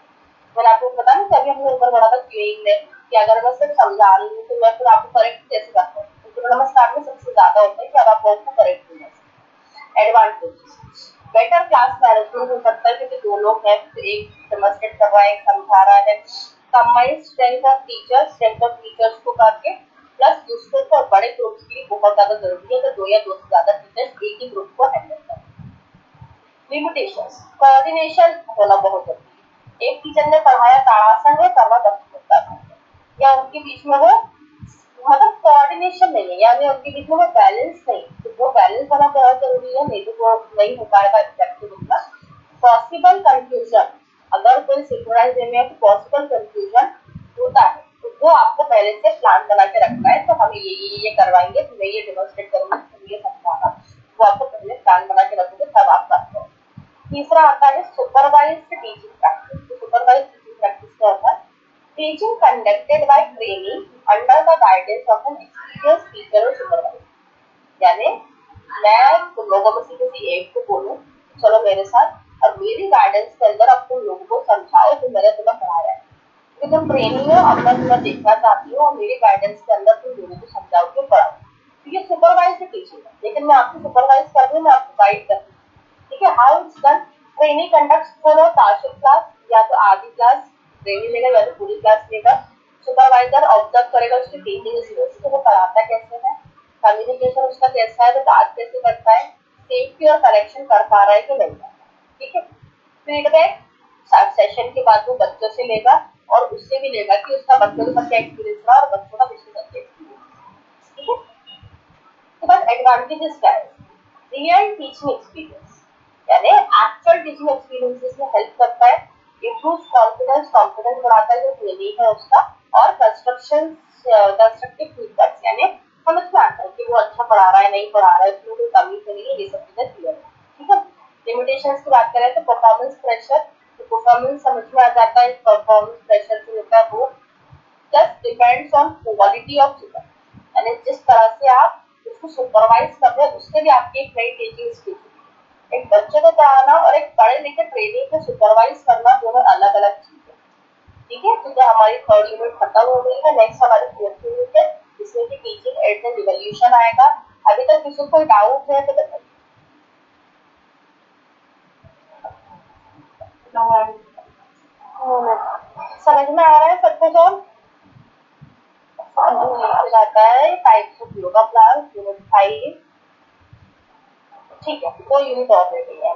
मैंने आपको पता नहीं कभी हमने ऊपर बढ़ा था क्यूइंग में कि अगर मैं सिर्फ समझा रही हूँ तो मैं फिर आपको करेक्ट कैसे करता हूँ, तो सूर्य नमस्कार में सबसे ज्यादा होता है कि अब आप आपको करेक्ट हो जाए। एडवांटेज, बेटर क्लास मैनेजमेंट हो सकता है क्योंकि 2 लोग हैं, तो एक डेमोन्स्ट्रेट कर रहा है, एक समझा रहा है। कंबाइंड स्ट्रेंथ ऑफ टीचर्स को करके, प्लस दूसरों को बड़े ग्रुप्स के लिए बहुत ज्यादा जरूरी है, तो 2 या 2 से ज्यादा टीचर्स एक ही ग्रुप को हैंडल करें। लिमिटेशंस, कोऑर्डिनेशन होना बहुत जरूरी है। एक टीचर ने पढ़ाया ताड़ासन है, करना होता है, या उनके बीच में वो मतलब कोऑर्डिनेशन नहीं है, यानी उनके बीच में वो बैलेंस नहीं, तो वो बैलेंस होना बहुत जरूरी है, नहीं तो वो नहीं हो पाएगा इफेक्टिव उतना। पॉसिबल कंफ्यूजन, अगर कोई सिंक्रोनाइज वे में पॉसिबल कंफ्यूजन होता है तो वो आपको पहले से प्लान बना के रखना है, तो हम ये करवाएंगे, तो मैं ये डेमोन्स्ट्रेट करूंगा, तुम ये समझाना, वो आपको पहले प्लान बना के रखोगे तब आप करते हो। तीसरा आता है supervised teaching practice. Supervised teaching practice क्या होता है? Teaching conducted by trainee under the guidance of an experience teacher और सुपरवाइजर, यानी मैं तुम लोगों में से किसी एक को बोलूं चलो मेरे साथ, और मेरी गाइडेंस के अंदर अब तुम लोगों को समझाओ तो मैंने तुम्हें पढ़ाया है, क्योंकि तुम ट्रेनी हो, अब मैं तुम्हें देखना चाहती हूँ और मेरी गाइडेंस के अंदर तुम लोगों को समझाओगे, पढ़ाओ। तो ये सुपरवाइज्ड टीचिंग है, लेकिन मैं आपको सुपरवाइज कर रही हूँ, मैं आपको गाइड कर रही हूँ। ठीक है, how it's done? Trainee conducts for partial class, या तो आधी क्लास ट्रेनी लेगा या तो पूरी क्लास लेगा। सुपरवाइजर ऑब्जर्व करेगा उसकी टीचिंग स्किल्स को, वो पढ़ाता कैसे है, कम्युनिकेशन उसका कैसा है, वो बात कैसे करता है, सेफ्टी और करेक्शन कर पा रहा है कि नहीं। ठीक है, फीडबैक सेशन के बाद वो बच्चों से लेगा और उससे भी लेगा कि उसका बच्चों के साथ क्या एक्सपीरियंस रहा और बच्चों का किसके साथ एक्सपीरियंस। ठीक है, तो बस एडवांटेजेस क्या है? रियल टीचिंग एक्सपीरियंस, यानी एक्चुअल टीचिंग एक्सपीरियंस में हेल्प करता है, इम्प्रूव कॉन्फिडेंस बढ़ाता है जो ट्रेनी है उसका, और कंस्ट्रक्टिव फीडबैक, यानी समझ में आता है कि वो अच्छा पढ़ा रहा है, नहीं पढ़ा रहा है, उसमें कोई कमी तो नहीं है, ये सब चीजें क्लियर है। ठीक है, लिमिटेशंस की बात करें तो परफॉर्मेंस प्रेशर, तो परफॉर्मेंस समझ में आ जाता है, परफॉर्मेंस प्रेशर जो होता है वो just depends on quality of super, यानी जिस तरह से आप उसको सुपरवाइज कर रहे हैं उससे भी आपकी एक नई टीचिंग स्किल। एक बच्चे को पढ़ाना और एक पढ़े लिखे ट्रेनिंग को सुपरवाइज करना दोनों अलग अलग चीज है। ठीक है, तो हमारी 3rd यूनिट खत्म हो गई है, नेक्स्ट हमारी 4th यूनिट है जिसमें कि टीचिंग एज एन रिवॉल्यूशन आएगा। अभी तक किसी को कोई डाउट है तो बताइए। समझ में आ रहा है सबको? फिर आता है types of yoga class, unit 5। ठीक है, 2 यूनिट और रह गई है,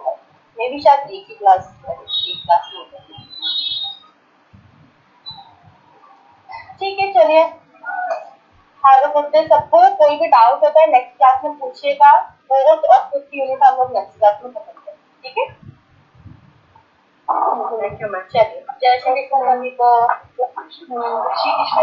मे भी शायद एक ही क्लास में। ठीक है, चलिए, हैव अ गुड डे सबको। कोई भी डाउट होता है नेक्स्ट क्लास में पूछिएगा, 4th और 5th यूनिट हम लोग नेक्स्ट क्लास में खत्म करेंगे। ठीक है, थैंक यू मैम। चलिए, जय श्री कृष्ण सभी को। जय श्री कृष्ण।